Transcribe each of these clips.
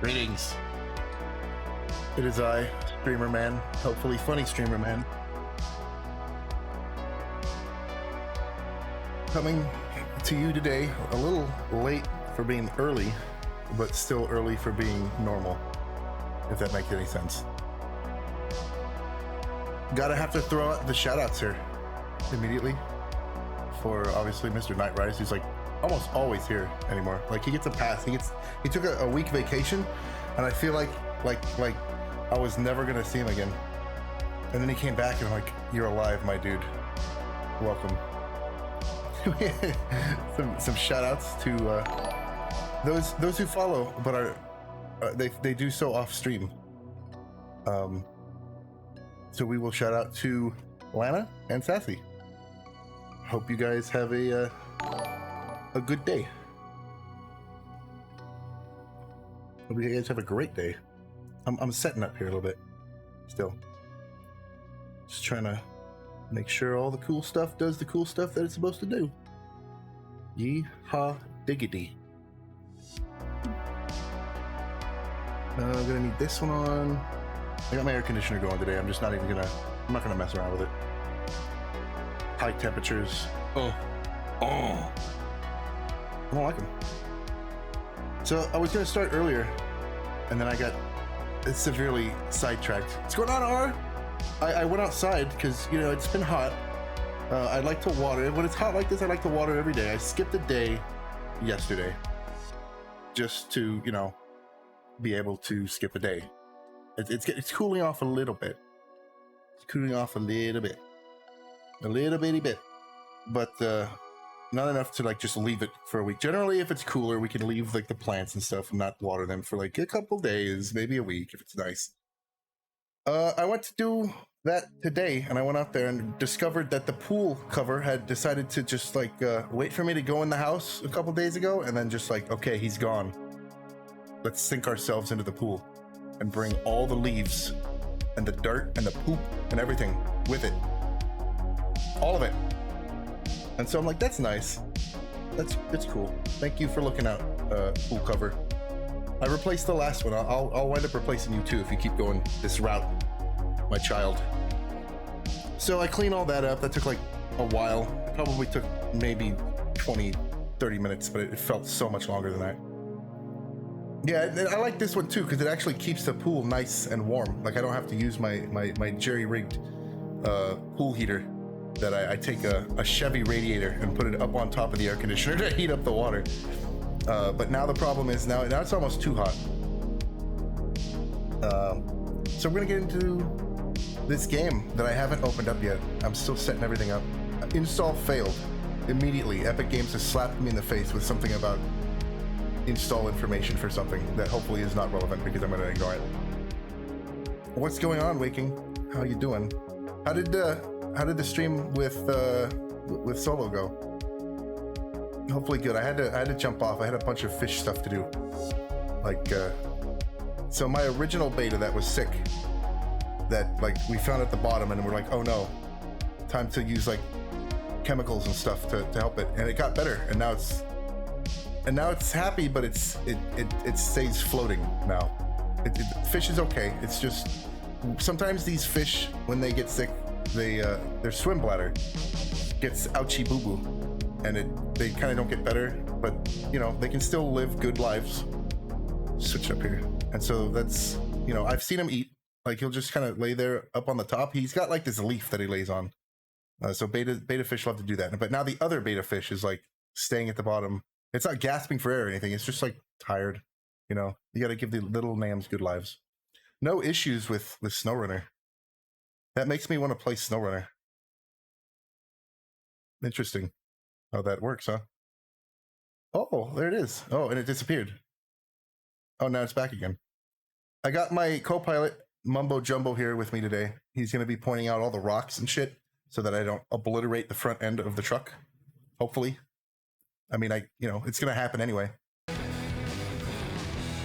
Greetings. It is I, Streamer Man, hopefully funny Streamer Man. Coming to you today, a little late for being early, but still early for being normal, if that makes any sense. Gotta have to throw out the shoutouts here immediately for obviously Mr. Nightrise, who's like almost always here anymore. Like he gets a pass. He took a week vacation, and I feel like I was never gonna see him again. And then he came back, and I'm like, "You're alive, my dude. Welcome." some shout outs to those who follow but are they do so off stream. So we will shout out to Lana and Sassy. Hope you guys have a good day. Hope you guys have a great day. I'm setting up here a little bit still, just trying to make sure all the cool stuff does the cool stuff that it's supposed to do. Yeehaw diggity. I'm gonna need this one on. I got my air conditioner going today. I'm not gonna mess around with it. High temperatures. I don't like them. So I was gonna start earlier, and then I got severely sidetracked. What's going on, R? I went outside because, it's been hot. I like to water. When it's hot like this, I like to water every day. I skipped a day yesterday just to, be able to skip a day. It's cooling off a little bit. It's cooling off a little bit. A little bitty bit. But not enough to just leave it for a week. Generally, if it's cooler, we can leave the plants and stuff and not water them for a couple days, maybe a week if it's nice. I went to do that today, and I went out there and discovered that the pool cover had decided to just wait for me to go in the house a couple days ago, and then just okay, he's gone. Let's sink ourselves into the pool and bring all the leaves and the dirt and the poop and everything with it. All of it. And so I'm like, that's nice. That's cool. Thank you for looking out, pool cover. I replaced the last one. I'll wind up replacing you too if you keep going this route, my child. So I clean all that up. That took a while. It probably took maybe 20, 30 minutes, but it felt so much longer than that. Yeah, I like this one too because it actually keeps the pool nice and warm. I don't have to use my jerry-rigged pool heater that I take a Chevy radiator and put it up on top of the air conditioner to heat up the water. But now the problem is now it's almost too hot. So we're gonna get into this game that I haven't opened up yet. I'm still setting everything up. Install failed immediately. Epic Games has slapped me in the face with something about install information for something that hopefully is not relevant because I'm gonna ignore it. What's going on, Waking? How you doing? How did the stream with Solo go? Hopefully good. I had to jump off. I had a bunch of fish stuff to do. So my original beta that was sick, that we found at the bottom, and we're like, oh no, time to use chemicals and stuff to help it, and it got better, and now it's happy, but it stays floating now. Fish is okay. It's just sometimes these fish, when they get sick, their swim bladder gets ouchy boo boo, and they kind of don't get better, but they can still live good lives. Switch up here, and so that's I've seen him eat. He'll just kind of lay there up on the top. He's got this leaf that he lays on. So beta fish love to do that, but now the other beta fish is staying at the bottom. It's not gasping for air or anything. It's just tired. You got to give the little nams good lives. No issues with SnowRunner. That makes me want to play SnowRunner. Interesting how that works, huh? Oh, there it is. Oh, and it disappeared. Oh, now it's back again. I got my co-pilot Mumbo Jumbo here with me today. He's going to be pointing out all the rocks and shit so that I don't obliterate the front end of the truck. Hopefully. I mean, it's going to happen anyway.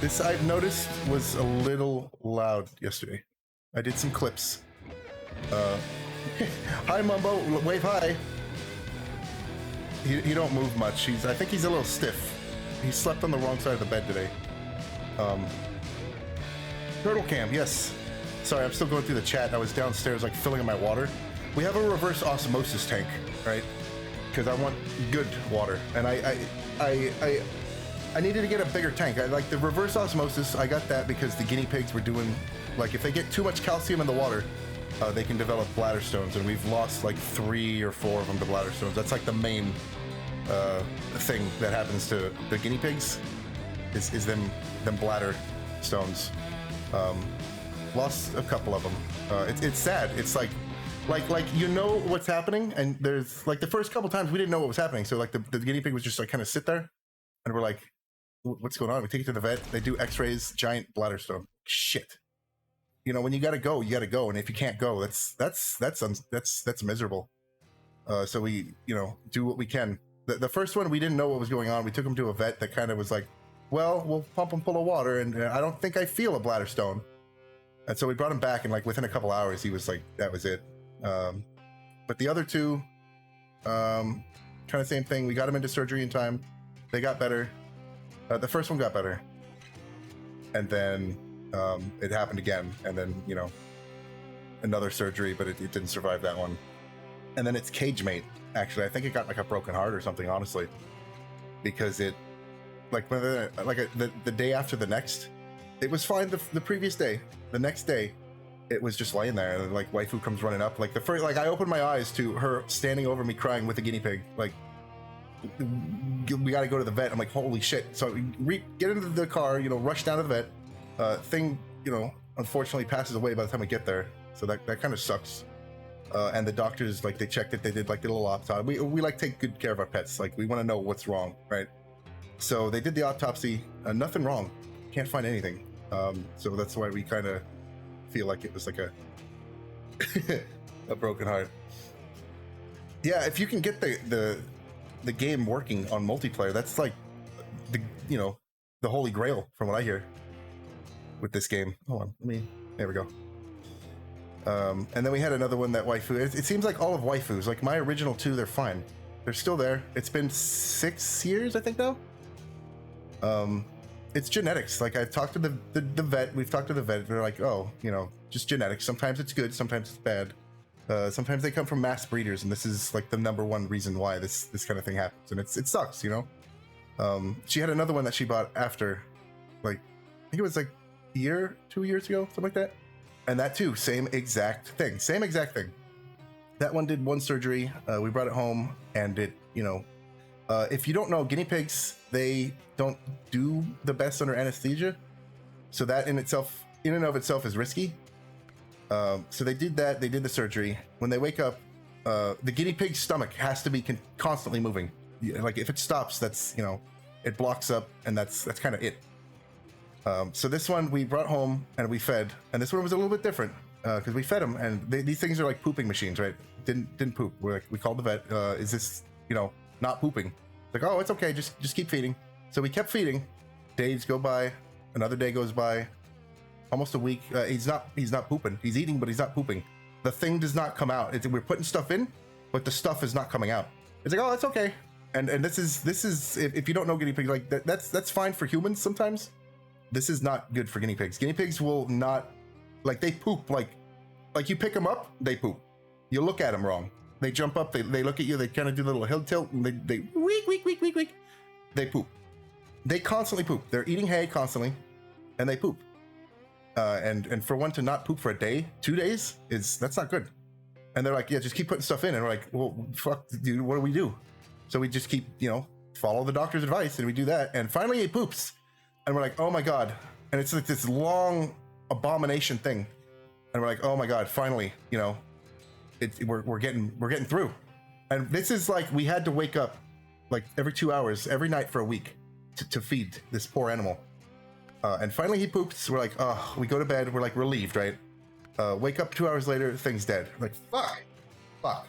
This, I've noticed, was a little loud yesterday. I did some clips. Hi, Mumbo. Wave hi. He don't move much. I think he's a little stiff. He slept on the wrong side of the bed today. Turtle cam, yes. Sorry, I'm still going through the chat. I was downstairs like filling in my water. We have a reverse osmosis tank, right? Because I want good water, and I needed to get a bigger tank. I like the reverse osmosis. I got that because the guinea pigs were doing, like, if they get too much calcium in the water, they can develop bladder stones, and we've lost like 3 or 4 of them to bladder stones. That's like the main thing that happens to the guinea pigs is them bladder stones. Lost a couple of them. It's sad. It's like you know what's happening, and there's like the first couple times we didn't know what was happening. So like the guinea pig was just like kind of sit there, and we're like, what's going on? We take it to the vet. They do X-rays. Giant bladder stone. Shit. You know, when you gotta go, you gotta go, and if you can't go, that's miserable. So we, you know, do what we can. The first one we didn't know what was going on. We took him to a vet that kind of was like, well, we'll pump him full of water, and I don't think I feel a bladder stone. And so we brought him back, and like within a couple hours, he was like, that was it. But the other two, kind of same thing. We got him into surgery in time. They got better. The first one got better, and then it happened again, and then, you know, another surgery, but it didn't survive that one. And then its cage mate, actually, I think it got like a broken heart or something, honestly, because it, like, the day after the next, it was fine the previous day. The next day, it was just laying there, and like waifu comes running up. Like the first, like I opened my eyes to her standing over me crying with a guinea pig. Like, we got to go to the vet. I'm like, holy shit! So we get into the car, you know, rush down to the vet. Thing, you know, unfortunately passes away by the time we get there. So that kind of sucks. And the doctors, like, they checked it. They did like a little autopsy. We like take good care of our pets. Like, we want to know what's wrong, right? So they did the autopsy. Nothing wrong. Can't find anything. So that's why we kind of feel like it was like a broken heart. Yeah, if you can get the game working on multiplayer, that's like the holy grail from what I hear with this game. Hold on, there we go. And then we had another one that waifu. It seems like all of waifus, like my original 2, they're fine. They're still there. It's been 6 years, I think, now. It's genetics. Like, I've talked to the vet. We've talked to the vet. They're like, oh, you know, just genetics. Sometimes it's good. Sometimes it's bad. Sometimes they come from mass breeders, and this is like the #1 reason why this kind of thing happens. And it sucks, you know. She had another one that she bought after, like, I think it was like a year, 2 years ago, something like that. And that too, same exact thing. Same exact thing. That one did 1 surgery. We brought it home, and it, you know, if you don't know, guinea pigs, they don't do the best under anesthesia. So that in and of itself is risky. So they did that. They did the surgery. When they wake up, the guinea pig's stomach has to be constantly moving. Like, if it stops, that's, you know, it blocks up, and that's kind of it. So this one we brought home and we fed, and this one was a little bit different because we fed them, and these things are like pooping machines, right? Didn't poop. We called the vet. Is this, you know, not pooping? Like, oh, it's okay. Just keep feeding. So we kept feeding. Days go by. Another day goes by. Almost a week. He's not pooping. He's eating, but he's not pooping. The thing does not come out. We're putting stuff in, but the stuff is not coming out. It's like, oh, that's okay. And this is if you don't know guinea pigs, like that's fine for humans sometimes. This is not good for guinea pigs. Guinea pigs will not, like, they poop like you pick them up, they poop. You look at them wrong, they jump up, they look at you, they kind of do a little hill tilt, and they weak. They poop. They constantly poop. They're eating hay constantly, and they poop. And for one to not poop for a day, 2 days, that's not good. And they're like, yeah, just keep putting stuff in. And we're like, well, fuck, dude, what do we do? So we just keep, you know, follow the doctor's advice, and we do that. And finally it poops. And we're like, oh my God. And it's like this long abomination thing. And we're like, oh my God, finally, you know, we're getting through. And this is like, we had to wake up like every 2 hours, every night for a week to feed this poor animal. And finally he poops. We're like, oh, we go to bed. We're like relieved, right? Wake up 2 hours later, thing's dead. Like, fuck.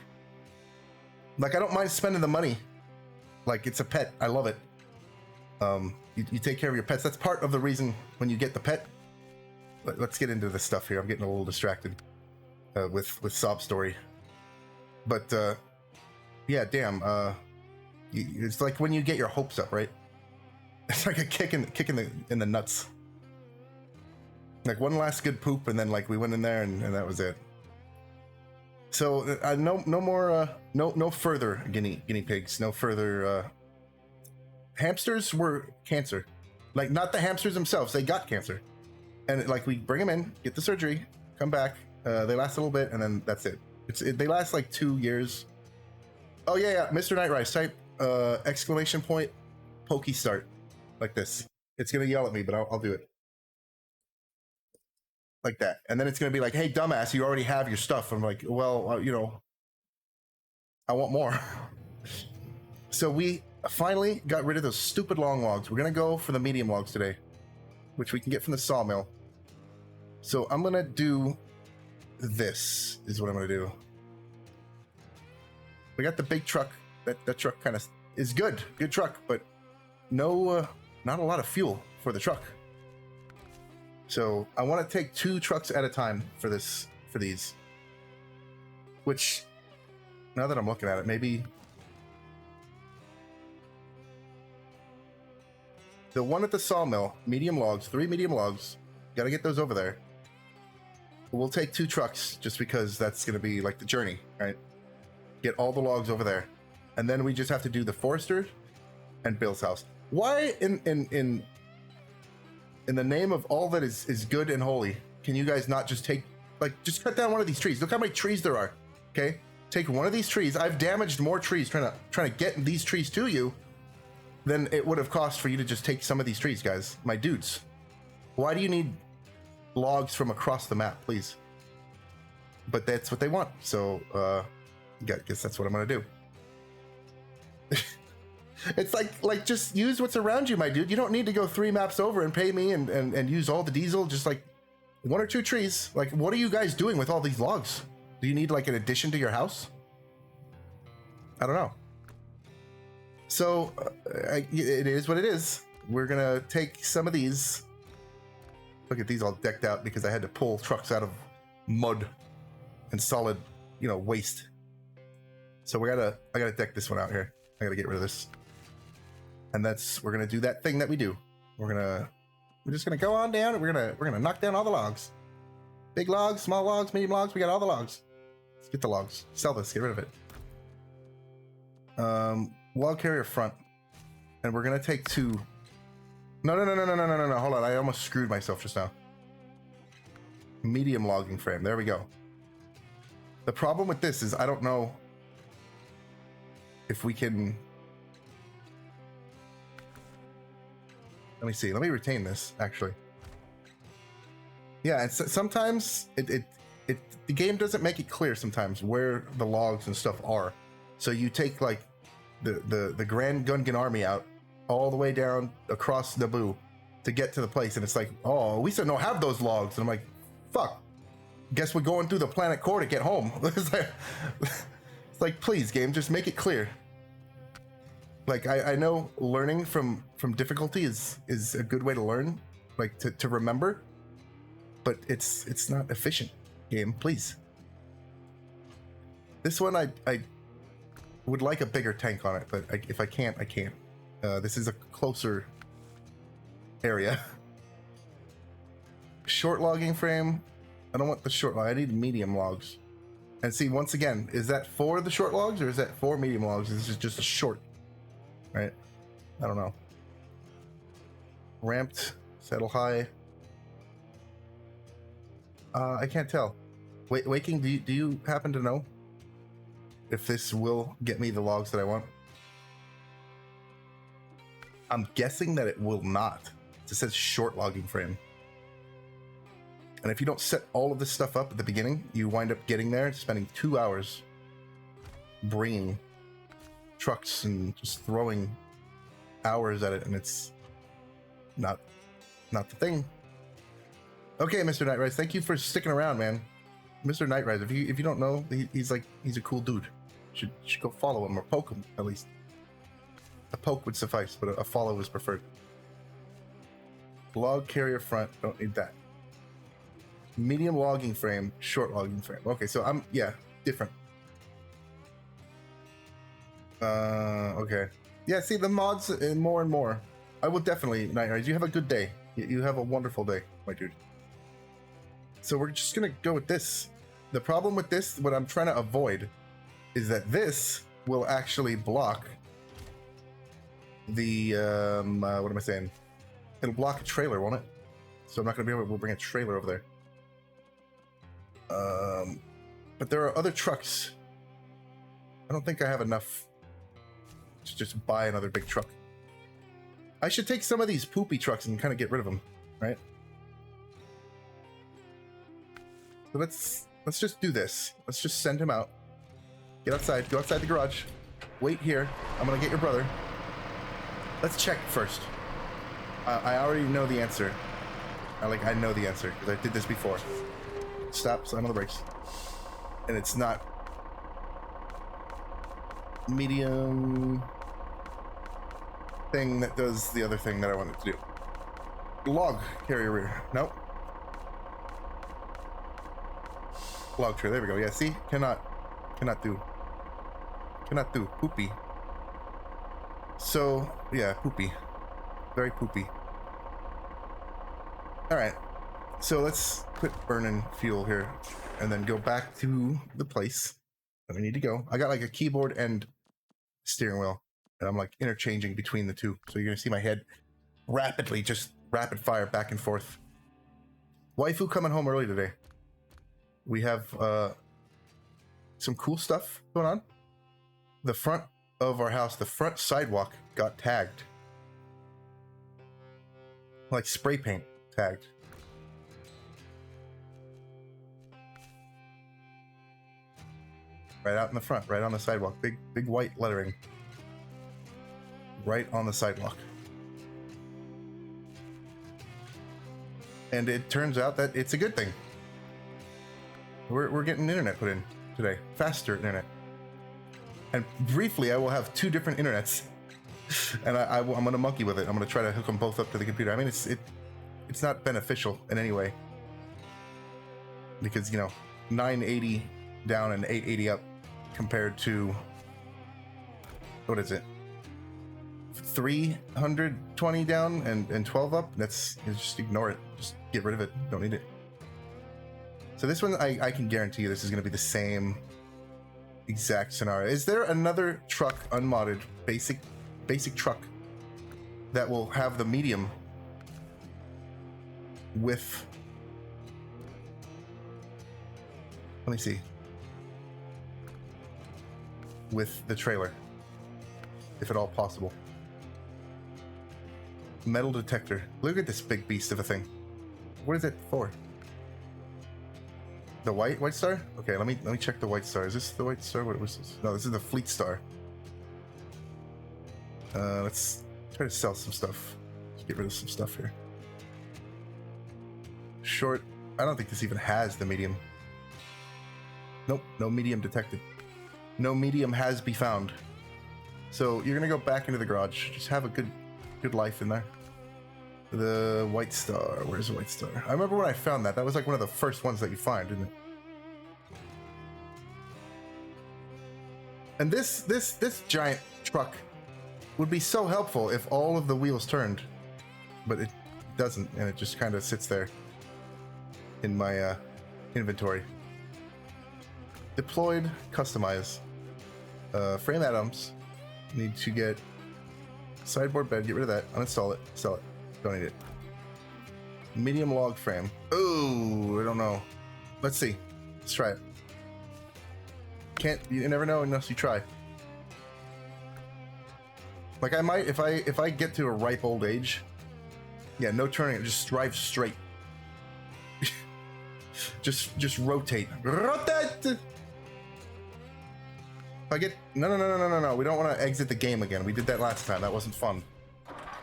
Like, I don't mind spending the money. Like, it's a pet. I love it. You take care of your pets. That's part of the reason when you get the pet. Let's get into this stuff here. I'm getting a little distracted with sob story. But yeah, damn. It's like when you get your hopes up, right? It's like a kick in the nuts. Like one last good poop, and then like we went in there, and that was it. So no more, no further guinea pigs, no further. Hamsters were cancer, like not the hamsters themselves. They got cancer, and like we bring them in, get the surgery, come back. They last a little bit, and then that's it. They last like 2 years. Oh yeah, Mr. Nightrise, type exclamation point, pokey start, like this. It's gonna yell at me, but I'll do it. Like that, and then it's gonna be like, hey dumbass, you already have your stuff. I'm like, well, you know, I want more. So we finally got rid of those stupid long logs. We're gonna go for the medium logs today, which we can get from the sawmill. So I'm gonna do this, is what I'm gonna do. We got the big truck. That truck kind of is good truck, but no, not a lot of fuel for the truck. So I want to take 2 trucks at a time for these. Which, now that I'm looking at it, maybe the one at the sawmill, medium logs, 3 medium logs, got to get those over there. We'll take 2 trucks just because that's going to be like the journey, right? Get all the logs over there, and then we just have to do the forester and Bill's house. Why in the name of all that is good and holy, can you guys not just just cut down one of these trees? Look how many trees there are. Okay, take one of these trees. I've damaged more trees trying to get these trees to you than it would have cost for you to just take some of these trees, guys. My dudes, why do you need logs from across the map, please? But that's what they want, so I guess that's what I'm gonna do. It's like just use what's around you, my dude. You don't need to go 3 maps over and pay me and use all the diesel. Just like 1 or 2 trees. Like, what are you guys doing with all these logs? Do you need like an addition to your house? I don't know. So it is what it is. We're gonna take some of these. Look at these all decked out because I had to pull trucks out of mud and solid, you know, waste. So I gotta deck this one out here. I gotta get rid of this. And we're gonna do that thing that we do. We're just gonna go on down and we're gonna knock down all the logs. Big logs, small logs, medium logs, we got all the logs. Let's get the logs. Sell this, get rid of it. Log carrier front. And we're gonna take 2. No, hold on, I almost screwed myself just now. Medium logging frame, there we go. The problem with this is I don't know if we can. Let me see. Let me retain this, actually. Yeah, it's sometimes the game doesn't make it clear sometimes where the logs and stuff are. So you take like the Grand Gungan army out all the way down across Naboo to get to the place, and it's like, oh, we still don't have those logs. And I'm like, fuck. Guess we're going through the planet core to get home. It's like, please, game, just make it clear. Like, I know learning from difficulty is a good way to learn, like to remember, but it's not efficient, game, please. This one I would like a bigger tank on it, but if I can't, I can't. This is a closer area. Short logging frame. I don't want the short log. I need medium logs. And see, once again, is that for the short logs or is that for medium logs? This is just a short, right? I don't know. Ramped, settle high. I can't tell. Waking, do you happen to know if this will get me the logs that I want? I'm guessing that it will not. It says short logging frame. And if you don't set all of this stuff up at the beginning, you wind up getting there, spending 2 hours bringing trucks and just throwing hours at it, and it's not the thing. Okay, Mr. Nightrise, thank you for sticking around, man. Mr. Nightrise, if you don't know, he's a cool dude. Should go follow him or poke him at least. A poke would suffice, but a follow is preferred. Log carrier front, don't need that. Medium logging frame, short logging frame. Okay, so different. Okay. Yeah, see the mods more and more. I will definitely, Nightrise, you have a good day. You have a wonderful day, my dude. So we're just gonna go with this. The problem with this, what I'm trying to avoid, is that this will actually block the, what am I saying? It'll block a trailer, won't it? So I'm not gonna be able to bring a trailer over there. But there are other trucks. I don't think I have enough to just buy another big truck. I should take some of these poopy trucks and kind of get rid of them, right? So let's just do this. Let's just send him out. Get outside. Go outside the garage. Wait here. I'm gonna get your brother. Let's check first. I already know the answer. I know the answer because I did this before. Stop. Slam on the brakes. And it's not medium thing that does the other thing that I wanted to do. Log carrier rear. Nope. Log trailer. There we go. Yeah. See, cannot do poopy. So yeah, poopy. Very poopy. All right. So let's quit burning fuel here and then go back to the place that we need to go. I got like a keyboard and steering wheel, and I'm like interchanging between the two. So you're gonna see my head rapidly, just rapid fire back and forth. Waifu coming home early today. We have some cool stuff going on. The front of our house, the front sidewalk got tagged. Like spray paint tagged. Right out in the front, right on the sidewalk. Big white lettering. Right on the sidewalk. And it turns out that it's a good thing. We're getting internet put in today. Faster internet. And briefly, I will have two different internets. And I'm going to monkey with it. I'm going to try to hook them both up to the computer. I mean, it's not beneficial in any way. Because, 980 down and 880 up compared to, what is it? 320 down and 12 up? Just ignore it. Just get rid of it. Don't need it. So this one, I can guarantee you this is going to be the same exact scenario. Is there another truck, unmodded, basic truck that will have the medium with... Let me see. With the trailer, if at all possible. Metal detector. Look at this big beast of a thing. What is it for? The white star? Okay, let me check the white star. Is this the white star? What was this? No, this is the fleet star. Let's try to sell some stuff. Let's get rid of some stuff here. Short. I don't think this even has the medium. Nope, no medium detected. No medium has be found. So you're gonna go back into the garage. Just have a good life in there. The white star. Where's the white star? I remember when I found that. That was like one of the first ones that you find, isn't it? And this giant truck would be so helpful if all of the wheels turned, but it doesn't, and it just kind of sits there in my inventory. Deployed, customize. Frame atoms. Need to get sideboard bed. Get rid of that. Uninstall it. Sell it. Don't need it. Medium log frame. Oh, I don't know. Let's see. Let's try it. You never know unless you try. Like I might, if I get to a ripe old age. Yeah, no turning. Just drive straight. just rotate. Rotate. If I get no. We don't want to exit the game again. We did that last time. That wasn't fun.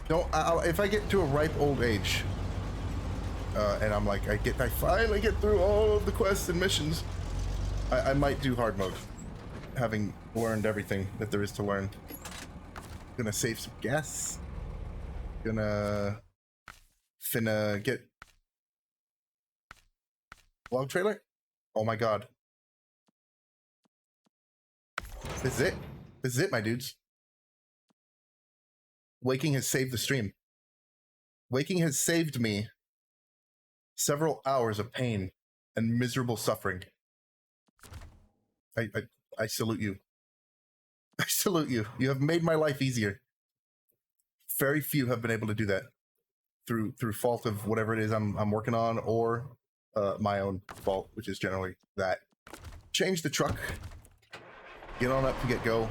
If I get to a ripe old age, and I'm like, I finally get through all of the quests and missions, I might do hard mode, having learned everything that there is to learn. Gonna save some gas. Finna get log trailer. Oh my god. This is it. This is it, my dudes. Waking has saved the stream. Waking has saved me several hours of pain and miserable suffering. I salute you. I salute you. You have made my life easier. Very few have been able to do that through fault of whatever it is I'm working on, or my own fault, which is generally that. Change the truck. Get on up to get go,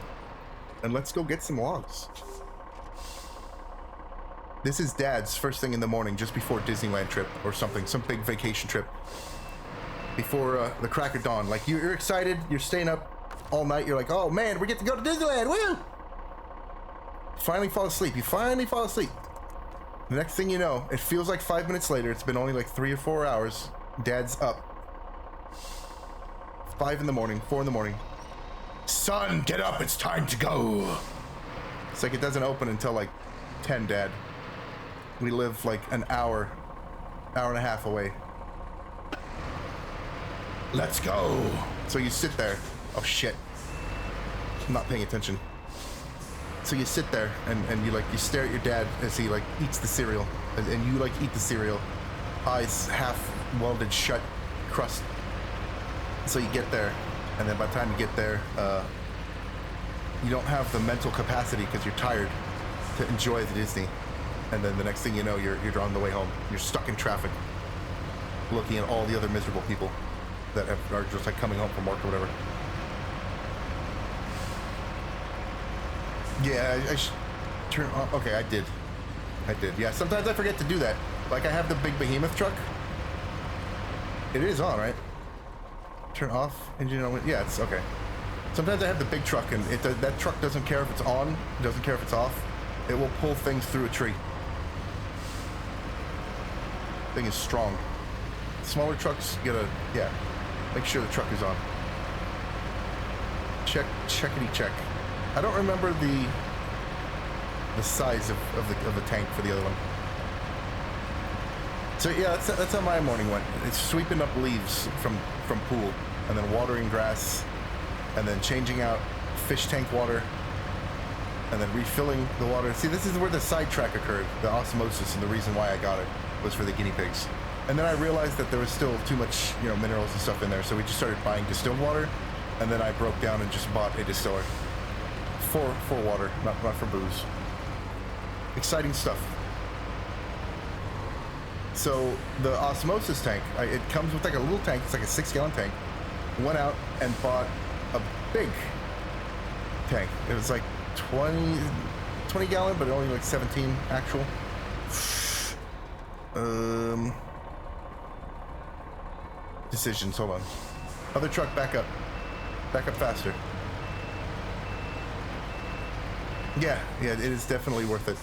and let's go get some logs. This is Dad's first thing in the morning, just before Disneyland trip or something, some big vacation trip. Before the crack of dawn. Like, you're excited, you're staying up all night, you're like, oh man, we get to go to Disneyland, woo! Finally fall asleep, you finally fall asleep. The next thing you know, it feels like 5 minutes later, it's been only like 3 or 4 hours, Dad's up. 5 in the morning, 4 in the morning. Son, get up, it's time to go. It's like it doesn't open until like 10, Dad. We live like an hour and a half away. Let's go. So you sit there. Oh shit. I'm not paying attention. So you sit there and you stare at your dad as he like eats the cereal, and you like eat the cereal, eyes half welded shut, crust. So you get there, and then by the time you get there, you don't have the mental capacity because you're tired to enjoy the Disney. And then the next thing you know, you're on the way home. You're stuck in traffic, looking at all the other miserable people that are just like coming home from work or whatever. Yeah, I should turn off. Okay, I did. Yeah, sometimes I forget to do that. Like, I have the big behemoth truck. It is on, right? Turn off engine on. Yeah, it's okay. Sometimes I have the big truck, and that truck doesn't care if it's on, it doesn't care if it's off. It will pull things through a tree. Thing is strong. Smaller trucks, you gotta, yeah, make sure the truck is on. Checkity check. I don't remember the size of the tank for the other one. So yeah, that's how my morning went. It's sweeping up leaves from pool, and then watering grass, and then changing out fish tank water, and then refilling the water. See, this is where the sidetrack occurred. The osmosis, and the reason why I got it was for the guinea pigs. And then I realized that there was still too much, minerals and stuff in there, so we just started buying distilled water, and then I broke down and just bought a distiller for water, not for booze. Exciting stuff. So the osmosis tank, it comes with like a little tank. It's like a 6-gallon tank. Went out and bought a big tank. It was like 20 gallon, but only like 17 actual. Decisions, hold on. Other truck, back up faster. Yeah, it is definitely worth it.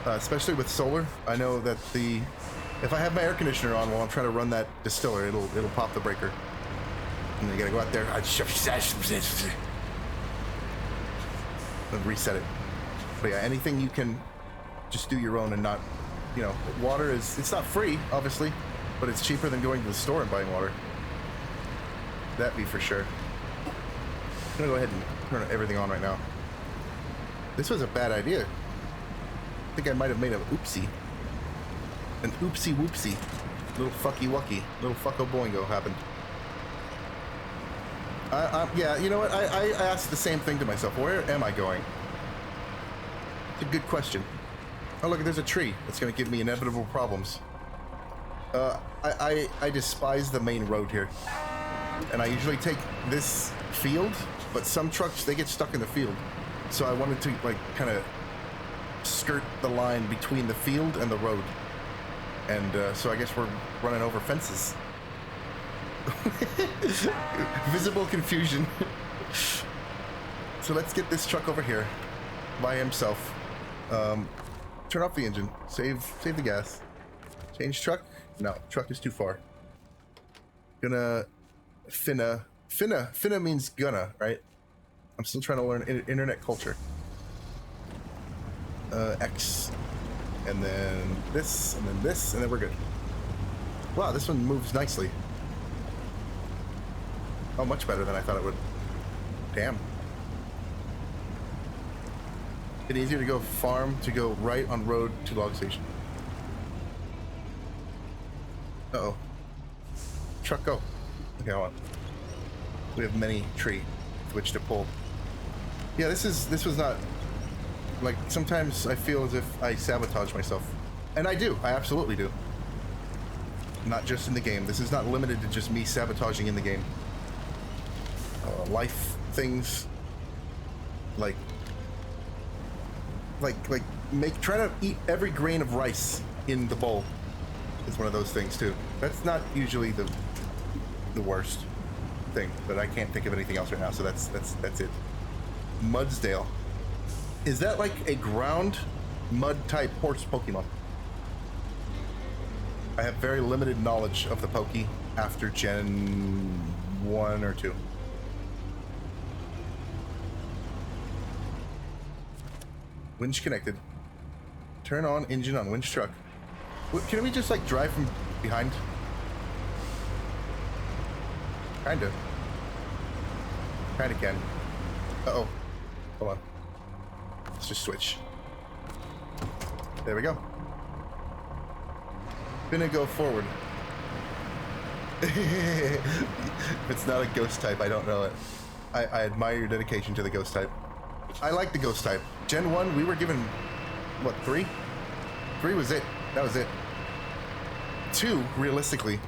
Especially with solar. I know that if I have my air conditioner on while I'm trying to run that distiller, it'll pop the breaker. And you gotta go out there and reset it. But yeah, anything you can just do your own and not, water it's not free, obviously, but it's cheaper than going to the store and buying water. That be for sure. I'm gonna go ahead and turn everything on right now. This was a bad idea. I think I might have made an oopsie. An oopsie whoopsie. Little fucky wucky. Little fucko boingo happened. Yeah, you know what? I asked the same thing to myself. Where am I going? It's a good question. Oh, look, there's a tree. That's going to give me inevitable problems. I despise the main road here. And I usually take this field, but some trucks, they get stuck in the field. So I wanted to, kind of skirt the line between the field and the road. And so I guess we're running over fences. Visible confusion. So let's get this truck over here by himself. Turn off the engine. Save the gas. Change truck? No, truck is too far. Gonna finna means gonna, right? I'm still trying to learn internet culture. X. And then this, and then this, and then we're good. Wow, this one moves nicely. Oh, much better than I thought it would. Damn. It's easier to go farm to go right on road to log station. Uh-oh. truck go? Okay, hold on. We have many tree with which to pull. Yeah, this was not, like, sometimes I feel as if I sabotage myself. And I do, I absolutely do. Not just in the game. This is not limited to just me sabotaging in the game. Life things, like try to eat every grain of rice in the bowl is one of those things too. That's not usually the worst thing, but I can't think of anything else right now, so that's it. Mudsdale. Is that like a ground mud type horse Pokemon? I have very limited knowledge of the Poke after Gen 1 or 2. Winch connected. Turn on engine on winch truck. Can we just like drive from behind? Kinda can. Uh-oh. Hold on. Let's just switch. There we go. Gonna go forward. If it's not a ghost type, I don't know it. I admire your dedication to the ghost type. I like the ghost type. Gen 1, we were given, what, 3? 3 was it. That was it. 2, realistically,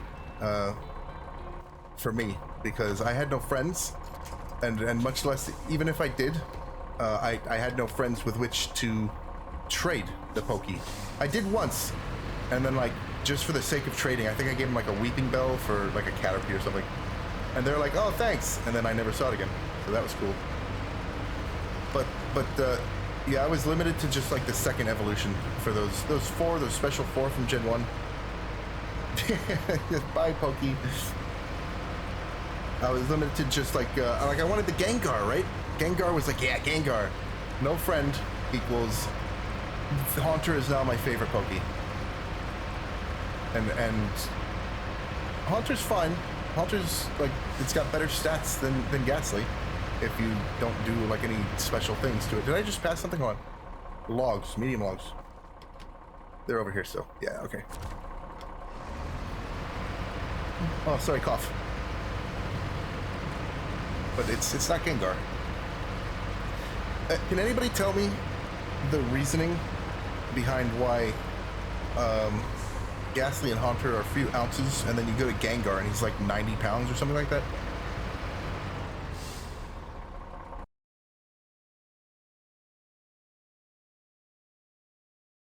for me, because I had no friends, and much less, even if I did, I had no friends with which to trade the Poke. I did once, and then, like, just for the sake of trading, I think I gave him, like, a Weeping Bell for, like, a Caterpie or something. And they're like, oh, thanks, and then I never saw it again. So that was cool. But yeah, I was limited to just like the second evolution for those special 4 from Gen 1. Bye, Pokey. I was limited to just like I wanted the Gengar, right? Gengar was like, yeah, Gengar. No friend equals Haunter is now my favorite Poke. And Haunter's fine. Haunter's like, it's got better stats than Ghastly. If you don't do like any special things to it. Did I just pass something on? Logs, medium logs. They're over here still. Yeah, okay. Oh, sorry, cough. But it's not Gengar. Can anybody tell me the reasoning behind why Ghastly and Haunter are a few ounces, and then you go to Gengar and he's like 90 pounds or something like that?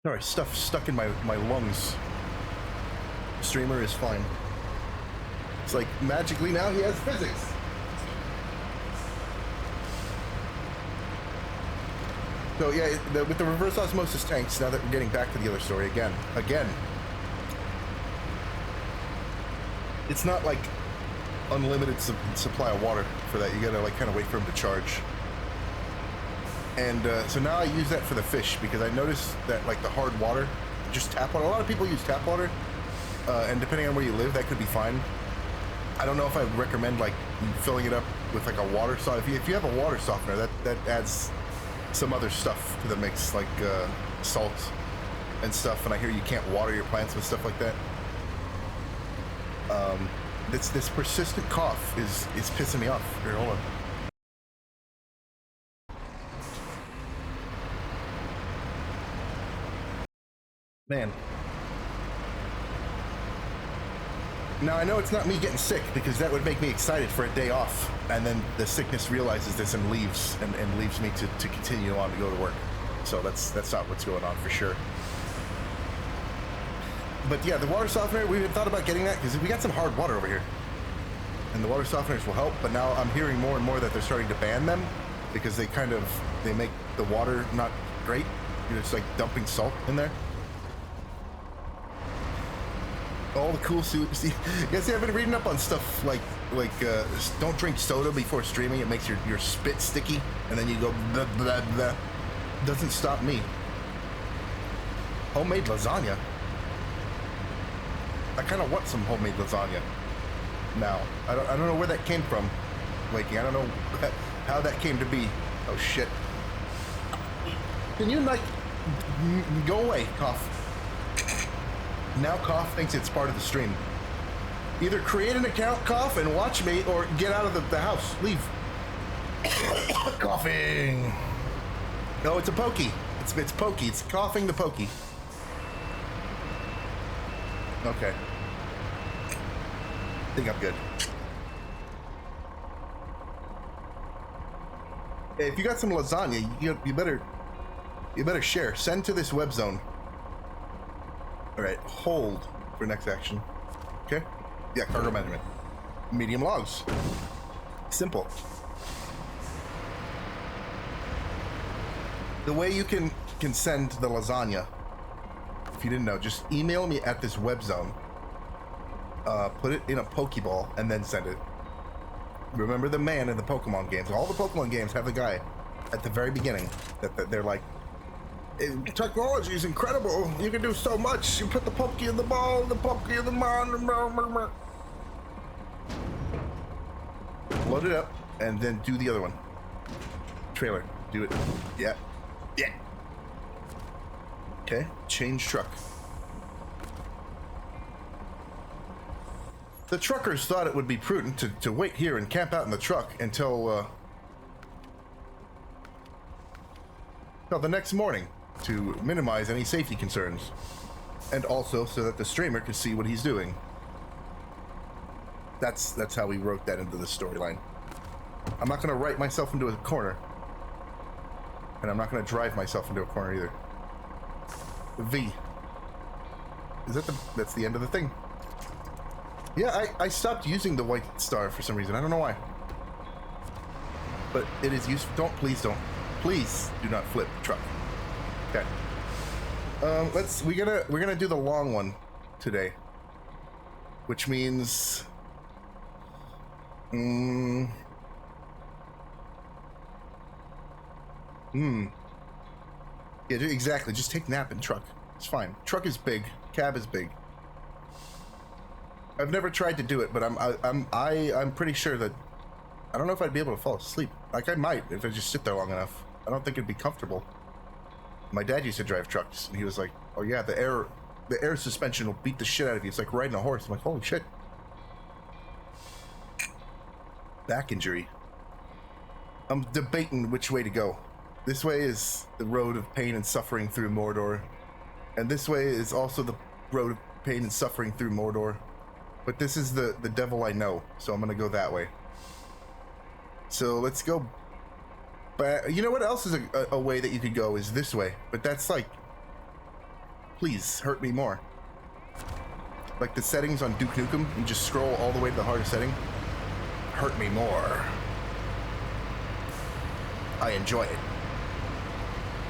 Sorry, stuff stuck in my lungs. Streamer is fine. It's like magically now he has physics. So yeah, with the reverse osmosis tanks, now that we're getting back to the other story again, it's not like unlimited supply of water for that. You gotta like kind of wait for them to charge. And so now I use that for the fish because I noticed that like the hard water, just tap water. A lot of people use tap water, and depending on where you live, that could be fine. I don't know if I would recommend like filling it up with like a water softener. If you have a water softener, that adds some other stuff to the mix, like salt and stuff. And I hear you can't water your plants with stuff like that. This persistent cough is pissing me off. Here, hold on. Man. Now I know it's not me getting sick because that would make me excited for a day off, and then the sickness realizes this and leaves and leaves me to continue on to go to work. So that's not what's going on for sure. But yeah, the water softener, we had thought about getting that because we got some hard water over here. And the water softeners will help, but now I'm hearing more and more that they're starting to ban them because they make the water not great. It's like dumping salt in there. All the cool suits. Yes, I've been reading up on stuff like don't drink soda before streaming. It makes your spit sticky, and then you go blah, blah, blah. Doesn't stop me. Homemade lasagna. I kind of want some homemade lasagna now. I don't know where that came from, Wakey. I don't know how that came to be. Oh shit! Can you like go away, cough? Now cough thinks it's part of the stream. Either create an account, cough, and watch me, or get out of the house. Leave. Coughing. No, it's a pokey. It's pokey. It's coughing the pokey. Okay. I think I'm good. Hey, if you got some lasagna, you better share. Send to this web zone. All right, hold for next action. Okay. Yeah, cargo management. Medium logs. Simple. The way you can send the lasagna, if you didn't know, just email me at this web zone. Put it in a Pokeball and then send it. Remember the man in the Pokemon games. All the Pokemon games have the guy at the very beginning that they're like, technology is incredible. You can do so much. You put the Pokey in the ball, the Pokey in the mon. Load it up and then do the other one. Trailer. Do it. Yeah. Yeah. Okay. Change truck. The truckers thought it would be prudent to wait here and camp out in the truck until the next morning to minimize any safety concerns, and also so that the streamer could see what he's doing. That's how we wrote that into the storyline. I'm not going to write myself into a corner, and I'm not going to drive myself into a corner either. The V. Is that that's the end of the thing? Yeah, I stopped using the white star for some reason. I don't know why. But it is useful. Please do not flip truck. Okay. We're gonna do the long one today, which means yeah, exactly. Just take nap in truck. It's fine. Truck is big. Cab is big. I've never tried to do it, but I'm pretty sure that I don't know if I'd be able to fall asleep. Like I might if I just sit there long enough. I don't think it'd be comfortable. My dad used to drive trucks, and he was like, "Oh yeah, the air suspension will beat the shit out of you. It's like riding a horse." I'm like, "Holy shit!" Back injury. I'm debating which way to go. This way is the road of pain and suffering through Mordor, and this way is also the road of pain and suffering through Mordor. But this is the devil I know, so I'm gonna go that way. So let's go back. You know what else is a way that you could go is this way, but that's like, please hurt me more. Like the settings on Duke Nukem, you just scroll all the way to the hardest setting. Hurt me more. I enjoy it.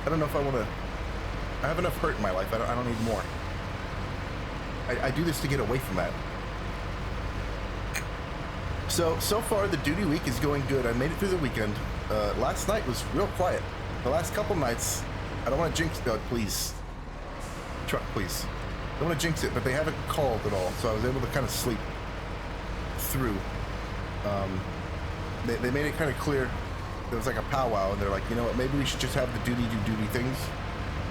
I don't know if I want to. I have enough hurt in my life. I don't need more. I do this to get away from that. So far the duty week is going good. I made it through the weekend. Last night was real quiet. The last couple nights, I don't want to jinx it. Please. Truck, please. I don't want to jinx it, but they haven't called at all, so I was able to kind of sleep through. They made it kind of clear. There was like a powwow, and they're like, you know what, maybe we should just have the duty do duty things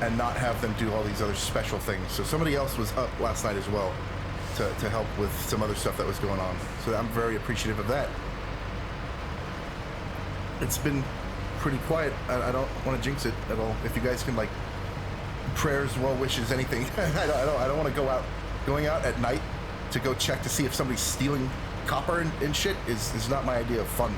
and not have them do all these other special things. So somebody else was up last night as well to help with some other stuff that was going on. So I'm very appreciative of that. It's been pretty quiet. I don't want to jinx it at all. If you guys can, like, prayers, well wishes, anything. I don't want to going out at night to go check to see if somebody's stealing copper and shit is not my idea of fun.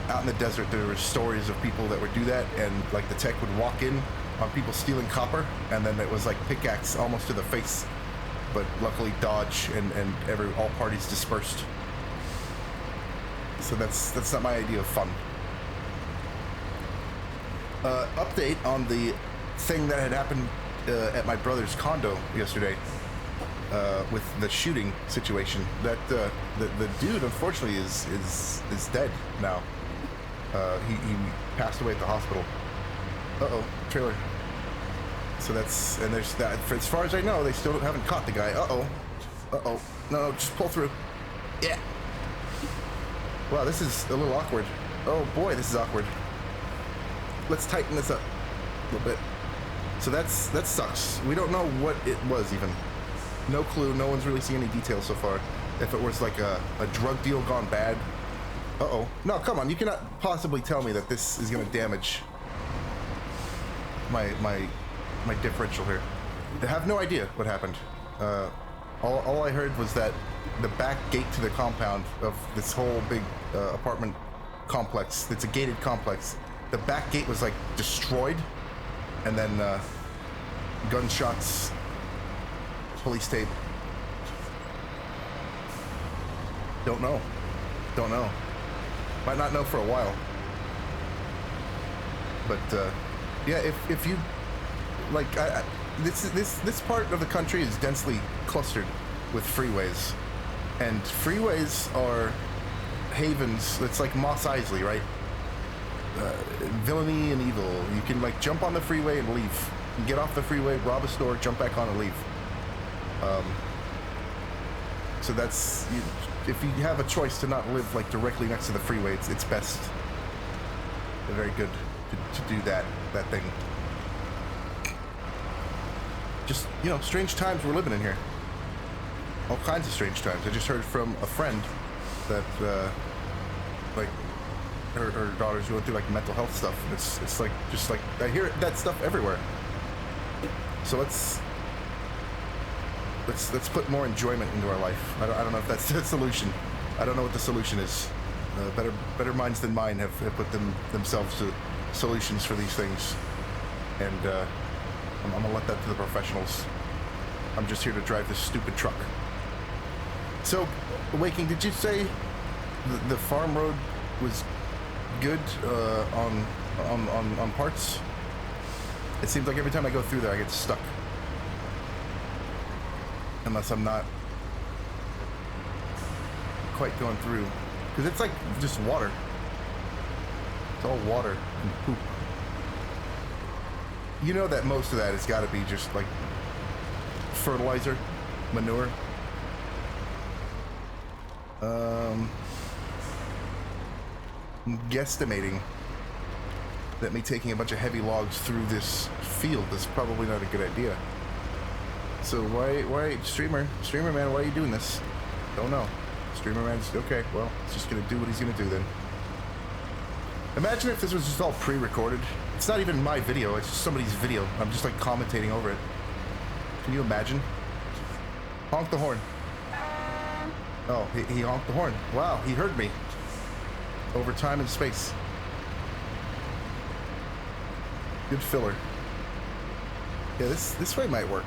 Out in the desert, there were stories of people that would do that, and like the tech would walk in on people stealing copper, and then it was like pickaxe almost to the face, but luckily dodge and all parties dispersed. So that's not my idea of fun. Update on the thing that had happened at my brother's condo yesterday with the shooting situation. That the dude unfortunately is dead now. He passed away at the hospital. Uh-oh, trailer. So there's that. As far as I know, they still haven't caught the guy. Uh-oh. No, just pull through. Yeah. Wow, this is a little awkward. Oh boy, this is awkward. Let's tighten this up a little bit. So that sucks. We don't know what it was even. No clue. No one's really seen any details so far. If it was like a drug deal gone bad. Uh-oh. No, come on. You cannot possibly tell me that this is going to damage my differential here. I have no idea what happened. All I heard was that the back gate to the compound of this whole big apartment complex, it's a gated complex, the back gate was like destroyed, and then gunshots, police tape. Don't know. Might not know for a while. But yeah, if you like, this part of the country is densely clustered with freeways, and freeways are havens. It's like Mos Eisley, right? Villainy and evil. You can like jump on the freeway and leave. You can get off the freeway, rob a store, jump back on and leave. So that's, if you have a choice to not live like directly next to the freeway, it's best. They're very good to do that thing. Just, you know, strange times we're living in here. All kinds of strange times. I just heard from a friend that like her daughter's going through like mental health stuff. It's like, just like, I hear that stuff everywhere. So let's put more enjoyment into our life. I don't know if that's the solution. I don't know what the solution is. Better minds than mine have put themselves to solutions for these things, and I'm gonna let that to the professionals. I'm just here to drive this stupid truck. So, Waking, did you say the farm road was good on parts? It seems like every time I go through there, I get stuck. Unless I'm not quite going through. Because it's like just water. It's all water and poop. You know that most of that has got to be just like fertilizer, manure. I'm guesstimating that me taking a bunch of heavy logs through this field is probably not a good idea. So why, streamer man, why are you doing this? Don't know. Streamer man's, okay, well, he's just gonna do what he's gonna do then. Imagine if this was just all pre-recorded. It's not even my video, it's just somebody's video. I'm just like commentating over it. Can you imagine? Honk the horn. Oh, he honked the horn. Wow, he heard me. Over time and space. Good filler. Yeah, this way might work.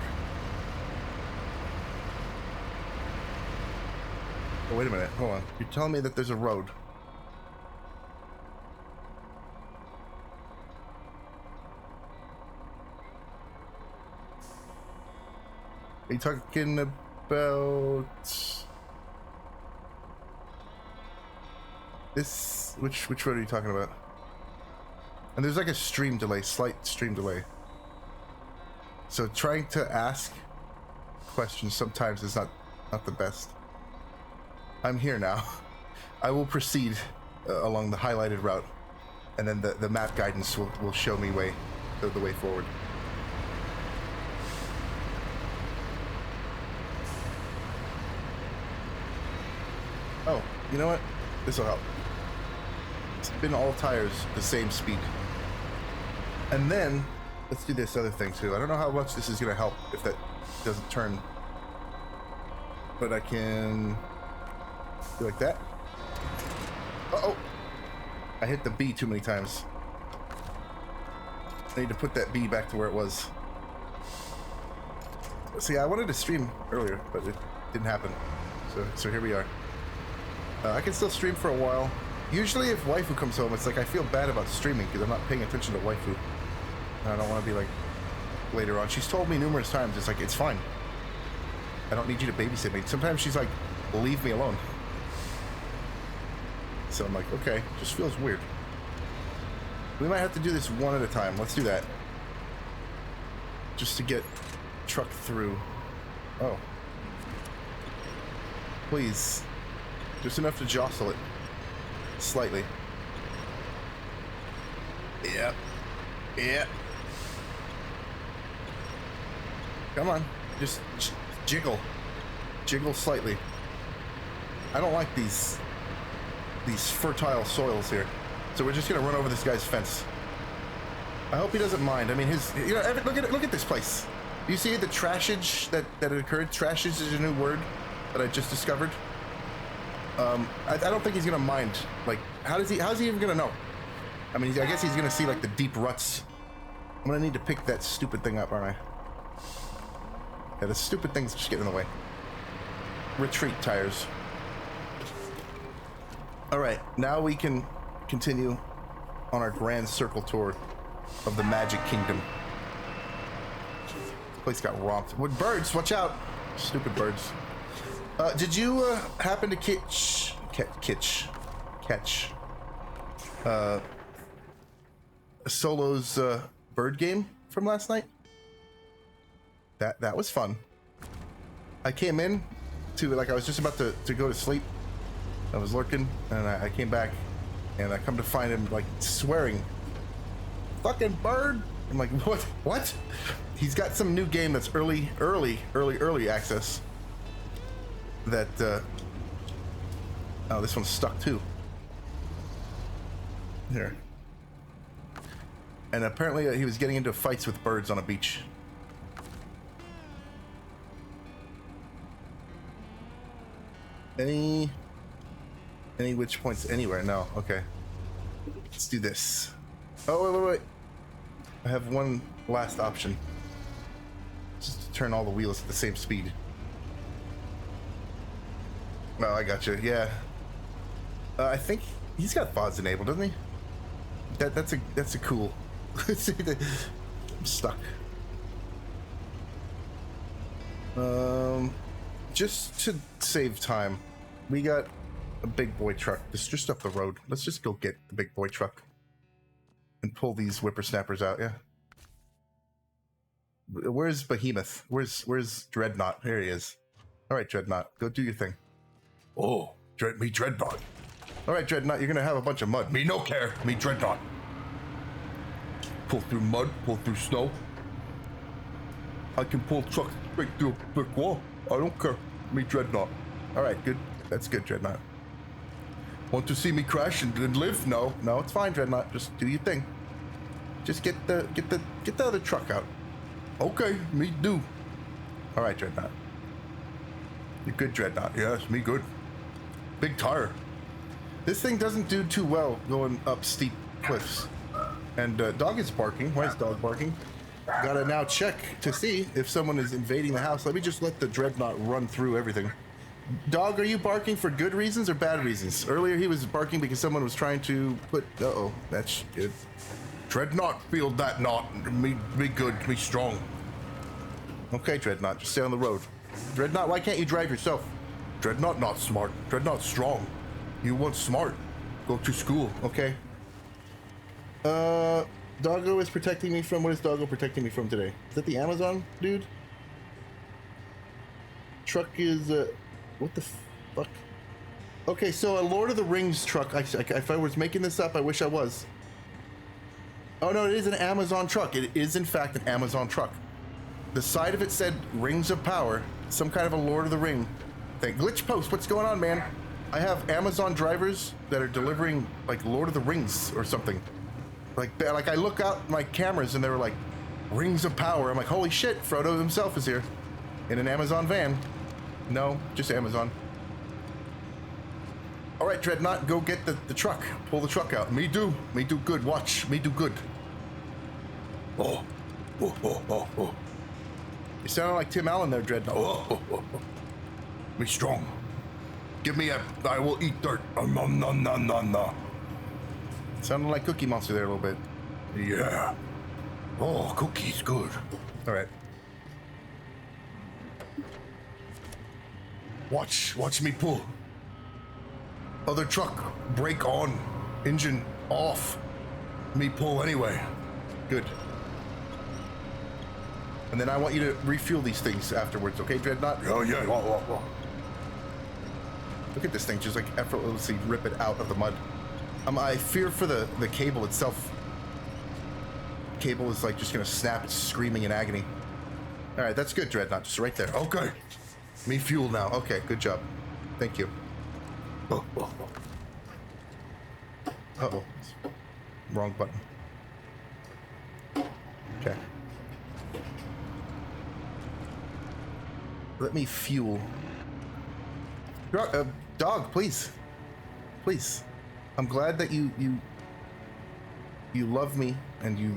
Oh, wait a minute, hold on. You're telling me that there's a road. Are you talking about this? Which road are you talking about? And there's like a stream delay, slight stream delay. So trying to ask questions sometimes is not the best. I'm here now. I will proceed along the highlighted route, and then the map guidance will show me the way forward. Oh, you know what? This will help. Spin all tires the same speed. And then, let's do this other thing too. I don't know how much this is going to help if that doesn't turn. But I can do like that. Uh-oh. I hit the B too many times. I need to put that B back to where it was. See, I wanted to stream earlier, but it didn't happen. So here we are. I can still stream for a while. Usually if waifu comes home, it's like I feel bad about streaming because I'm not paying attention to waifu. And I don't want to be like later on. She's told me numerous times, it's like, it's fine. I don't need you to babysit me. Sometimes she's like, leave me alone. So I'm like, okay, just feels weird. We might have to do this one at a time. Let's do that. Just to get truck through. Oh. Please. Just enough to jostle it. Slightly. Yep. Yep. Come on. Just jiggle. Jiggle slightly. I don't like these fertile soils here. So we're just gonna run over this guy's fence. I hope he doesn't mind. I mean, look at this place. You see the trashage that occurred? Trashage is a new word that I just discovered. I don't think he's gonna mind. Like, how's he even gonna know? I mean, I guess he's gonna see like the deep ruts. I'm gonna need to pick that stupid thing up, aren't I? Yeah, the stupid thing's just getting in the way. Retreat tires. All right, now we can continue on our grand circle tour of the Magic Kingdom. This place got romped with birds. Watch out, stupid birds. Did you happen to catch Solo's bird game from last night? That was fun. I came in to, like, I was just about to go to sleep. I was lurking, and I came back, and I come to find him like swearing, "Fucking bird!" I'm like, what? He's got some new game that's early access. That oh, this one's stuck too. Here. And apparently he was getting into fights with birds on a beach. Any witch points anywhere? No. Okay. Let's do this. Oh, wait. I have one last option. Just to turn all the wheels at the same speed. Oh, I got you. Yeah. I think he's got VODs enabled, doesn't he? That's a cool. I'm stuck. Just to save time, we got a big boy truck that's just up the road. Let's just go get the big boy truck and pull these whippersnappers out. Yeah. Where's Behemoth? Where's Dreadnought? Here he is. All right, Dreadnought, go do your thing. Oh, me Dreadnought. All right, Dreadnought, you're gonna have a bunch of mud. Me no care. Me Dreadnought. Pull through mud, pull through snow. I can pull trucks straight through a brick wall. I don't care. Me Dreadnought. All right, good. That's good, Dreadnought. Want to see me crash and live? No. No, it's fine, Dreadnought. Just do your thing. Just get the other truck out. Okay, me do. All right, Dreadnought. You're good, Dreadnought. Yes, me good. Big tire. This thing doesn't do too well going up steep cliffs. And dog is barking. Why is dog barking? Gotta now check to see if someone is invading the house. Let me just let the Dreadnought run through everything. Dog, are you barking for good reasons or bad reasons? Earlier he was barking because someone was trying to put... Uh-oh, that's good. Dreadnought, feel that knot. Me good, me strong. Okay, Dreadnought, just stay on the road. Dreadnought, why can't you drive yourself? Dreadnought not smart. Dreadnought strong. You want smart. Go to school. Okay. Doggo is protecting me from... What is Doggo protecting me from today? Is that the Amazon dude? Truck is... what the fuck? Okay, so a Lord of the Rings truck. If I was making this up, I wish I was. Oh no, it is an Amazon truck. It is in fact an Amazon truck. The side of it said Rings of Power. Some kind of a Lord of the Ring thing. Glitch Post, what's going on, man? I have Amazon drivers that are delivering like Lord of the Rings or something. Like I look out my cameras and they were like, Rings of Power. I'm like, holy shit, Frodo himself is here. In an Amazon van. No, just Amazon. All right, Dreadnought, go get the truck. Pull the truck out. Me do good. Watch, me do good. Oh. You sounded like Tim Allen there, Dreadnought. Oh. Me strong. Give me I will eat dirt. No. Sounded like Cookie Monster there a little bit. Yeah. Oh, Cookie's good. All right. Watch me pull. Other truck, brake on, engine off. Me pull anyway. Good. And then I want you to refuel these things afterwards, okay, Dreadnought? Oh, yeah. Whoa. Look at this thing, just like effortlessly rip it out of the mud. I fear for the cable itself. Cable is like just gonna snap, it's screaming in agony. All right, that's good, Dreadnought. Just right there. Okay. Me fuel now. Okay, good job. Thank you. Uh-oh. Wrong button. Okay. Let me fuel. Dog, please. Please. I'm glad that you love me and you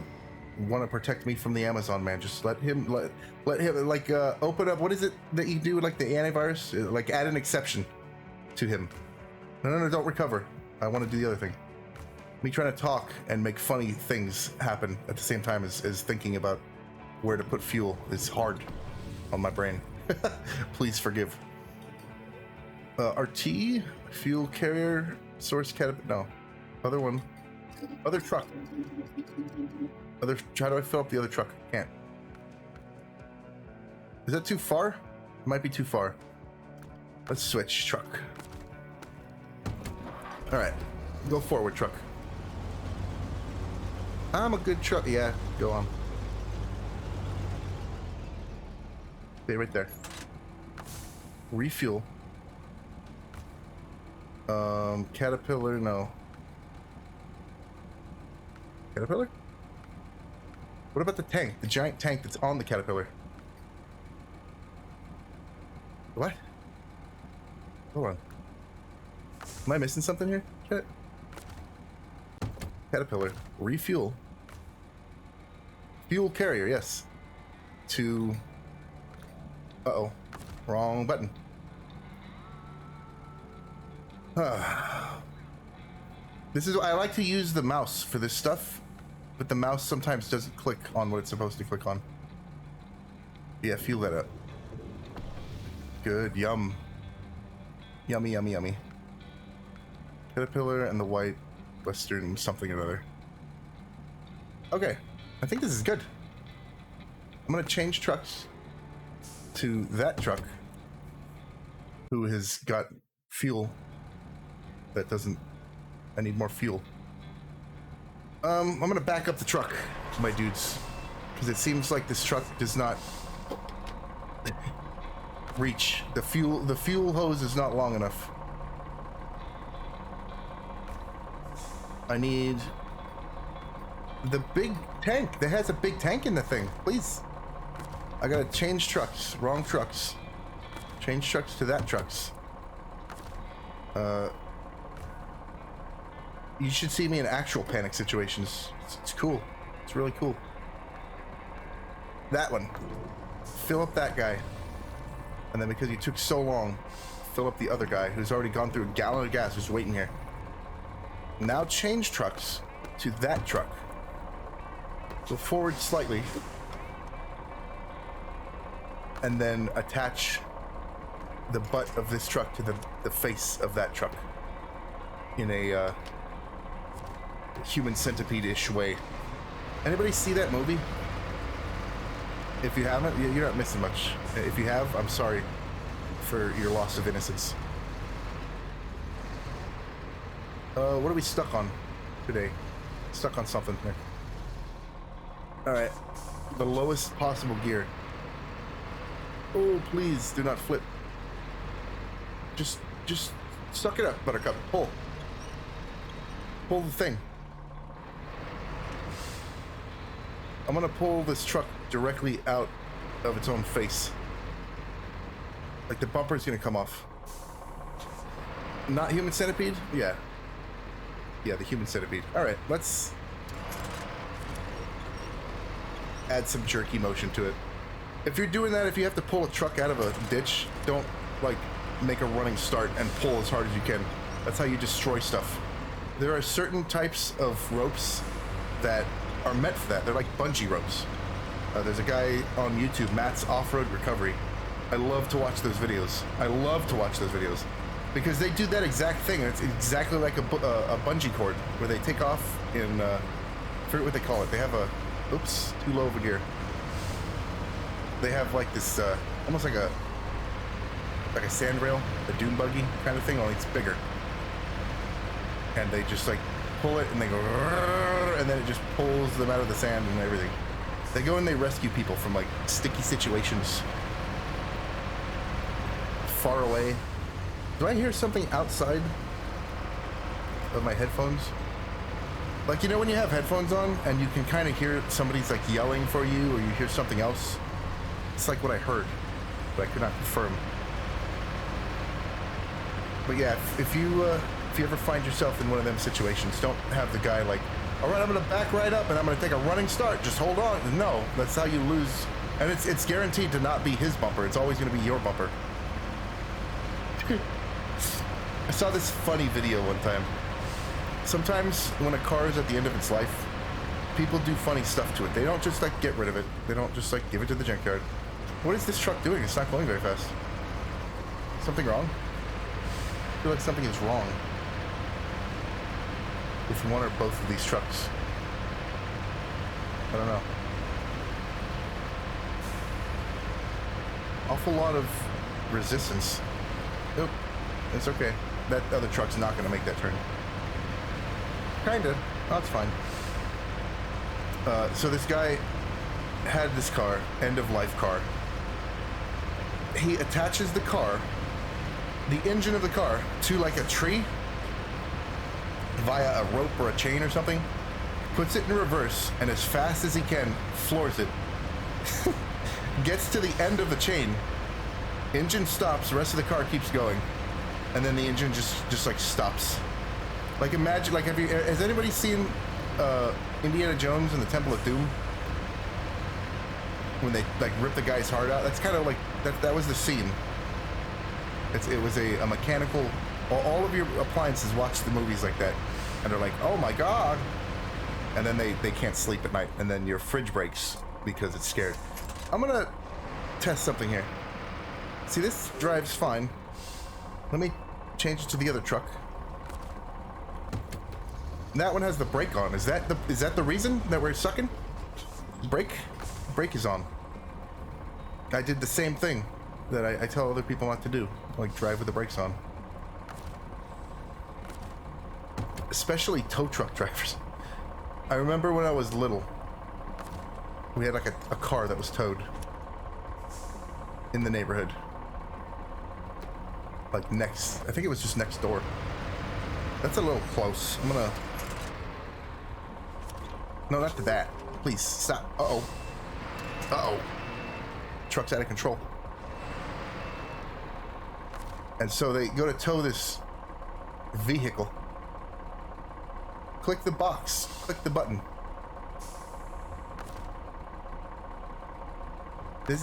want to protect me from the Amazon man. Just let him like open up. What is it that you do, like the antivirus? Like add an exception to him. No, don't recover. I want to do the other thing. Me trying to talk and make funny things happen at the same time as thinking about where to put fuel is hard on my brain. Please forgive. RT, fuel carrier, source no, other one, other truck. How do I fill up the other truck? Can't. Is that too far? It might be too far. Let's switch truck. All right, go forward, truck. I'm a good truck. Yeah, go on. Stay right there. Refuel. Caterpillar, no. Caterpillar? What about the tank? The giant tank that's on the Caterpillar? What? Hold on. Am I missing something here? Caterpillar. Refuel. Fuel carrier, yes. To... Uh-oh. Wrong button. This is... I like to use the mouse for this stuff, but the mouse sometimes doesn't click on what it's supposed to click on. Yeah, fuel that up. Good. Yum. Yummy, yummy, yummy. Caterpillar and the white Western something or other. Okay. I think this is good. I'm gonna change trucks to that truck who has got fuel that doesn't... I need more fuel. I'm gonna back up the truck, my dudes, because it seems like this truck does not reach the fuel. The fuel hose is not long enough. I need the big tank. That has a big tank in the thing. Please. I gotta change trucks. Wrong trucks. Change trucks to that trucks. You should see me in actual panic situations. It's cool. It's really cool. That one. Fill up that guy. And then because you took so long, fill up the other guy who's already gone through a gallon of gas who's waiting here. Now change trucks to that truck. Go forward slightly. And then attach the butt of this truck to the face of that truck. In a human centipede-ish way. Anybody see that movie? If you haven't, you're not missing much. If you have, I'm sorry for your loss of innocence. What are we stuck on today? Stuck on something here. Alright. The lowest possible gear. Oh, please do not flip. Just suck it up, Buttercup. Pull. Pull the thing. I'm gonna pull this truck directly out of its own face. Like the bumper's gonna come off. Not human centipede? Yeah. Yeah, the human centipede. Alright, let's add some jerky motion to it. If you're doing that, if you have to pull a truck out of a ditch, don't like make a running start and pull as hard as you can. That's how you destroy stuff. There are certain types of ropes that are meant for that. They're like bungee ropes. There's a guy on YouTube, Matt's Off-Road Recovery. I love to watch those videos. I love to watch those videos because they do that exact thing. It's exactly like a bungee cord where they take off in, I forget what they call it. They have a, oops, too low of a gear. They have like this, almost like a sand rail, a dune buggy kind of thing, only it's bigger. And they just like pull it and they go, and then it just pulls them out of the sand and everything. They go and they rescue people from like sticky situations. Far away. Do I hear something outside of my headphones? Like, you know when you have headphones on and you can kind of hear somebody's like yelling for you, or you hear something else? It's like what I heard, but I could not confirm. But yeah, if you ever find yourself in one of them situations, don't have the guy like, all right, I'm gonna back right up and I'm gonna take a running start. Just hold on. No, that's how you lose. And it's guaranteed to not be his bumper. It's always gonna be your bumper. I saw this funny video one time. Sometimes when a car is at the end of its life, people do funny stuff to it. They don't just like get rid of it. They don't just like give it to the junkyard. What is this truck doing? It's not going very fast. Something wrong? I feel like something is wrong with one or both of these trucks. I don't know. Awful lot of resistance. Nope, it's okay. That other truck's not gonna make that turn. Kinda. Oh, it's fine. So this guy had this car, end-of-life car. He attaches the car, the engine of the car, to like a tree via a rope or a chain or something, puts it in reverse, and as fast as he can, floors it. Gets to the end of the chain, engine stops, the rest of the car keeps going, and then the engine just like stops. Like imagine, like has anybody seen Indiana Jones and the Temple of Doom? When they like rip the guy's heart out? That's kind of like, that was the scene. It was a mechanical, all of your appliances watch the movies like that, and they're like, oh my god, and then they can't sleep at night, and then your fridge breaks because it's scared. I'm gonna test something here. See, this drives fine. Let me change it to the other truck. That one has the brake on. Is that the reason that we're sucking? Brake is on. I did the same thing that I tell other people not to do, like drive with the brakes on. Especially tow truck drivers. I remember when I was little, we had like a car that was towed in the neighborhood. Like I think it was just next door. That's a little close. I'm gonna... No, not to that. Please, stop. Uh-oh. Uh-oh. Truck's out of control. And so they go to tow this vehicle. Click the box. Click the button.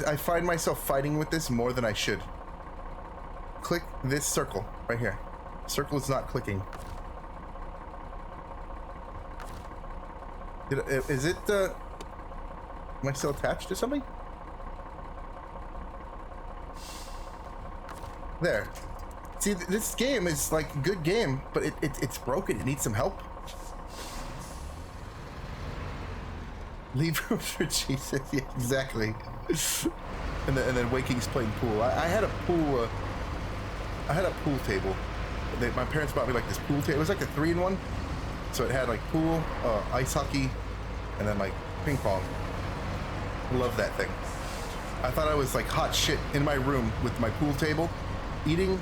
I find myself fighting with this more than I should. Click this circle right here. Circle is not clicking. Is it, am I still attached to something? There. See, this game is like a good game, but it's broken. It needs some help. Leave room for Jesus. Yeah, exactly. and then Waking's playing pool. I had a pool. I had a pool table. My parents bought me like this pool table. It was like a 3-in-1. So it had like pool, ice hockey, and then like ping pong. Love that thing. I thought I was like hot shit in my room with my pool table, eating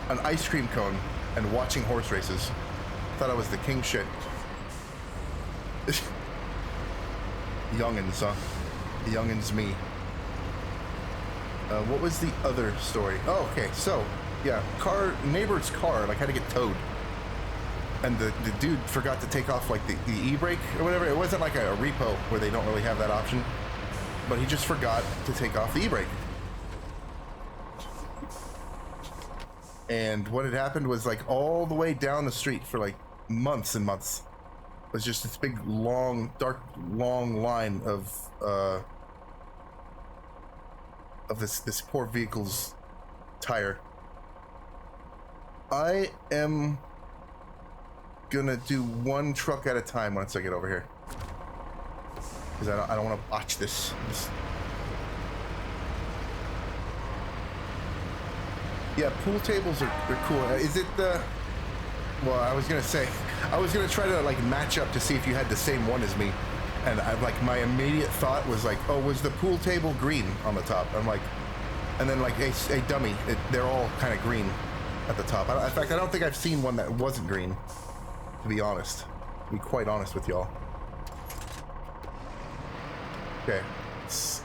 an ice cream cone and watching horse races. Thought I was the king shit. Youngins, huh? Youngins me. What was the other story? Oh, okay, so, yeah, neighbor's car, like, had to get towed. And the dude forgot to take off, like, the e-brake or whatever. It wasn't like a repo where they don't really have that option. But he just forgot to take off the e-brake. And what had happened was, like, all the way down the street for, like, months and months was just this big, long, dark, long line of this poor vehicle's tire. I am gonna do one truck at a time once I get over here, because I don't want to botch this. Yeah, pool tables are cool. Is it the... Well, I was gonna say, I was gonna try to like match up to see if you had the same one as me, And I'm like, my immediate thought was like, oh, was the pool table green on the top? I'm like, and then like a dummy, they're all kind of green at the top. In fact, I don't think I've seen one that wasn't green, to be honest. To be quite honest with y'all. Okay, let's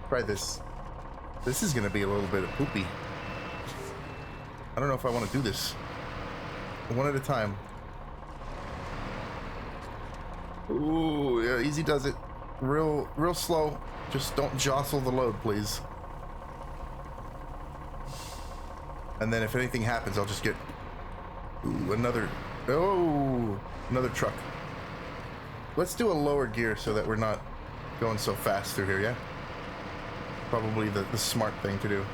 try this. This is gonna be a little bit of poopy. I don't know if I want to do this. One at a time. Ooh, yeah, easy does it. Real slow. Just don't jostle the load, please. And then if anything happens, I'll just get another truck. Let's do a lower gear so that we're not going so fast through here, yeah? Probably the smart thing to do.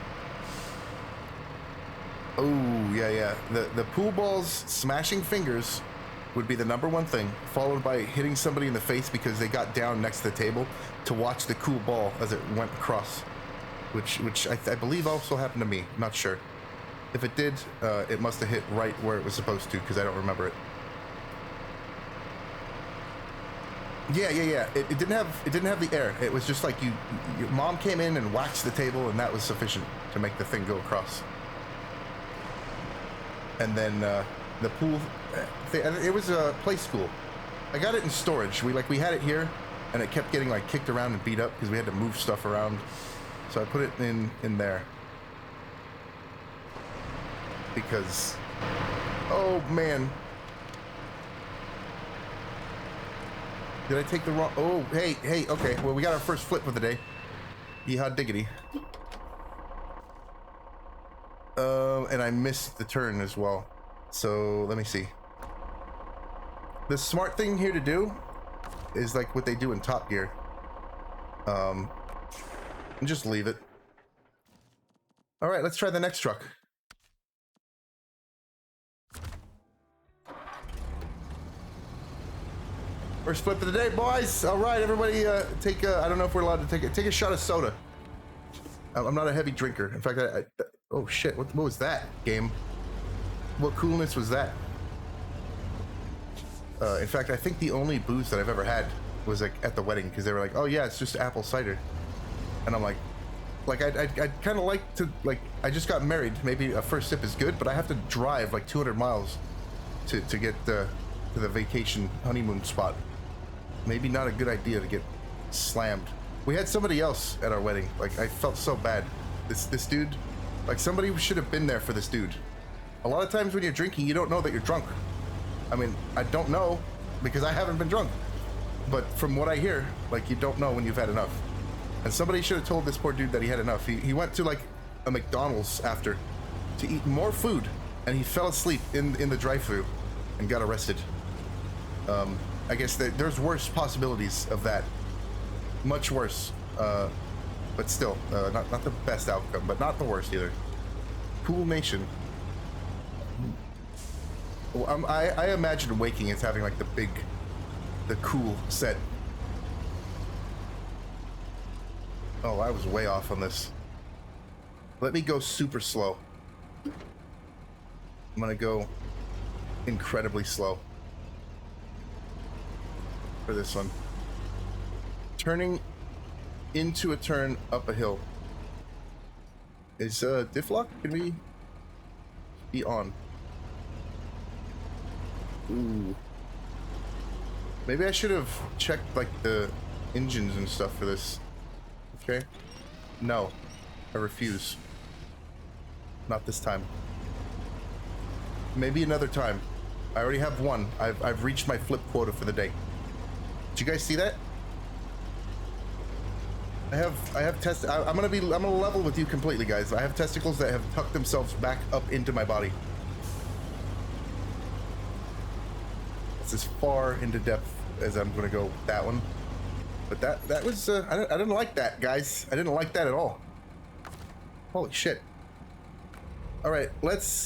Oh, yeah. The pool balls smashing fingers would be the #1 thing, followed by hitting somebody in the face because they got down next to the table to watch the cool ball as it went across, which I believe also happened to me. I'm not sure. If it did, it must have hit right where it was supposed to because I don't remember it. Yeah. It didn't have the air. It was just like your mom came in and waxed the table, and that was sufficient to make the thing go across. And then the pool, it was a play school. I got it in storage. We had it here, and it kept getting like kicked around and beat up because we had to move stuff around. So I put it in there because, oh man. Did I take the wrong? Oh, hey, okay. Well, we got our first flip of the day. Yeehaw diggity. And I missed the turn as well. So let me see. The smart thing here to do is like what they do in Top Gear. And just leave it. All right, let's try the next truck. First flip of the day, boys. All right, everybody, take I don't know if we're allowed to take a shot of soda. I'm not a heavy drinker. In fact, oh shit, what was that, game? What coolness was that? In fact, I think the only booze that I've ever had was like at the wedding because they were like, oh yeah, it's just apple cider. And I'm like I'd kind of like to, like, I just got married. Maybe a first sip is good, but I have to drive like 200 miles to get to the vacation honeymoon spot. Maybe not a good idea to get slammed. We had somebody else at our wedding. Like, I felt so bad. This dude, like, somebody should have been there for this dude. A lot of times when you're drinking, you don't know that you're drunk. I mean, I don't know because I haven't been drunk. But from what I hear, like, you don't know when you've had enough. And somebody should have told this poor dude that he had enough. He went to like a McDonald's after to eat more food, and he fell asleep in the drive-thru and got arrested. I guess there's worse possibilities of that. Much worse. But still, not the best outcome, but not the worst either. Pool Nation. Well, I imagine waking as having like the cool set. Oh, I was way off on this. Let me go super slow. I'm gonna go incredibly slow for this one. Turning into a turn up a hill. Is diff lock? Can we be on? Ooh. Maybe I should have checked like the engines and stuff for this. Okay. No. I refuse. Not this time. Maybe another time. I already have one. I've reached my flip quota for the day. Did you guys see that? I have I'm gonna level with you completely, guys. I have testicles that have tucked themselves back up into my body. It's as far into depth as I'm gonna go with that one. But that was I didn't like that, guys. I didn't like that at all. Holy shit. All right, let's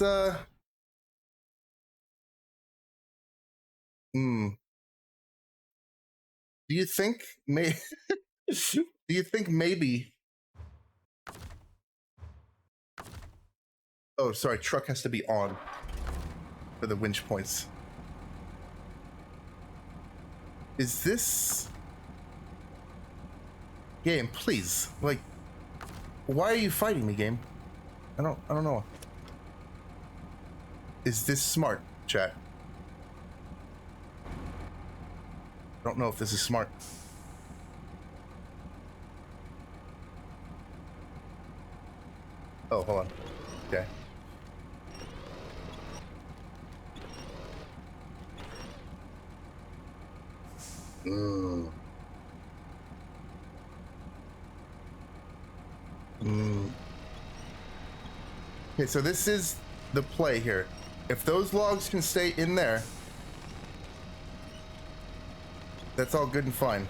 Do you think do you think maybe? Oh, sorry, truck has to be on for the winch points. Is this Game, please. Like, why are you fighting me, game? I don't know. Is this smart, chat? I don't know if this is smart. Oh, hold on. Okay. Okay, so this is the play here. If those logs can stay in there, that's all good and fine.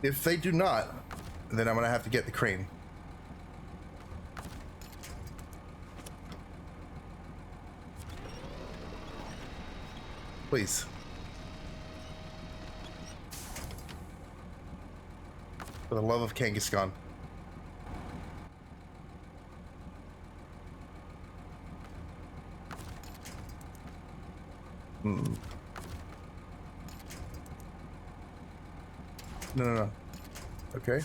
If they do not, then I'm gonna have to get the crane. Please. For the love of Kangaskhan. No. Okay.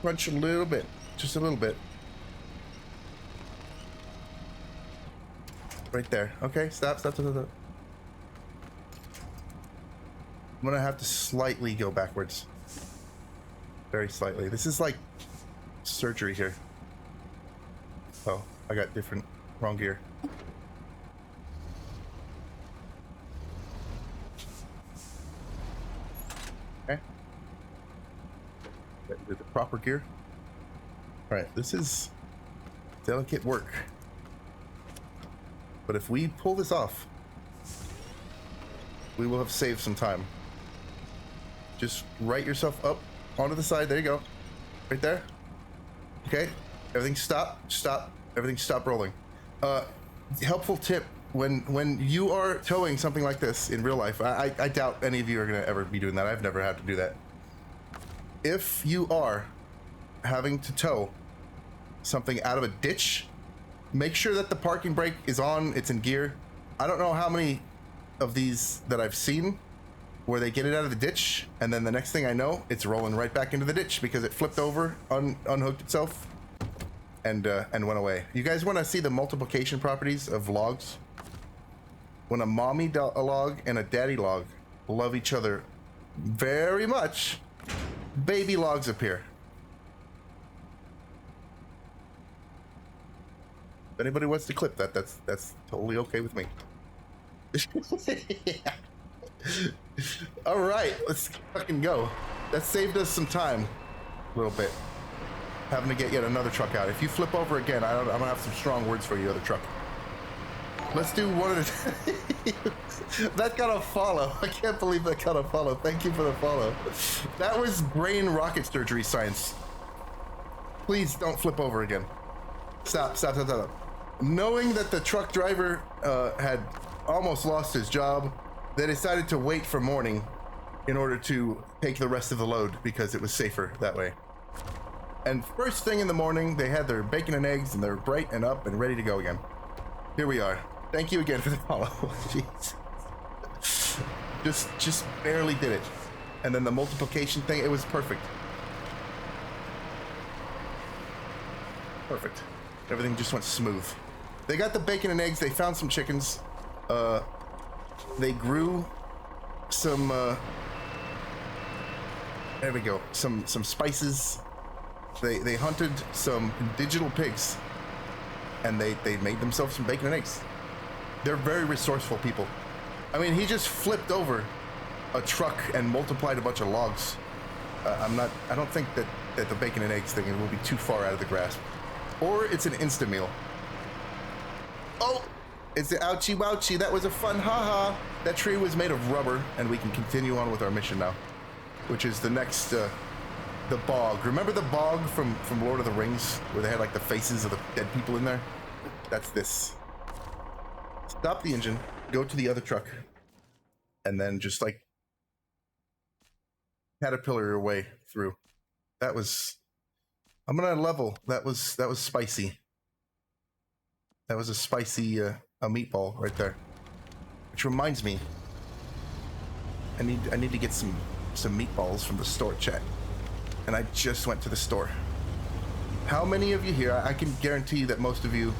Crunch a little bit. Just a little bit. Right there. Okay, stop. I'm gonna have to slightly go backwards. Very slightly. This is like surgery here. Oh, I got wrong gear. Okay. With the proper gear. All right, this is delicate work. But if we pull this off, we will have saved some time. Just right yourself up onto the side. There you go. Right there. Okay. Everything stop. Everything stop rolling. Helpful tip. When you are towing something like this in real life, I doubt any of you are going to ever be doing that. I've never had to do that. If you are having to tow something out of a ditch, make sure that the parking brake is on, it's in gear. I don't know how many of these that I've seen where they get it out of the ditch, and then the next thing I know, it's rolling right back into the ditch because it flipped over, unhooked itself, and went away. You guys want to see the multiplication properties of logs? When a mommy log and a daddy log love each other very much, baby logs appear. If anybody wants to clip that, that's totally okay with me. Yeah. All right, let's fucking go. That saved us some time, a little bit. Having to get yet another truck out. If you flip over again, I'm gonna have some strong words for you, other truck. Let's do one at a time. That got a follow. I can't believe that got a follow. Thank you for the follow. That was brain rocket surgery science. Please don't flip over again. Stop. Knowing that the truck driver had almost lost his job, they decided to wait for morning in order to take the rest of the load because it was safer that way. And first thing in the morning, they had their bacon and eggs and they're bright and up and ready to go again. Here we are. Thank you again for the follow. Jeez. Just barely did it. And then the multiplication thing, it was perfect. Perfect. Everything just went smooth. They got the bacon and eggs. They found some chickens. They grew some, there we go. Some spices. They hunted some digital pigs. And they made themselves some bacon and eggs. They're very resourceful people. I mean, he just flipped over a truck and multiplied a bunch of logs. I don't think that the bacon and eggs thing will be too far out of the grasp. Or it's an insta meal. Oh, it's the ouchie wouchie. That was a fun haha. That tree was made of rubber, and we can continue on with our mission now, which is the next, the bog. Remember the bog from Lord of the Rings, where they had like the faces of the dead people in there? That's this. Stop the engine, go to the other truck, and then just like caterpillar your way through. That was, I'm gonna level. That was spicy. That was a spicy a meatball right there. Which reminds me, I need to get some meatballs from the store, chat. And I just went to the store. How many of you here, I can guarantee that most of you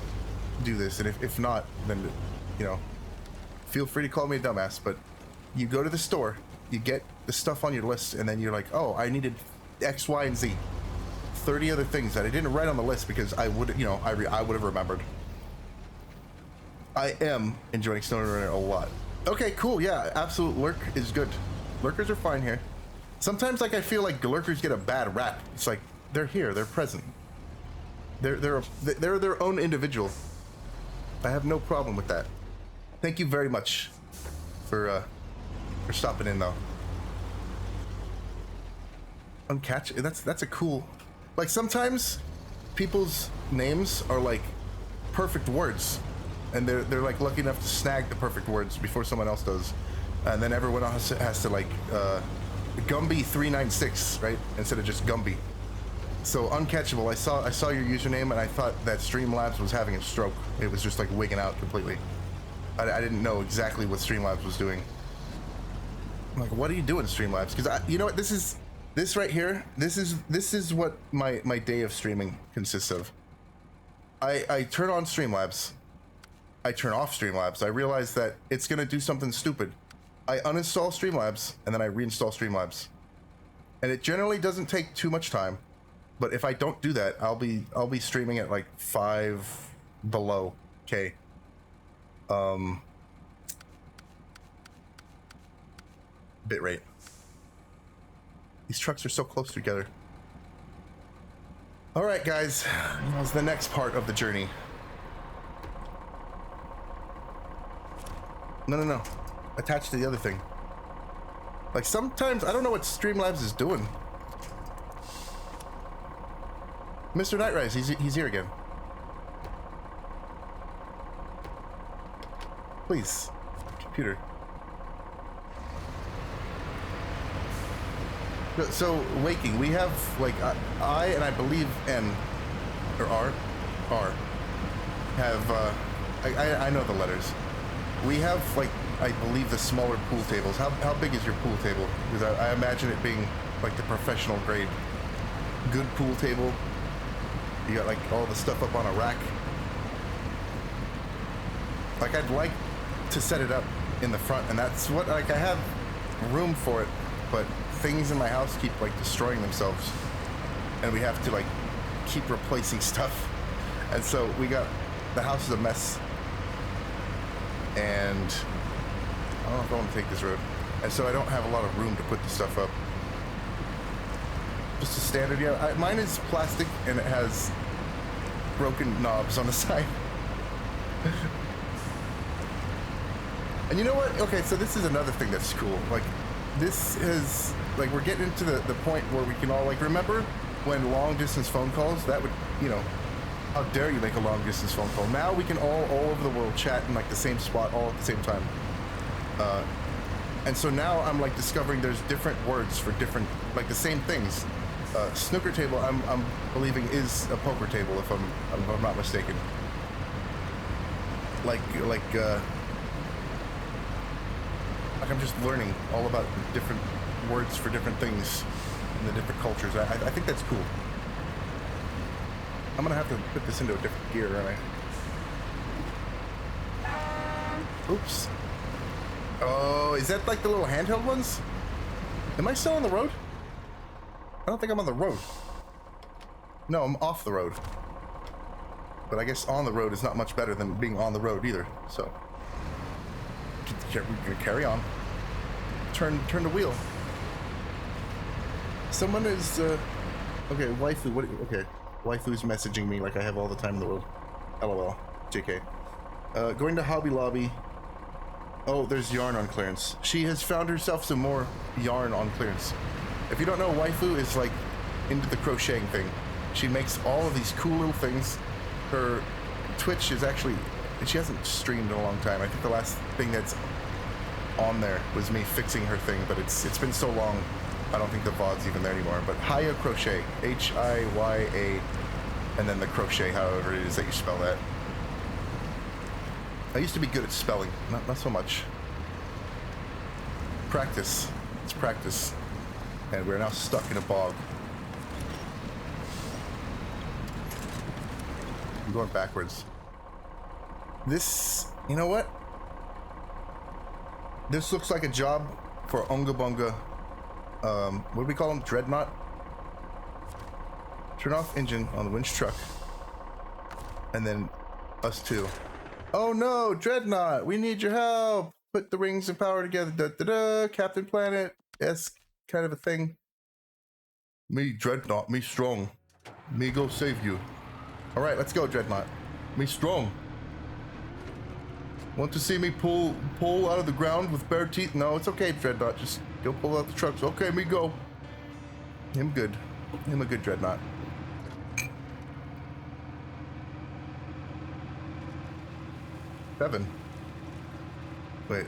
do this, and if not, then, you know, feel free to call me a dumbass, but you go to the store, you get the stuff on your list, and then you're like, oh, I needed X, Y, and Z. 30 other things that I didn't write on the list because I would, you know, I would have remembered. I am enjoying SnowRunner a lot. Okay, cool, yeah, absolute lurk is good. Lurkers are fine here. Sometimes, like, I feel like lurkers get a bad rap. It's like, they're here, they're present. They're their own individual. I have no problem with that. Thank you very much for stopping in, though. Uncatch, that's a cool. Like, sometimes people's names are like perfect words, and they're like lucky enough to snag the perfect words before someone else does, and then everyone else has to like Gumby396, right, instead of just Gumby. So uncatchable. I saw your username and I thought that Streamlabs was having a stroke. It was just like wigging out completely. I didn't know exactly what Streamlabs was doing. I'm like, what are you doing, Streamlabs? Because you know what, this right here, this is what my day of streaming consists of. I turn on Streamlabs, I turn off Streamlabs, I realize that it's gonna do something stupid. I uninstall Streamlabs and then I reinstall Streamlabs. And it generally doesn't take too much time, but if I don't do that, I'll be streaming at like 5 below K. Bitrate. These trucks are so close together. All right, guys, that's the next part of the journey. No. Attached to the other thing. Like, sometimes I don't know what Streamlabs is doing. Mr. Nightrise, he's here again. Please, computer. So, waking, we have, like, I and I believe N, or R, have, I know the letters. We have, like, I believe the smaller pool tables. How big is your pool table? Because I imagine it being, like, the professional grade. Good pool table. You got, like, all the stuff up on a rack. Like, I'd like to set it up in the front, and that's what, like, I have room for it, but things in my house keep like destroying themselves, and we have to like keep replacing stuff, and so the house is a mess, and I don't know if I want to take this road, and so I don't have a lot of room to put the stuff up. Just a standard, yeah. Mine is plastic and it has broken knobs on the side. And you know what? Okay, so this is another thing that's cool. Like, this is, like, we're getting into the point where we can all, like, remember when long-distance phone calls, that would, you know, how dare you make a long-distance phone call. Now we can all over the world chat in, like, the same spot all at the same time. And so now I'm, like, discovering there's different words for different, like, the same things. Snooker table, I'm believing, is a poker table, if I'm not mistaken. Like I'm just learning all about different words for different things in the different cultures. I think that's cool. I'm gonna have to put this into a different gear, aren't I? Oops. Oh, is that like the little handheld ones? Am I still on the road? I don't think I'm on the road. No, I'm off the road. But I guess on the road is not much better than being on the road either, so. We're gonna carry on. Turn the wheel. Someone is, okay, waifu, okay. Waifu's messaging me like I have all the time in the world. LOL. JK. Going to Hobby Lobby. Oh, there's yarn on clearance. She has found herself some more yarn on clearance. If you don't know, Waifu is like into the crocheting thing. She makes all of these cool little things. Her Twitch is actually, she hasn't streamed in a long time. I think the last thing that's on there was me fixing her thing, but it's been so long, I don't think the VOD's even there anymore. But Hiya Crochet, Hiya, and then the crochet, however it is that you spell that. I used to be good at spelling, not so much. Practice. It's practice. And we're now stuck in a bog. I'm going backwards. This, you know what? This looks like a job for Unga Bunga. What do we call them? Dreadnought? Turn off engine on the winch truck. And then us too. Oh no, Dreadnought, we need your help. Put the rings of power together. Da, da, da. Captain Planet. Yes, kind of a thing. Me, Dreadnought, me strong. Me go save you. All right, let's go, Dreadnought. Me strong. Want to see me pull out of the ground with bare teeth? No, it's okay, Dreadnought. Just go pull out the trucks. Okay, me go. Him good. Him a good Dreadnought. Seven. Wait.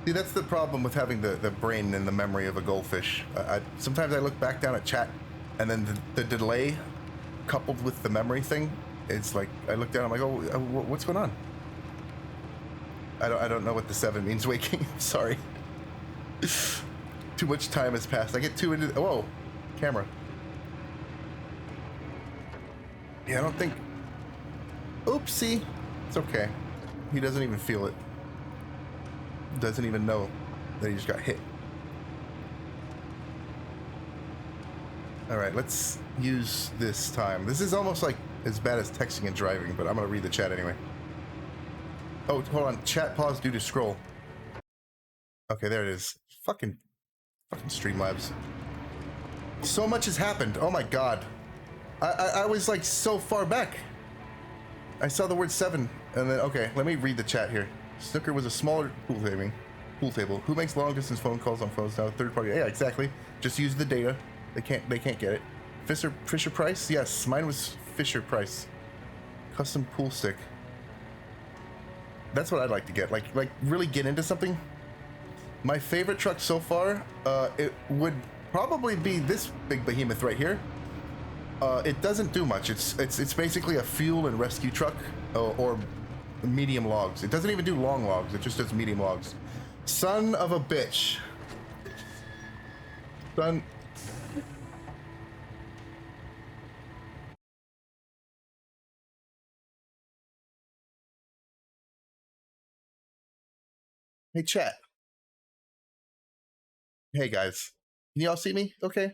See, that's the problem with having the brain and the memory of a goldfish. Sometimes I look back down at chat, and then the delay coupled with the memory thing, it's like, I look down, I'm like, oh, what's going on? I don't know what the 7 means waking. Sorry. Too much time has passed. I get too into, whoa, camera. Yeah, I don't think, oopsie. It's okay. He doesn't even feel it. Doesn't even know that he just got hit. All right, let's use this time. This is almost like as bad as texting and driving, but I'm gonna read the chat anyway. Oh, hold on. Chat pause due to scroll. Okay, there it is. Fucking Streamlabs. So much has happened. Oh my god. I was like so far back. I saw the word 7, and then, okay, let me read the chat here. Snooker was a smaller pool table. Who makes long distance phone calls on phones now? Third party. Yeah, exactly. Just use the data. They can't get it. Fisher Price? Yes, mine was Fisher Price. Custom pool stick. That's what I'd like to get. Like really get into something. My favorite truck so far, it would probably be this big behemoth right here. It doesn't do much. It's basically a fuel and rescue truck, or medium logs. It doesn't even do long logs. It just does medium logs. Son of a bitch. Son. Hey, chat. Hey, guys. Can y'all see me? Okay.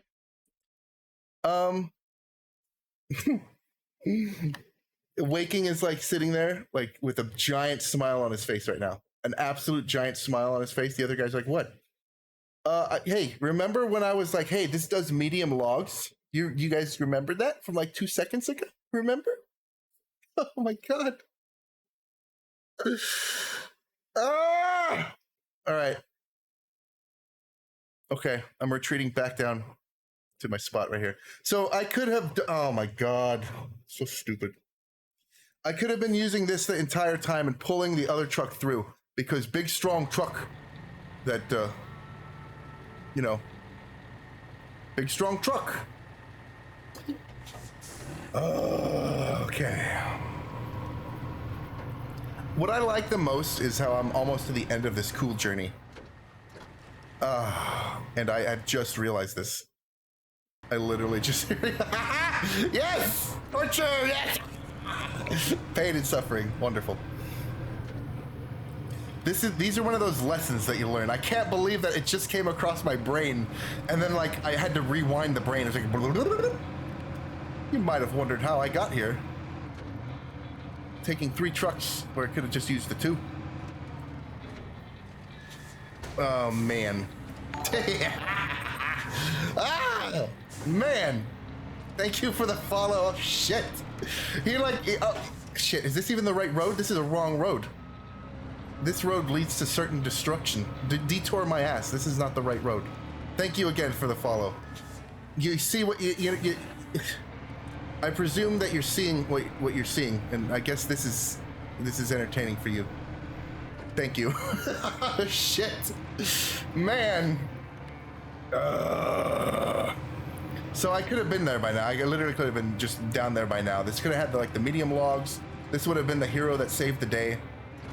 Waking is like sitting there, like with a giant smile on his face right now. An absolute giant smile on his face. The other guy's like, what? Hey, remember when I was like, hey, this does medium logs? You guys remember that from like 2 seconds ago? Remember? Oh my god. Ah! All right. Okay, I'm retreating back down to my spot right here. So I could have, oh my god, so stupid. I could have been using this the entire time and pulling the other truck through, because big strong truck that, you know, big strong truck. Okay. What I like the most is how I'm almost to the end of this cool journey. And I've just realized this. I literally just yes! Torture! Yes! Pain and suffering. Wonderful. These are one of those lessons that you learn. I can't believe that it just came across my brain, and then like I had to rewind the brain. It was like you might have wondered how I got here. Taking 3 trucks where I could have just used the 2. Oh man. Ah, man. Thank you for the follow. Oh, shit. You're like, oh, shit. Is this even the right road? This is a wrong road. This road leads to certain destruction. Detour my ass. This is not the right road. Thank you again for the follow. You see what you I presume that you're seeing what you're seeing, and I guess this is entertaining for you. Thank you. Shit, man. So I could have been there by now. I literally could have been just down there by now. This could have had like the medium logs. This would have been the hero that saved the day.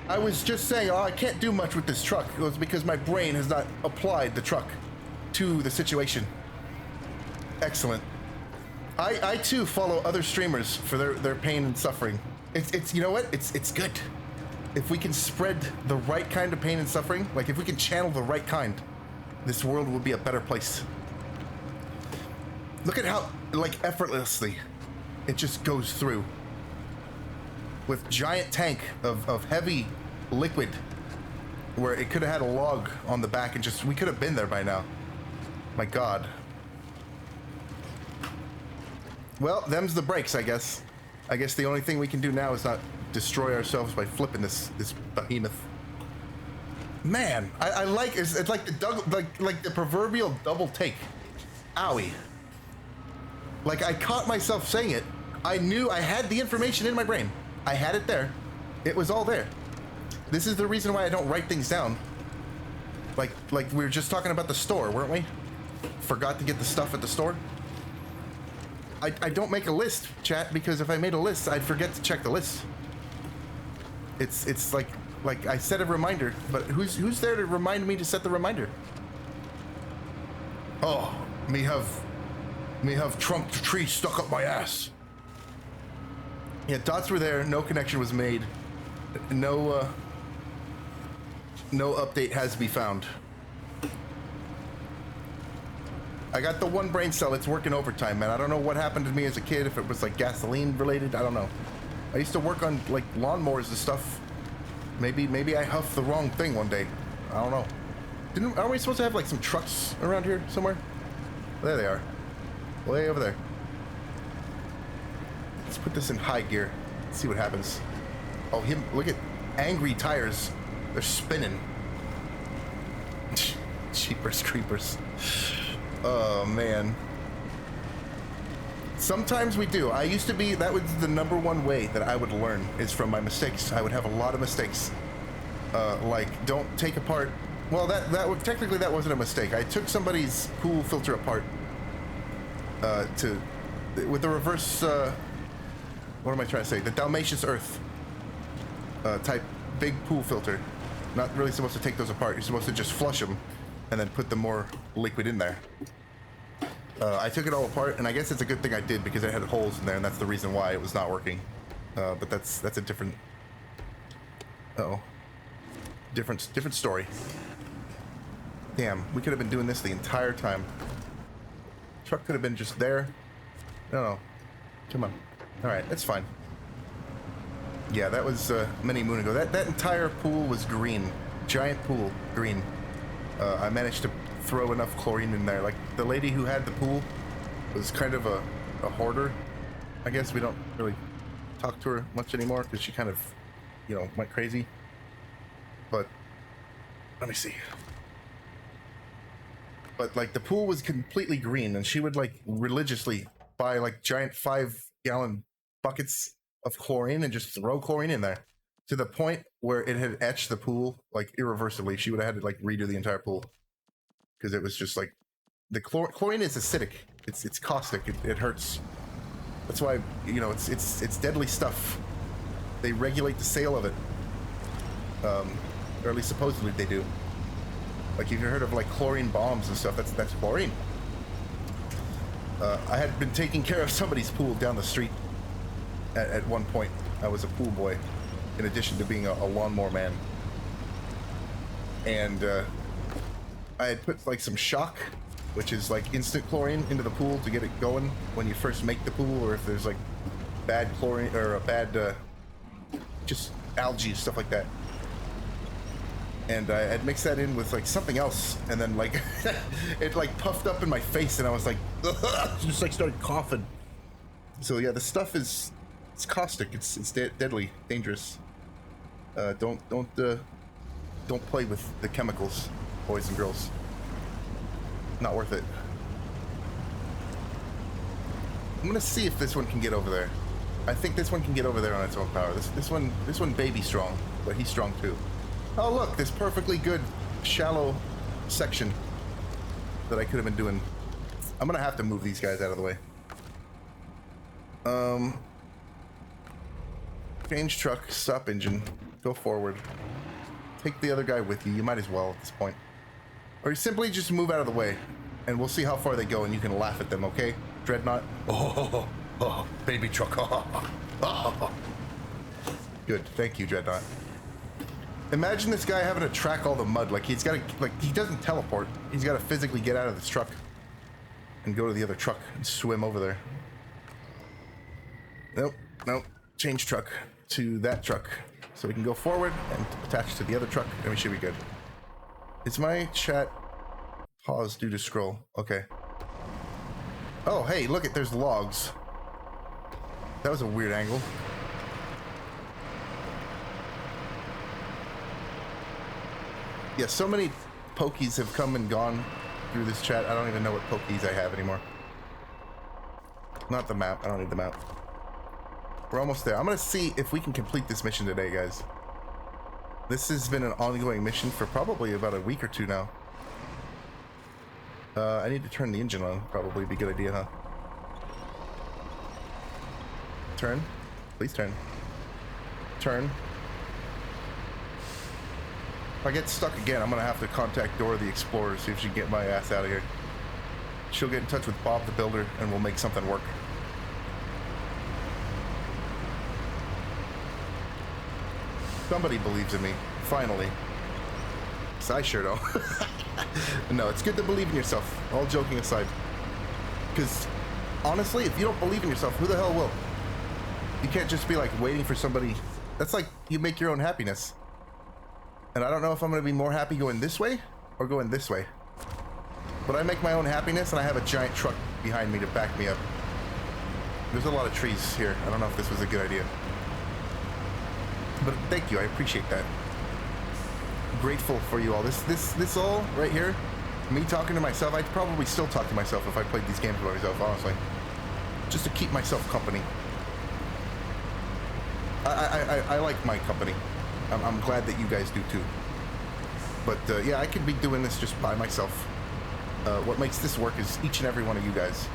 I was just saying, oh, I can't do much with this truck. It was because my brain has not applied the truck to the situation. Excellent. I too follow other streamers for their pain and suffering. It's you know what? It's good. If we can spread the right kind of pain and suffering, like if we can channel the right kind, this world will be a better place. Look at how, like, effortlessly it just goes through. With giant tank of heavy liquid where it could have had a log on the back and just, we could have been there by now. My God. Well, them's the brakes, I guess. I guess the only thing we can do now is not destroy ourselves by flipping this behemoth. Man, I like, it's like the proverbial double take. Owie. Like, I caught myself saying it. I knew I had the information in my brain. I had it there. It was all there. This is the reason why I don't write things down. Like we were just talking about the store, weren't we? Forgot to get the stuff at the store. I don't make a list, chat, because if I made a list, I'd forget to check the list. It's like I set a reminder, but who's there to remind me to set the reminder? Oh, me have trunk tree stuck up my ass. Yeah, dots were there. No connection was made. No update has to be found. I got the one brain cell. It's working overtime, man. I don't know what happened to me as a kid. If it was like gasoline related, I don't know. I used to work on like lawnmowers and stuff. Maybe I huffed the wrong thing one day. I don't know. Aren't we supposed to have like some trucks around here somewhere? There they are. Way over there. Let's put this in high gear. Let's see what happens. Oh, look at angry tires. They're spinning. Jeepers creepers. Oh, man. Sometimes we do. I used to be, that was the #1 way that I would learn, is from my mistakes. I would have a lot of mistakes. Like, don't take apart, well, technically that wasn't a mistake. I took somebody's pool filter apart with the reverse, what am I trying to say? The Dalmatian's Earth type big pool filter. Not really supposed to take those apart. You're supposed to just flush them and then put the more liquid in there. I took it all apart, and I guess it's a good thing I did because it had holes in there, and that's the reason why it was not working. But that's a different. Different story. Damn, we could have been doing this the entire time. Truck could have been just there. No, come on. All right, that's fine. Yeah, that was many moon ago. That entire pool was green, giant pool, green. I managed to throw enough chlorine in there. Like, the lady who had the pool was kind of a hoarder. I guess we don't really talk to her much anymore because she kind of, you know, went crazy. But let me see. But like, the pool was completely green, and she would like religiously buy like giant 5-gallon buckets of chlorine and just throw chlorine in there to the point where it had etched the pool like irreversibly. She would have had to like redo the entire pool because it was just like the chlorine is acidic. It's caustic. It hurts. That's why, you know, it's deadly stuff. They regulate the sale of it, or at least supposedly they do. Like, if you heard of like chlorine bombs and stuff, that's chlorine. I had been taking care of somebody's pool down the street at one point. I was a pool boy, in addition to being a lawnmower man. And I had put like some shock, which is like instant chlorine, into the pool to get it going when you first make the pool, or if there's like bad chlorine or a bad just algae, stuff like that. And I had mixed that in with like something else, and then like it like puffed up in my face, and I was like, just like started coughing. So yeah, the stuff it's caustic. It's deadly, dangerous. Don't play with the chemicals, boys and girls. Not worth it. I'm gonna see if this one can get over there. I think this one can get over there on its own power. This one baby strong, but he's strong too. Oh look, this perfectly good shallow section that I could have been doing. I'm gonna have to move these guys out of the way. Change truck, stop engine, go forward. Take the other guy with you. You might as well at this point. Or you simply just move out of the way, and we'll see how far they go, and you can laugh at them, okay, Dreadnought? Oh, baby truck. Good, thank you, Dreadnought. Imagine this guy having to track all the mud. Like, he's got to, like, he doesn't teleport. He's got to physically get out of this truck and go to the other truck and swim over there. Nope. Change truck to that truck. So we can go forward and attach to the other truck, and we should be good. Is my chat paused due to scroll? Okay. Oh, hey, look it, there's logs. That was a weird angle. Yeah, so many pokies have come and gone through this chat. I don't even know what pokies I have anymore. Not the map. I don't need the map. We're almost there. I'm gonna see if we can complete this mission today, guys. This has been an ongoing mission for probably about a week or two now. I need to turn the engine on. Probably be a good idea, huh? Turn. Please turn. Turn. If I get stuck again, I'm gonna have to contact Dora the Explorer, see if she can get my ass out of here. She'll get in touch with Bob the Builder, and we'll make something work. Somebody believes in me, finally. 'Cause I sure don't. No, it's good to believe in yourself, all joking aside. Because, honestly, if you don't believe in yourself, who the hell will? You can't just be like waiting for somebody. That's like you make your own happiness. And I don't know if I'm going to be more happy going this way or going this way. But I make my own happiness, and I have a giant truck behind me to back me up. There's a lot of trees here. I don't know if this was a good idea. But thank you, I appreciate that. Grateful for you all. This all right here, me talking to myself. I'd probably still talk to myself if I played these games by myself, honestly. Just to keep myself company. I like my company. I'm glad that you guys do too. But yeah, I could be doing this just by myself. What makes this work is each and every one of you guys.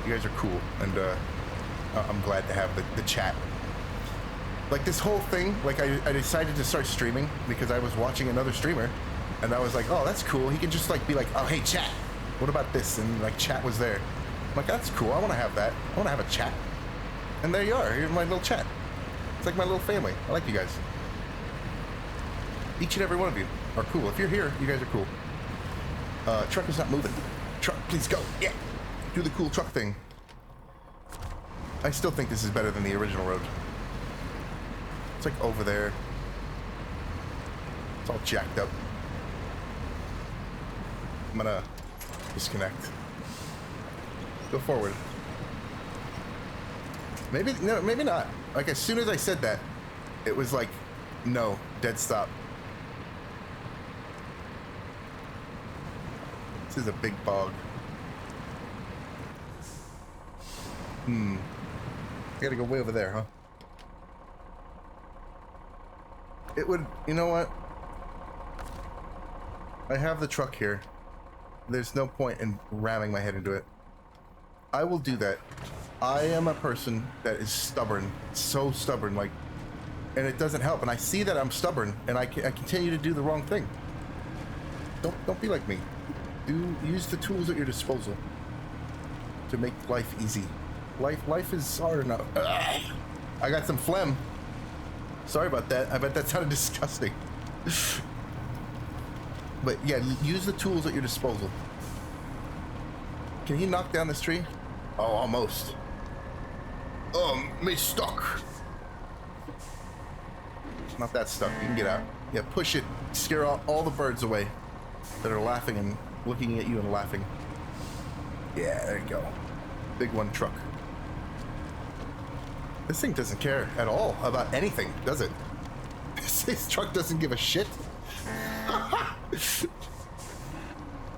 You guys are cool, and I'm glad to have the chat. Like this whole thing, like I decided to start streaming because I was watching another streamer, and I was like, oh, that's cool. He can just like be like, oh, hey, chat, what about this? And like chat was there. I'm like, that's cool. I want to have that. I want to have a chat. And there you are. Here's my little chat. It's like my little family. I like you guys. Each and every one of you are cool. If you're here, you guys are cool. Truck is not moving. Truck, please go. Yeah. Do the cool truck thing. I still think this is better than the original road. It's like over there. It's all jacked up. I'm gonna disconnect. Go forward. Maybe, no, maybe not. Like as soon as I said that, it was like, no, dead stop. This is a big bog. I gotta go way over there, huh? It would, you know what? I have the truck here. There's no point in ramming my head into it. I will do that. I am a person that is stubborn, so stubborn, like, and it doesn't help. And I see that I'm stubborn, and I continue to do the wrong thing. Don't be like me. Use the tools at your disposal to make life easy. Life is hard enough. Ugh. I got some phlegm. Sorry about that. I bet that sounded disgusting. But yeah, use the tools at your disposal. Can he knock down this tree? Oh, almost. Me stuck. Not that stuck. You can get out. Yeah, push it. Scare all the birds away that are laughing and looking at you and laughing. Yeah, there you go. Big one truck. This thing doesn't care at all about anything, does it? This truck doesn't give a shit.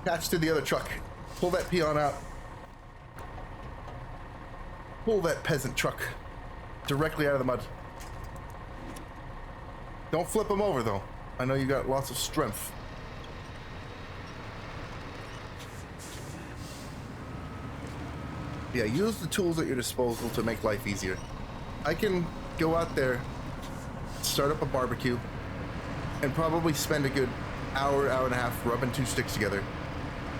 Attach to the other truck. Pull that peon out. Pull that peasant truck directly out of the mud. Don't flip him over, though. I know you got lots of strength. Yeah, use the tools at your disposal to make life easier. I can go out there, start up a barbecue, and probably spend a good hour, hour and a half rubbing two sticks together.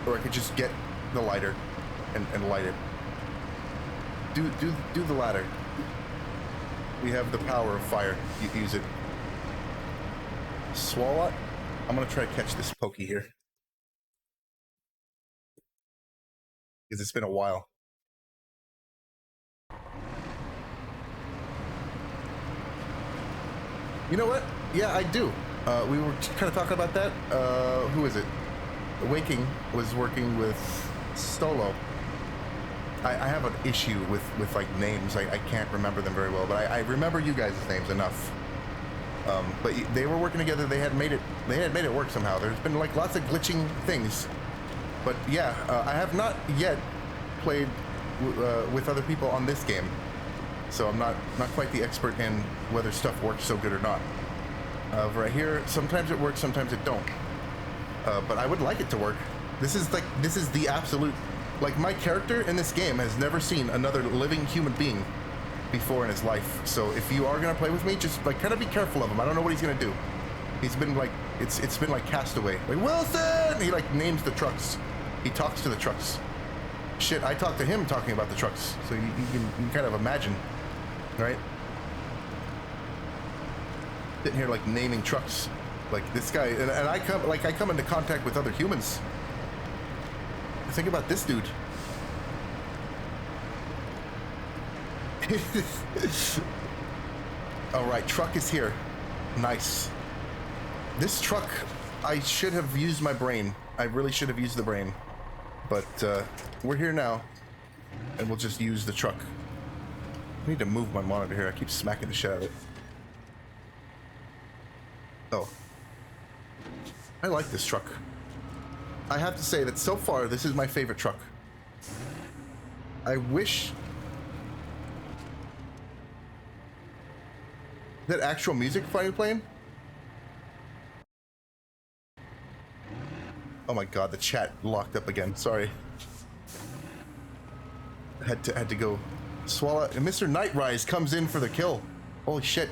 Or I could just get the lighter and light it. Do the latter. We have the power of fire. You use it. Swallow. I'm gonna try to catch this pokey here. Because it's been a while. You know what? Yeah, I do. We were kind of talking about that. Who is it? Waking was working with Stolo. I have an issue with like names. I can't remember them very well, but I remember you guys' names enough. But they were working together. They had made it work somehow. There's been like lots of glitching things, but yeah, I have not yet played with other people on this game, so I'm not quite the expert in whether stuff works so good or not. Right here, sometimes it works, sometimes it don't. But I would like it to work. This is the absolute, like, my character in this game has never seen another living human being before in his life. So if you are gonna play with me, just like kind of be careful of him. I don't know what he's gonna do. He's been like, it's been like Castaway. Like, Wilson! He like names the trucks. He talks to the trucks. Shit, I talked to him talking about the trucks. So you can kind of imagine, right? Sitting here like naming trucks. Like this guy, and I come into contact with other humans. Think about this dude. All right, truck is here. Nice. This truck, I should have used my brain. I really should have used the brain. But we're here now, and we'll just use the truck. I need to move my monitor here. I keep smacking the shit out of it. Oh. I like this truck. I have to say that so far, this is my favorite truck. I wish that actual music finally playing. Oh my god, the chat locked up again. Sorry. Had to go swallow. And Mr. Nightrise comes in for the kill. Holy shit.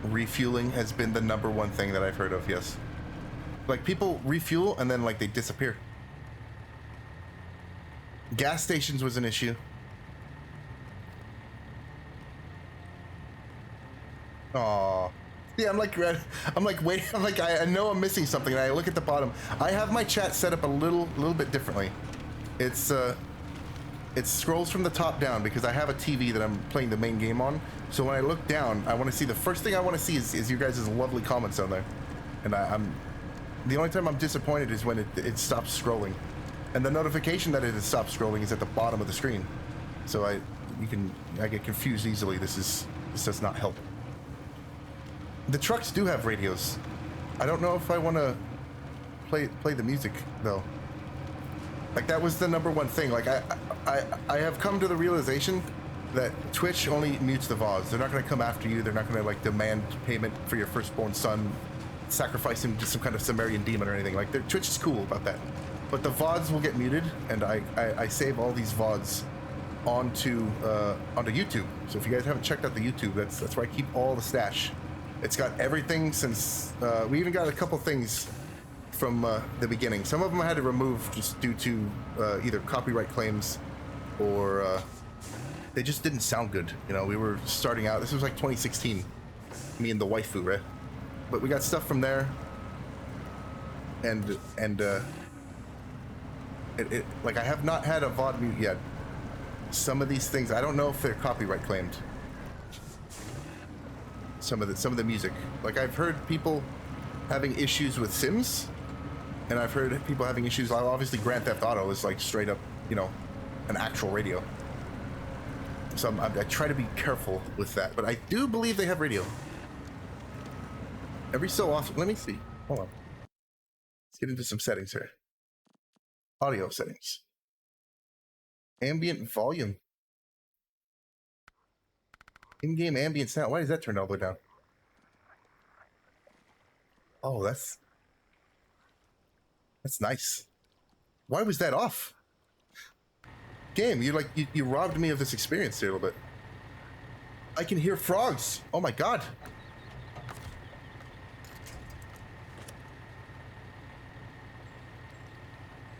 Refueling has been the #1 thing that I've heard of, yes. Like, people refuel and then, like, they disappear. Gas stations was an issue. Aww. Yeah, I'm like, wait, I'm like, I know I'm missing something, and I look at the bottom. I have my chat set up a little bit differently. It's, it scrolls from the top down because I have a TV that I'm playing the main game on. So when I look down, I want to see, the first thing I want to see is your guys' lovely comments on there. And I'm the only time I'm disappointed is when it stops scrolling. And the notification that it has stopped scrolling is at the bottom of the screen. So I get confused easily. This does not help. The trucks do have radios. I don't know if I want to play the music though. Like, that was the #1 thing. Like, I have come to the realization that Twitch only mutes the VODs. They're not going to come after you. They're not going to like demand payment for your firstborn son, sacrifice him to some kind of Sumerian demon or anything. Like, Twitch is cool about that. But the VODs will get muted, and I save all these VODs onto YouTube. So if you guys haven't checked out the YouTube, that's where I keep all the stash. It's got everything since we even got a couple things from the beginning. Some of them I had to remove just due to either copyright claims or they just didn't sound good. You know, we were starting out. This was like 2016, me and the waifu, right? But we got stuff from there, and it like, I have not had a VOD mute yet. Some of these things, I don't know if they're copyright claimed. Some of the music, like, I've heard people having issues with Sims, and I've heard people having issues. Obviously, Grand Theft Auto is like straight up, you know, an actual radio. So I try to be careful with that, but I do believe they have radio. Every so often, let me see. Hold on. Let's get into some settings here. Audio settings. Ambient volume. In-game ambient sound. Why is that turned all the way down? Oh, that's nice. Why was that off? Game, you robbed me of this experience here a little bit. I can hear frogs. Oh my god.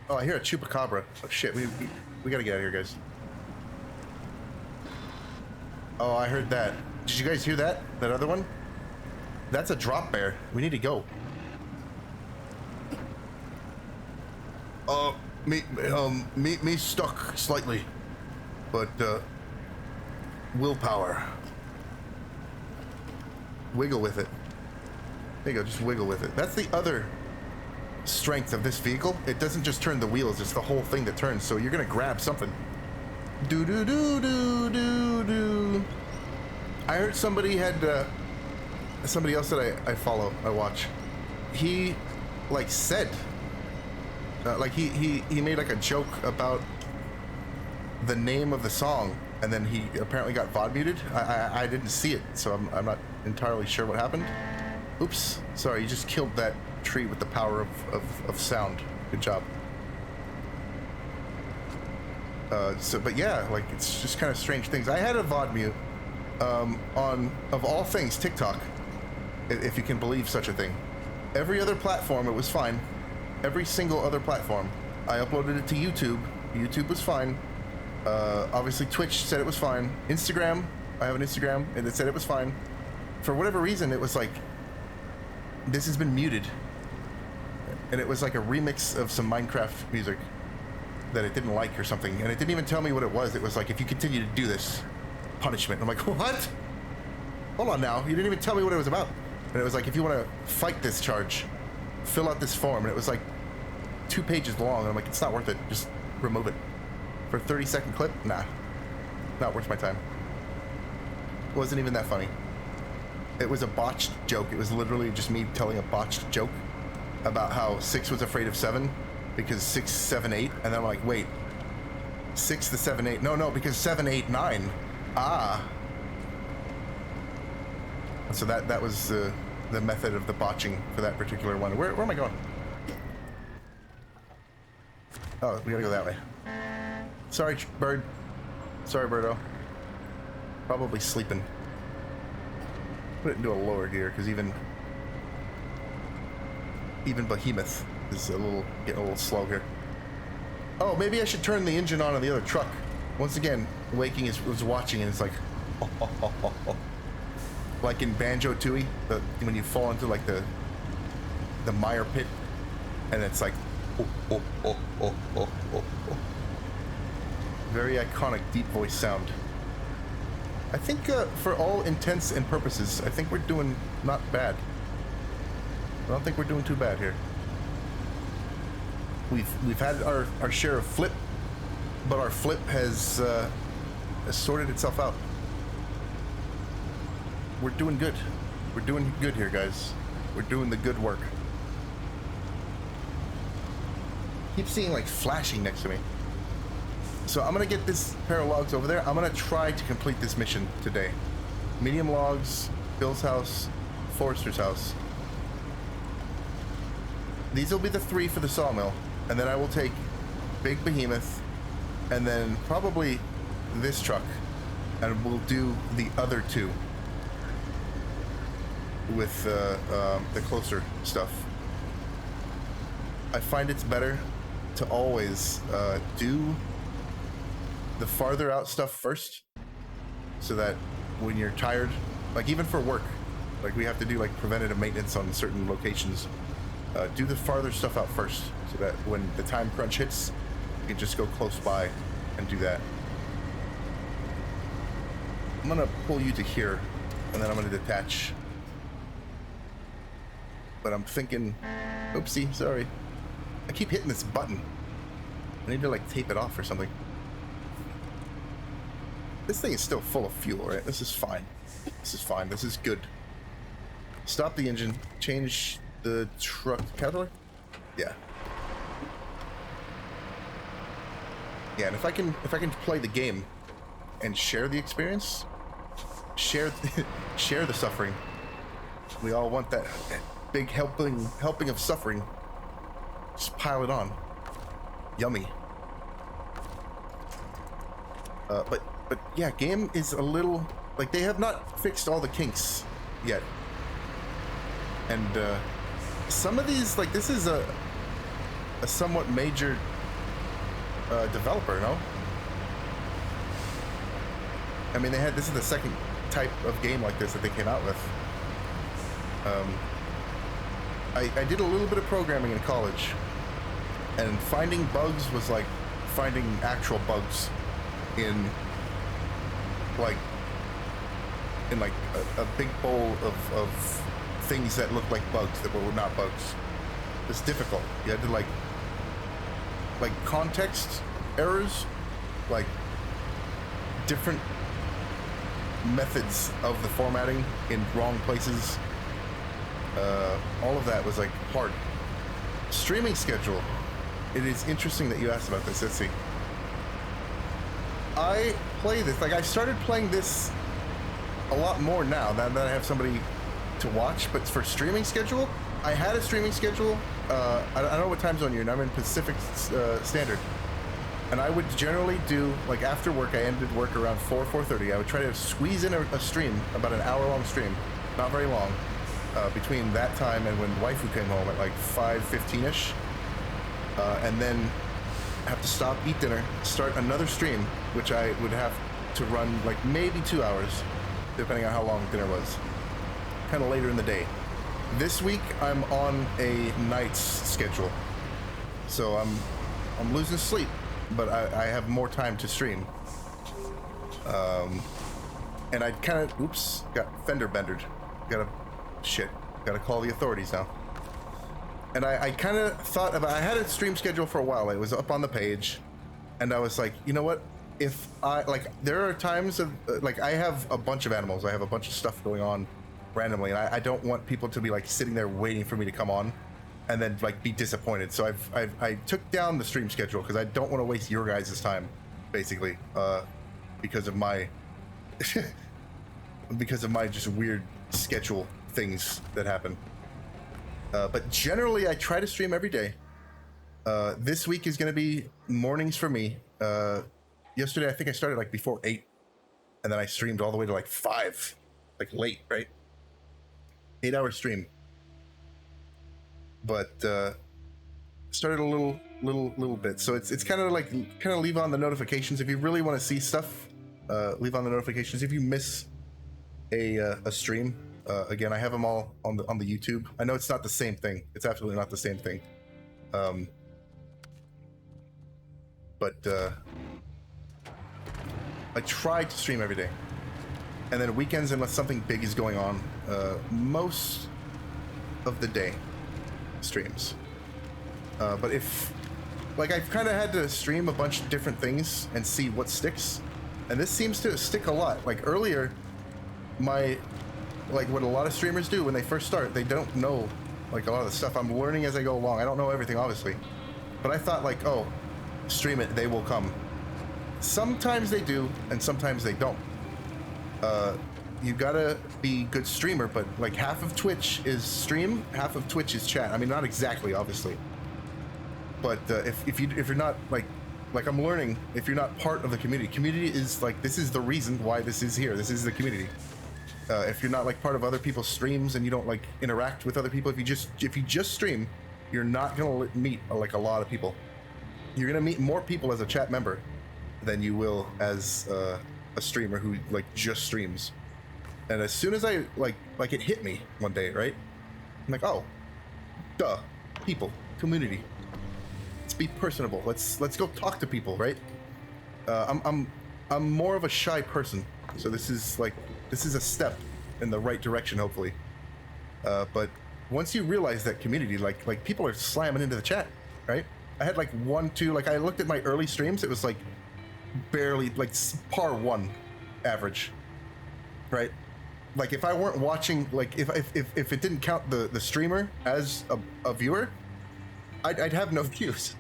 Oh, I hear a chupacabra. Oh shit, we gotta get out of here, guys. Oh, I heard that. Did you guys hear that? That other one? That's a drop bear. We need to go. Me stuck slightly, but willpower. Wiggle with it. There you go, just wiggle with it. That's the other strength of this vehicle. It doesn't just turn the wheels, it's the whole thing that turns, so you're gonna grab something. Do do do do do do. I heard somebody had somebody else that I watch. He like said like he made like a joke about the name of the song, and then he apparently got VOD muted. I didn't see it, so I'm not entirely sure what happened. Oops, sorry, you just killed that tree with the power of sound. Good job. But yeah, like, it's just kind of strange things. I had a VOD mute on, of all things, TikTok, if you can believe such a thing. Every other platform, it was fine. Every single other platform. I uploaded it to YouTube. YouTube was fine. Obviously, Twitch said it was fine. Instagram, I have an Instagram, and it said it was fine. For whatever reason, it was like, this has been muted. And it was like a remix of some Minecraft music that it didn't like or something. And it didn't even tell me what it was. It was like, if you continue to do this, punishment. I'm like, what? Hold on now. You didn't even tell me what it was about. And it was like, if you want to fight this charge, fill out this form. And it was like 2 pages long. And I'm like, it's not worth it. Just remove it. For a 30-second clip? Nah. Not worth my time. It wasn't even that funny. It was a botched joke. It was literally just me telling a botched joke about how 6 was afraid of 7 because 6, 7, 8. And then I'm like, wait, 6 to 7, 8. No, because 7, 8, 9. Ah. So that was the method of the botching for that particular one. Where am I going? Oh, we gotta go that way. Sorry, bird. Sorry, birdo. Probably sleeping. Put it into a lower gear, because even Behemoth is getting a little slow here. Oh, maybe I should turn the engine on the other truck. Once again, Waking was watching, and it's like, like in Banjo-Tooie, when you fall into like the mire pit, and it's like, very iconic deep voice sound. I think for all intents and purposes, I think we're doing not bad. I don't think we're doing too bad here. We've had our share of flip, but our flip has sorted itself out. We're doing good. We're doing good here, guys. We're doing the good work. Keep seeing like flashing next to me. So I'm gonna get this pair of logs over there. I'm gonna try to complete this mission today. Medium logs, Bill's house, Forrester's house. These will be the 3 for the sawmill, and then I will take Big Behemoth, and then probably this truck, and we'll do the other 2 with the closer stuff. I find it's better to always do the farther out stuff first, so that when you're tired, like even for work, like we have to do like preventative maintenance on certain locations, do the farther stuff out first, so that when the time crunch hits, you can just go close by and do that. I'm gonna pull you to here, and then I'm gonna detach. But I'm thinking, oopsie, sorry. I keep hitting this button. I need to like tape it off or something. This thing is still full of fuel, right? This is fine. This is fine. This is good. Stop the engine. Change the truck. Caterpillar? Yeah. Yeah, and if I can play the game and share the experience, share the suffering. We all want that big helping of suffering. Just pile it on. Yummy. But yeah, game is a little like they have not fixed all the kinks yet, and some of these like this is a somewhat major developer, no? I mean, this is the second type of game like this that they came out with. I did a little bit of programming in college, and finding bugs was like finding actual bugs in like a big bowl of things that looked like bugs that were not bugs. It's difficult. You had to like context errors, like different methods of the formatting in wrong places. All of that was like hard. Streaming schedule. It is interesting that you asked about this. Let's see. I play this, like I started playing this a lot more now that I have somebody to watch, but for streaming schedule, I had a streaming schedule. I don't know what time zone you're in. I'm in Pacific Standard. And I would generally do, like after work, I ended work around 4:30. I would try to squeeze in a stream, about an hour-long stream, not very long, between that time and when waifu came home at like 5:15ish. And then have to stop, eat dinner, start another stream, which I would have to run like maybe 2 hours, depending on how long dinner was. Kind of later in the day. This week I'm on a night's schedule, so I'm losing sleep, but I have more time to stream. And I kind of, oops, got fender bendered. Gotta call the authorities now. And I kind of thought about, I had a stream schedule for a while. It was up on the page, and I was like, you know what? If I, like, there are times of, like, I have a bunch of animals. I have a bunch of stuff going on randomly, and I don't want people to be, like, sitting there waiting for me to come on and then, like, be disappointed. So I took down the stream schedule because I don't want to waste your guys' time, basically, because of my, because of my just weird schedule things that happen. But generally, I try to stream every day. This week is going to be mornings for me. Yesterday, I think I started like before 8, and then I streamed all the way to like 5, like late, right? 8-hour stream. But started a little bit. So it's kind of like leave on the notifications if you really want to see stuff. Leave on the notifications if you miss a stream. Again, I have them all on the YouTube. I know it's not the same thing. It's absolutely not the same thing. But I try to stream every day. And then weekends, unless something big is going on, most of the day streams. But if, like, I've kind of had to stream a bunch of different things and see what sticks. And this seems to stick a lot. Like earlier, like what a lot of streamers do when they first start, they don't know like a lot of the stuff. I'm learning as I go along. I don't know everything, obviously, but I thought like, oh, stream it, they will come. Sometimes they do, and sometimes they don't. You gotta be a good streamer, but like half of Twitch is stream, half of Twitch is chat. I mean, not exactly, obviously, but if you're not like I'm learning, if you're not part of the community is like, this is the reason why this is here. This is the community. If you're not like part of other people's streams and you don't like interact with other people, if you just stream, you're not gonna meet like a lot of people. You're gonna meet more people as a chat member than you will as a streamer who like just streams. And as soon as I like it hit me one day, right? I'm like, oh, duh, people, community. Let's be personable. Let's go talk to people, right? I'm more of a shy person, so this is a step in the right direction, hopefully. But once you realize that community, like people are slamming into the chat, right? I had like 1, 2, like I looked at my early streams, it was like barely like par 1 average, right? Like if I weren't watching, like if it didn't count the streamer as a viewer, I'd have no views.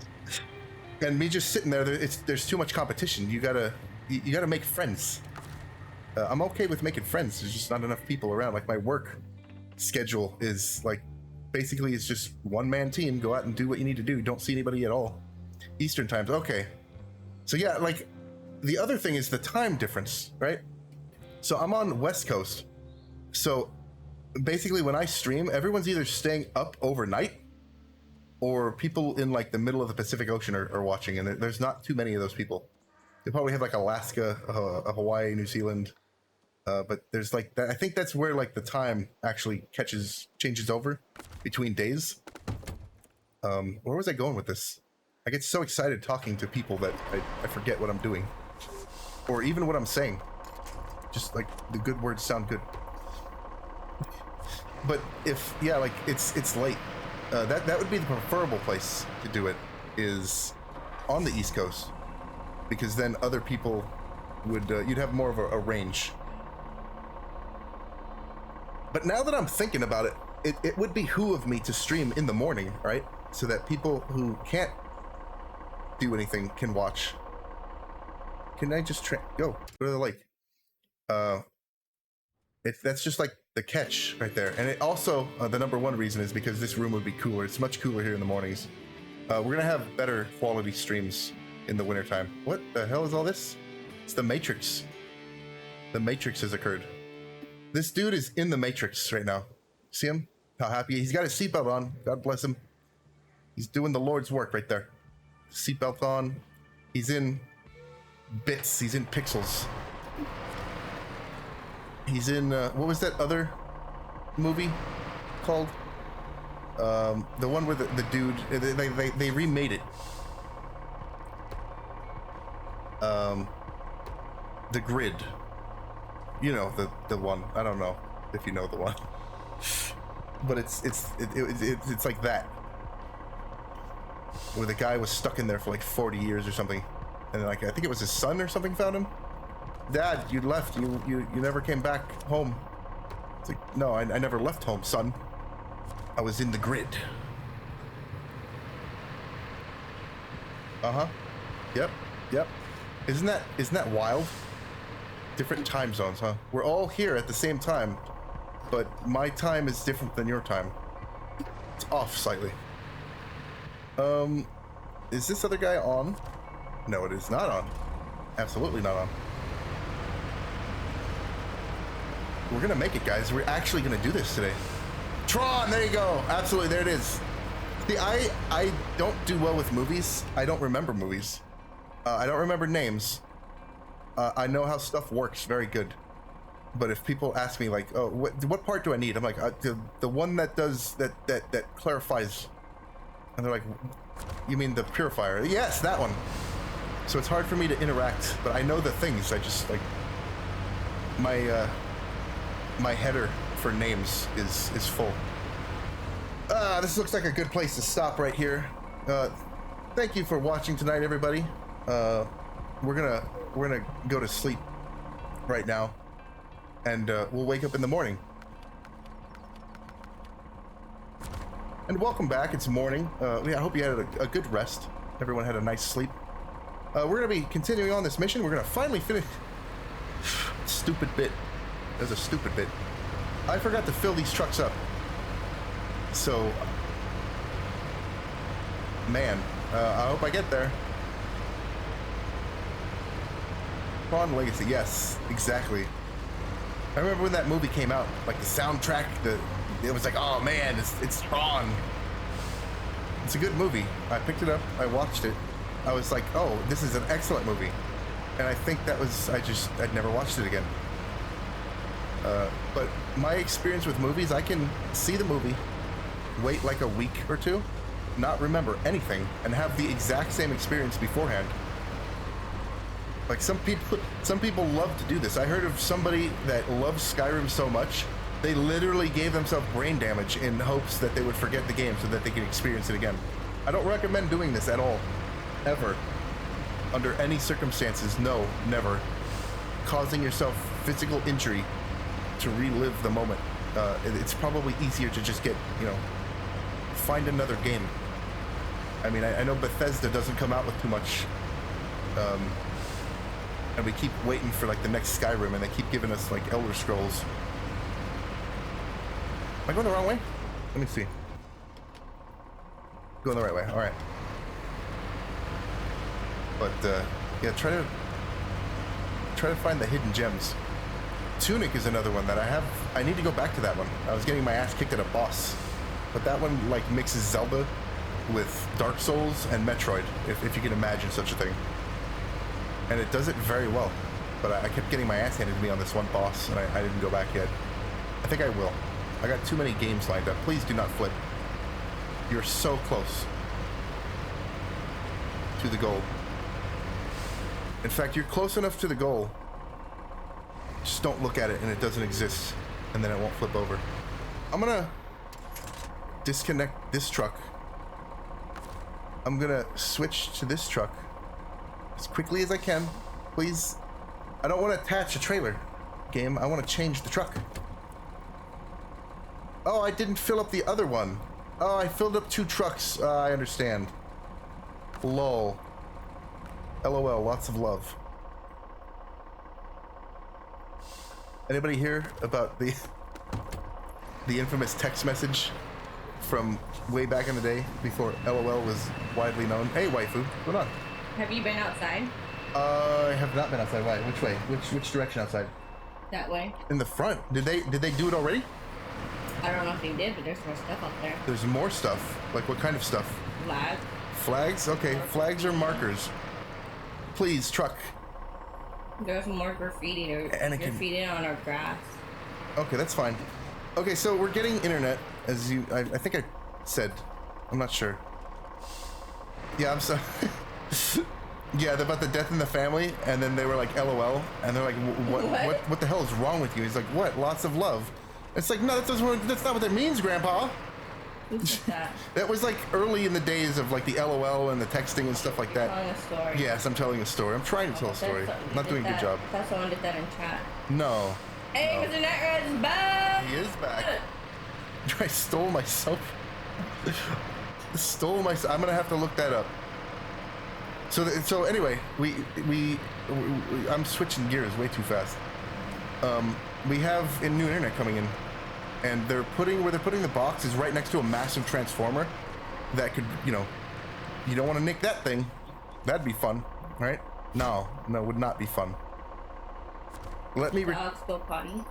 And me just sitting there, there's too much competition. You gotta make friends. I'm okay with making friends. There's just not enough people around. Like my work schedule is like, basically it's just one-man team. Go out and do what you need to do. Don't see anybody at all. Eastern times. Okay. So yeah, like the other thing is the time difference, right? So I'm on West Coast. So basically when I stream, everyone's either staying up overnight or people in like the middle of the Pacific Ocean are watching, and there's not too many of those people. They probably have like Alaska, Hawaii, New Zealand, but there's like that. I think that's where like the time actually changes over between days. Where was I going with this? I get so excited talking to people that I forget what I'm doing, or even what I'm saying. Just like the good words sound good. But if like it's late, that would be the preferable place to do it, is on the East Coast, because then other people would you'd have more of a range. But now that I'm thinking about it, it would behoove me to stream in the morning, right? So that people who can't do anything can watch. Can I just go to the lake? That's just like the catch right there. And it also, the number one reason is because this room would be cooler. It's much cooler here in the mornings. We're gonna have better quality streams in the wintertime. What the hell is all this? It's the Matrix. The Matrix has occurred. This dude is in the Matrix right now. See him? How happy? He's got his seatbelt on. God bless him. He's doing the Lord's work right there. Seatbelt on. He's in bits. He's in pixels. He's in, what was that other movie called? The one where the dude, they remade it. The Grid. You know, the one. I don't know if you know the one. But it's like that. Where the guy was stuck in there for like 40 years or something. And like, I think it was his son or something found him. Dad, you left. You never came back home. It's like, no, I never left home, son. I was in the grid. Uh-huh. Yep. Isn't that wild? Different time zones, huh? We're all here at the same time, but my time is different than your time. It's off slightly. Is this other guy on? No, it is not on. Absolutely not on. We're gonna make it, guys. We're actually gonna do this today. Tron, there you go. Absolutely, there it is. See, I don't do well with movies. I don't remember movies. I don't remember names. I know how stuff works very good. But if people ask me like, oh, what part do I need? I'm like, the one that does that clarifies. And they're like, you mean the purifier? Yes, that one. So it's hard for me to interact, but I know the things. I just like my header for names is full. This looks like a good place to stop right here. Thank you for watching tonight, everybody. We're gonna go to sleep right now, and we'll wake up in the morning. And welcome back. It's morning. I hope you had a good rest. Everyone had a nice sleep. We're gonna be continuing on this mission. We're gonna finally finish. Stupid bit. There's a stupid bit. I forgot to fill these trucks up. So, man, I hope I get there. Tron Legacy, yes, exactly. I remember when that movie came out, like the soundtrack, it was like, oh man, it's Tron. It's a good movie. I picked it up, I watched it. I was like, oh, this is an excellent movie. And I think that was, I'd never watched it again. But my experience with movies, I can see the movie, wait like a week or two, not remember anything, and have the exact same experience beforehand. Like some people love to do this. I heard of somebody that loves Skyrim so much, they literally gave themselves brain damage in hopes that they would forget the game so that they could experience it again. I don't recommend doing this at all, ever, under any circumstances. No, never. Causing yourself physical injury to relive the moment. It's probably easier to just get, find another game. I mean, I know Bethesda doesn't come out with too much, and we keep waiting for like the next Skyrim, and they keep giving us like Elder Scrolls. Am I going the wrong way? Let me see. Going the right way, all right. But yeah, try to try to find the hidden gems. Tunic is another one that I need to go back to that one. I was getting my ass kicked at a boss, but that one like mixes Zelda with Dark Souls and Metroid, if you can imagine such a thing. And it does it very well. But I kept getting my ass handed to me on this one boss, and I didn't go back yet. I think I will. I got too many games lined up. Please do not flip. You're so close to the goal. In fact, you're close enough to the goal. Just don't look at it and it doesn't exist, and then it won't flip over. I'm gonna disconnect this truck. I'm gonna switch to this truck as quickly as I can. Please. I don't want to attach a trailer, game. I want to change the truck. Oh, I didn't fill up the other one. Oh, I filled up 2 trucks. I understand. Lol. LOL, lots of love. Anybody hear about the infamous text message from way back in the day before LOL was widely known? Hey, waifu, what's going on? Have you been outside? I have not been outside. Why? Which way? Which direction outside? That way. In the front. Did they do it already? I don't know if they did, but there's more stuff out there. There's more stuff. Like what kind of stuff? Flags. Flags? Okay, flags are markers. Please, truck. There's more graffiti. There's graffiti on our grass. Okay, that's fine. Okay, so we're getting internet, as I think I said. I'm not sure. Yeah, I'm sorry. Yeah, about the death in the family, and then they were like, LOL, and they're like, what the hell is wrong with you? He's like, what? Lots of love. It's like, no, that's not what that means, Grandpa. That? That was like early in the days of like the LOL and the texting and stuff like that. Telling a story. Yes, I'm telling a story. I'm trying to tell a story. I'm not doing a good job. I thought someone did that in chat. No. Hey, Mr. Netrad is back! He is back. I stole myself. I'm gonna have to look that up. So anyway, I'm switching gears way too fast. We have a new internet coming in, and where they're putting the box is right next to a massive transformer that could, you don't want to nick that thing. That'd be fun, right? No, would not be fun. Let me. Dogs go potty.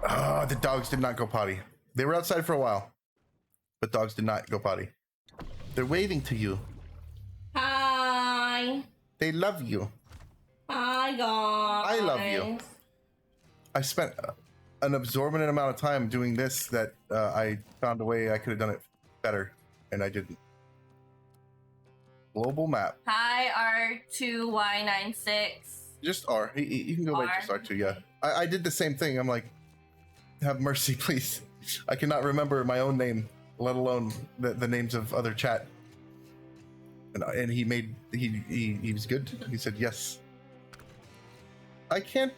The dogs did not go potty. They were outside for a while, but dogs did not go potty. They're waving to you. Hi. They love you. Hi, guys. I love you. I spent an absorbent amount of time doing this that I found a way I could have done it better, and I didn't. Global map. Hi, R2Y96. Just R. You can go right to R2, yeah. I did the same thing. I'm like, have mercy, please. I cannot remember my own name, let alone the names of other chat. And he was good. He said yes. I can't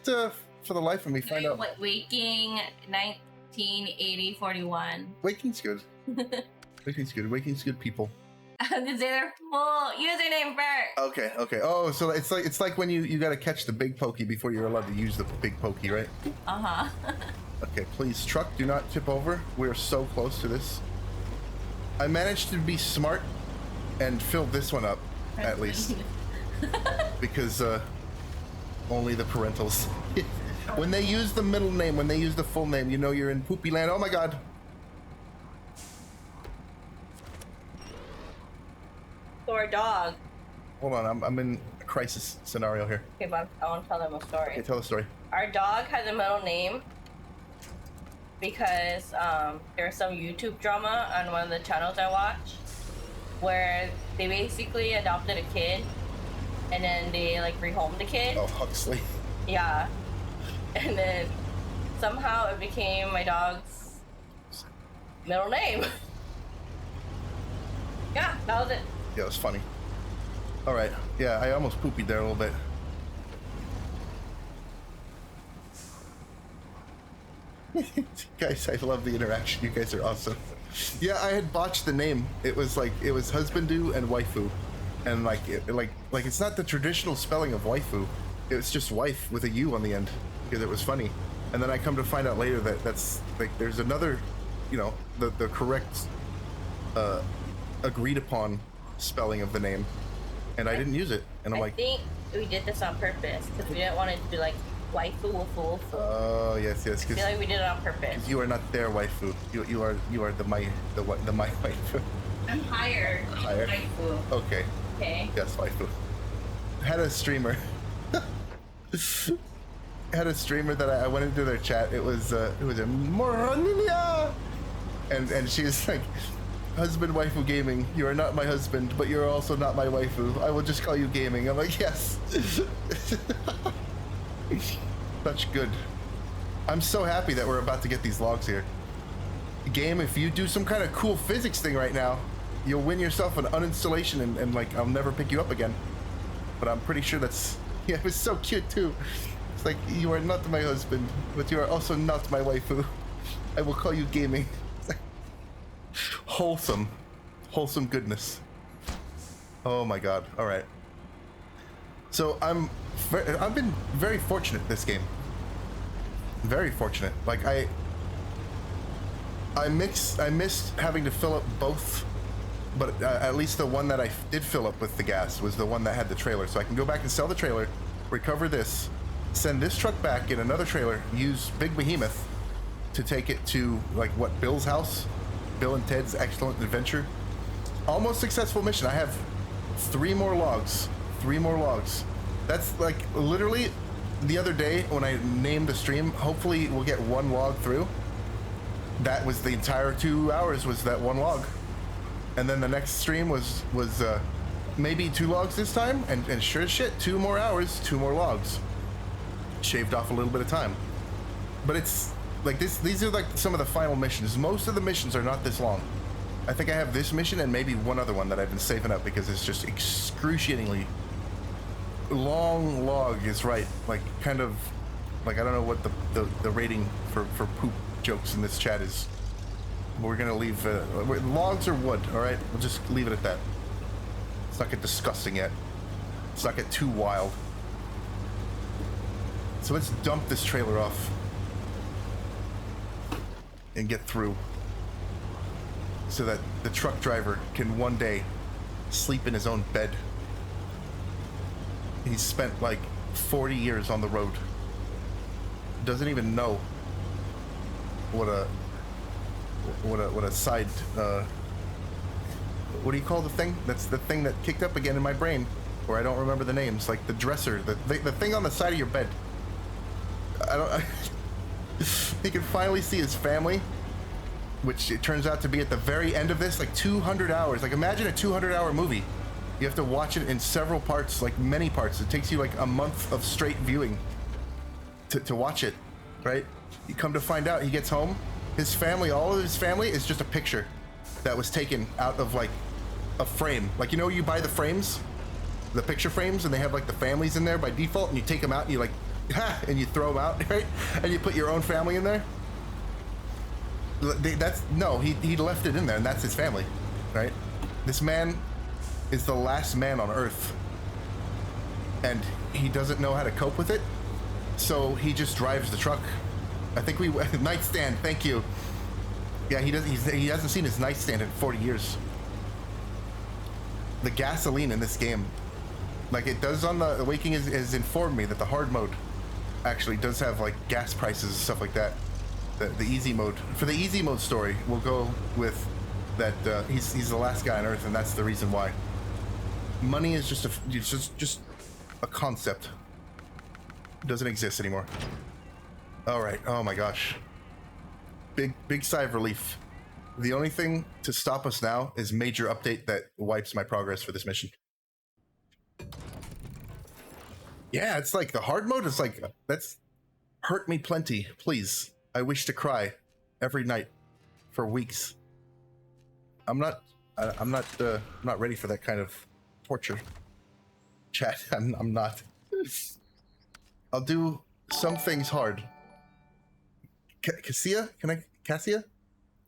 for the life of me find out. Waking 198041. Waking's good. Waking's good. Waking's good people. I have to say their full username first. Okay. Oh, so it's like when you gotta catch the big pokey before you're allowed to use the big pokey, right? Uh-huh. Okay, please, truck, do not tip over. We're so close to this. I managed to be smart and fill this one up, at least. Because only the parentals. When they use the middle name, when they use the full name, you know you're in poopy land. Oh my god. For a dog. Hold on, I'm in a crisis scenario here. Okay, but I want to tell them a story. Okay, tell the story. Our dog has a middle name because there was some YouTube drama on one of the channels I watch where they basically adopted a kid and then they like rehomed the kid. Oh, Huxley. Yeah. And then somehow it became my dog's middle name. Yeah, that was it. Yeah, it was funny. All right. Yeah, I almost poopied there a little bit. Guys, I love the interaction. You guys are awesome. Yeah, I had botched the name. It was husbandu and waifu, and like it's not the traditional spelling of waifu. It was just wife with a U on the end because it was funny. And then I come to find out later that that's like there's another, the correct agreed upon spelling of the name, and I didn't use it. And I'm like, we did this on purpose because we didn't want it to be like waifu, woofu, woofu. Oh yes, yes. I feel like we did it on purpose. You are not their waifu. You are the my waifu. I'm higher. Higher. Waifu. Okay. Okay. Yes, waifu. Had a streamer. Had a streamer that I went into their chat. It was a Moroninia, and she's like, husband waifu gaming. You are not my husband, but you're also not my waifu. I will just call you gaming. I'm like, yes. Such good. I'm so happy that we're about to get these logs here. Game, if you do some kind of cool physics thing right now, you'll win yourself an uninstallation and like I'll never pick you up again. But I'm pretty sure that's, yeah, it was so cute too. It's like, you are not my husband, but you are also not my waifu. I will call you gaming. Wholesome goodness. Oh my god. All right. So I've been very fortunate this game. Very fortunate. Like I missed having to fill up both, but at least the one that I did fill up with the gas was the one that had the trailer. So I can go back and sell the trailer, recover this, send this truck back, get another trailer, use Big Behemoth to take it to like what, Bill's house? Bill and Ted's Excellent Adventure. Almost successful mission. I have 3 more logs. 3 more logs. That's like literally the other day when I named the stream, hopefully we'll get 1 log through. That was the entire 2 hours was that 1 log. And then the next stream was maybe 2 logs this time, and sure as shit, 2 more hours, 2 more logs. Shaved off a little bit of time. But it's like these are like some of the final missions. Most of the missions are not this long. I think I have this mission and maybe one other one that I've been saving up because it's just excruciatingly long log is right. Like kind of like I don't know what the rating for poop jokes in this chat is. We're gonna leave logs or wood. All right, we'll just leave it at that. Let's not get disgusting yet. Let's not get too wild. So let's dump this trailer off and get through so that the truck driver can one day sleep in his own bed. He's spent like 40 years on the road. Doesn't even know what a side what do you call the thing? That's the thing that kicked up again in my brain where I don't remember the names, like the dresser, the thing on the side of your bed. He can finally see his family, which it turns out to be at the very end of this, like 200 hours. Like imagine a 200-hour movie. You have to watch it in several parts, like many parts. It takes you like a month of straight viewing to watch it, right? You come to find out, he gets home, his family, all of his family is just a picture that was taken out of like a frame. Like, you know, you buy the frames, the picture frames, and they have like the families in there by default, and you take them out and you like, and you throw them out, right? And you put your own family in there. He left it in there, and that's his family, right? This man is the last man on Earth, and he doesn't know how to cope with it, so he just drives the truck. I think nightstand. Thank you. Yeah, he hasn't seen his nightstand in 40 years. The gasoline in this game, like it does on the Awakening, has informed me that the hard mode actually does have like gas prices and stuff like that. The easy mode, for the easy mode story, we'll go with that he's the last guy on Earth, and that's the reason why. Money is just a concept. It doesn't exist anymore. All right. Oh my gosh. Big sigh of relief. The only thing to stop us now is major update that wipes my progress for this mission. Yeah, it's like the hard mode is like, that's hurt me plenty. Please, I wish to cry every night for weeks. I'm not ready for that kind of torture. Chat, I'm not. I'll do some things hard. Cassia? Cassia?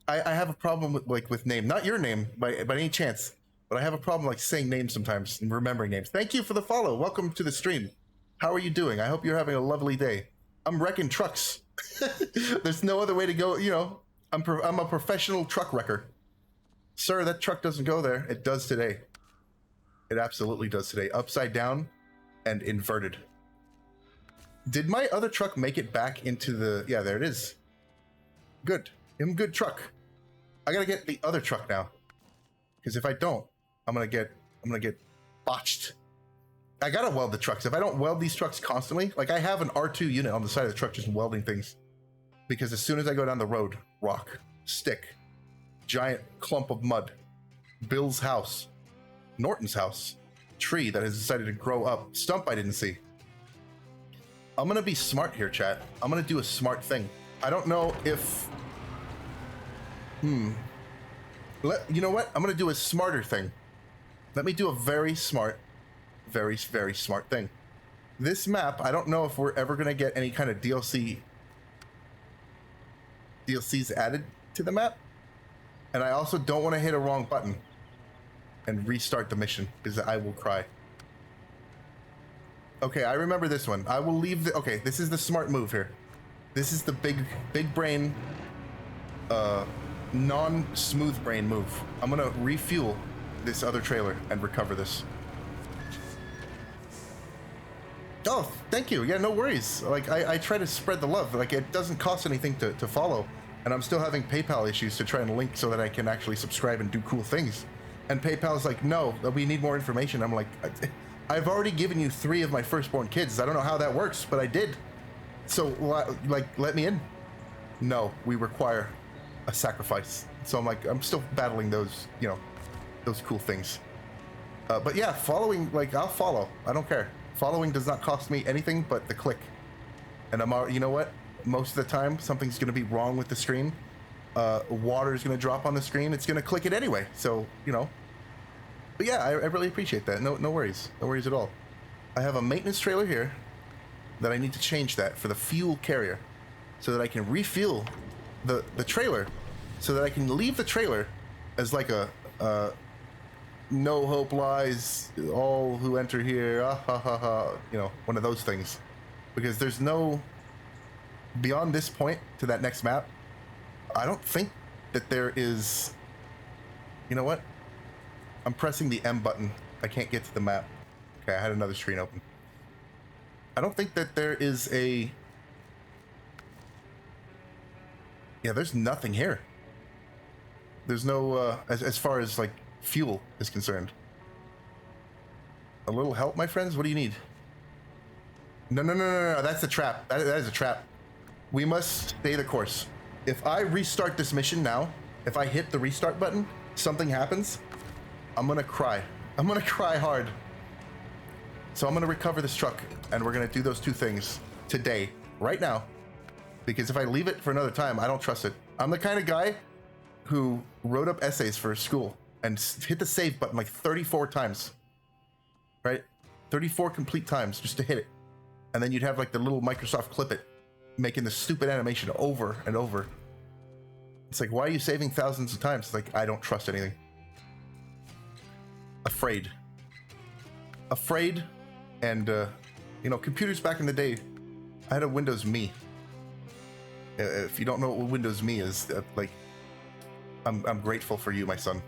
I have a problem with name. Not your name by any chance, but I have a problem like saying names sometimes and remembering names. Thank you for the follow. Welcome to the stream. How are you doing? I hope you're having a lovely day. I'm wrecking trucks. There's no other way to go. You know, I'm a professional truck wrecker. Sir, that truck doesn't go there. It does today. It absolutely does today. Upside down. and inverted. Did my other truck make it back into the... Yeah, there it is. Good. Good truck. I gotta get the other truck now. Because if I don't, I'm gonna get botched. I gotta weld the trucks. If I don't weld these trucks constantly, like I have an R2 unit on the side of the truck just welding things. Because as soon as I go down the road, rock, stick, giant clump of mud, Bill's house, Norton's house, tree that has decided to grow up, stump I didn't see. I'm gonna be smart here, chat. I'm gonna do a smart thing. I don't know if... You know what? I'm gonna do a smarter thing. Let me do a very smart, very, very smart thing. This map, I don't know if we're ever gonna get any kind of DLCs added to the map. And I also don't want to hit a wrong button and restart the mission, because I will cry. Okay, I remember this one. I will leave the... Okay, this is the smart move here. This is the big brain, non-smooth brain move. I'm gonna refuel this other trailer and recover this. Oh, thank you. Yeah, no worries. Like, I try to spread the love. Like, it doesn't cost anything to follow. And I'm still having PayPal issues to try and link so that I can actually subscribe and do cool things. And PayPal's like, no, we need more information. I'm like, I've already given you 3 of my firstborn kids. I don't know how that works, but I did. So, like, let me in. No, we require a sacrifice. So I'm like, I'm still battling those, you know, those cool things. But yeah, following, like, I'll follow. I don't care. Following does not cost me anything but the click. And you know what? Most of the time, something's going to be wrong with the screen. Water's going to drop on the screen. It's going to click it anyway. So, you know. But yeah, I really appreciate that. No worries. No worries at all. I have a maintenance trailer here that I need to change that for the fuel carrier so that I can refuel the trailer so that I can leave the trailer as like a no hope lies, all who enter here, you know, one of those things. Because there's no... Beyond this point to that next map, I don't think that there is... You know what? I'm pressing the M button. I can't get to the map. Okay, I had another screen open. I don't think that there is a... Yeah, there's nothing here. There's no, as far as, like, fuel is concerned. A little help, my friends? What do you need? No, that's a trap. That is a trap. We must stay the course. If I restart this mission now, if I hit the restart button, something happens, I'm gonna cry. I'm gonna cry hard. So I'm gonna recover this truck, and we're gonna do those 2 things today, right now. Because if I leave it for another time, I don't trust it. I'm the kind of guy who wrote up essays for school and hit the save button like 34 times. Right? 34 complete times just to hit it. And then you'd have like the little Microsoft clip it, making the stupid animation over and over. It's like, why are you saving thousands of times? It's like, I don't trust anything. Afraid. And, you know, computers back in the day, I had a Windows Me. If you don't know what Windows Me is, like, I'm grateful for you, my son.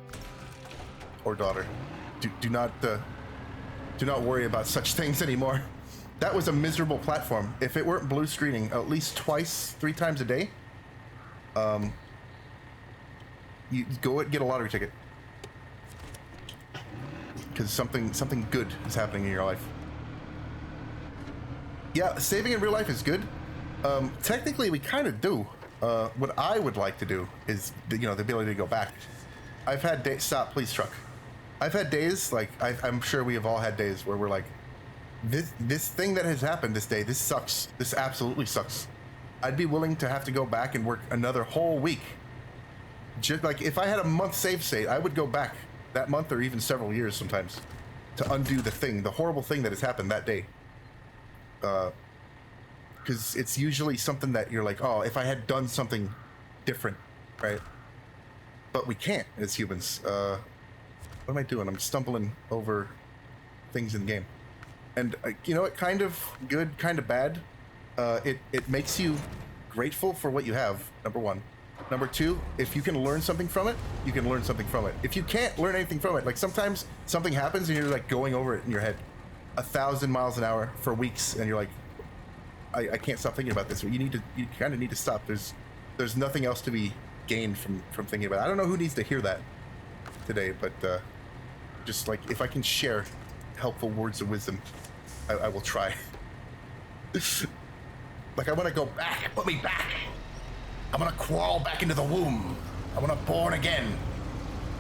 Or daughter. Do not worry about such things anymore. That was a miserable platform. If it weren't blue screening at least 3 times a day, you go get a lottery ticket. Because something good is happening in your life. Yeah, saving in real life is good. Technically, we kind of do. What I would like to do is, you know, the ability to go back. I've had days... Stop, please, truck. I've had days, like, I'm sure we have all had days where we're like, this thing that has happened this day, this sucks. This absolutely sucks. I'd be willing to have to go back and work another whole week. Just like, if I had a month save state, I would go back that month or even several years sometimes to undo the horrible thing that has happened that day. Because it's usually something that you're like, oh, if I had done something different, right? But we can't as humans. What am I doing? I'm stumbling over things in the game. And you know what? Kind of good, kind of bad. It makes you grateful for what you have, number 1. Number 2, if you can learn something from it, you can learn something from it. If you can't learn anything from it, like sometimes something happens and you're like going over it in your head. 1,000 miles an hour for weeks, and you're like, I can't stop thinking about this. You kind of need to stop. There's nothing else to be gained from thinking about it. I don't know who needs to hear that today, but just like if I can share helpful words of wisdom, I will try. Like I want to go back, put me back. I want to crawl back into the womb. I want to born again.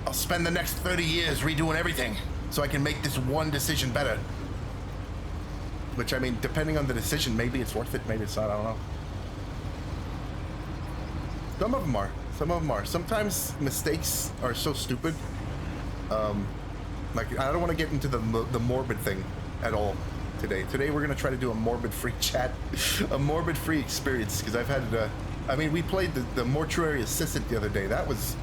I'll spend the next 30 years redoing everything so I can make this one decision better. Which, I mean, depending on the decision, maybe it's worth it, maybe it's not, I don't know. Some of them are. Some of them are. Sometimes mistakes are so stupid. Like, I don't want to get into the morbid thing at all today. Today we're going to try to do a morbid-free chat. A morbid-free experience, because I've had, I mean, we played the Mortuary Assistant the other day. That was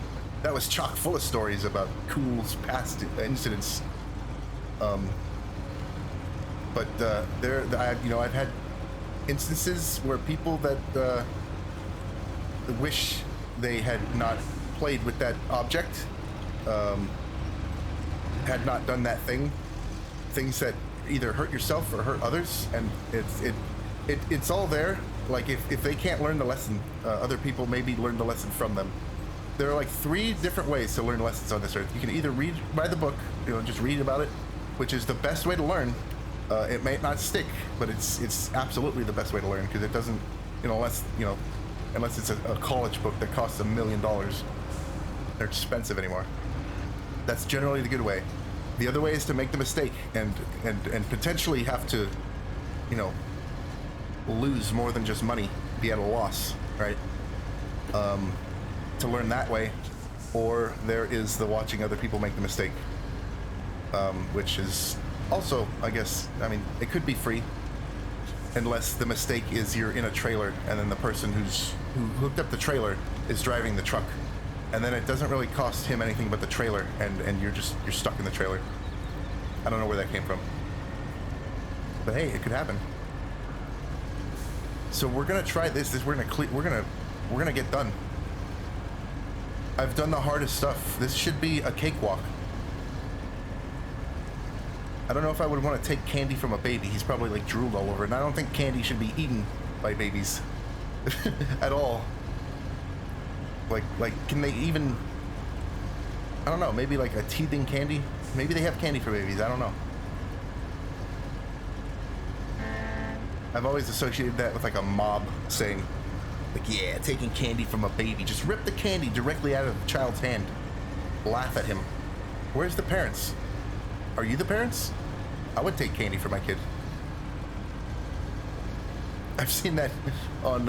chock full of stories about cool past incidents. But I've had instances where people that wish they had not played with that object, had not done that thing, things that either hurt yourself or hurt others, and it's all there. Like if they can't learn the lesson, other people maybe learn the lesson from them. There are like 3 different ways to learn lessons on this earth. You can either read by the book, just read about it, which is the best way to learn. It may not stick, but it's absolutely the best way to learn, because it doesn't, unless it's a college book that costs $1 million. They're expensive anymore. That's generally the good way. The other way is to make the mistake and potentially have to, lose more than just money, be at a loss, right? To learn that way. Or there is the watching other people make the mistake, which is also, I guess, I mean, it could be free, unless the mistake is you're in a trailer and then the person who hooked up the trailer is driving the truck, and then it doesn't really cost him anything but the trailer, and you're stuck in the trailer. I don't know where that came from, but hey, it could happen. So we're gonna try this. We're gonna get done. I've done the hardest stuff. This should be a cakewalk. I don't know if I would want to take candy from a baby. He's probably like drooled all over it. And I don't think candy should be eaten by babies at all. Like, can they even? I don't know. Maybe like a teething candy. Maybe they have candy for babies. I don't know. I've always associated that with like a mob saying, like, yeah, taking candy from a baby. Just rip the candy directly out of the child's hand. Laugh at him. Where's the parents? Are you the parents? I would take candy for my kid. I've seen that on,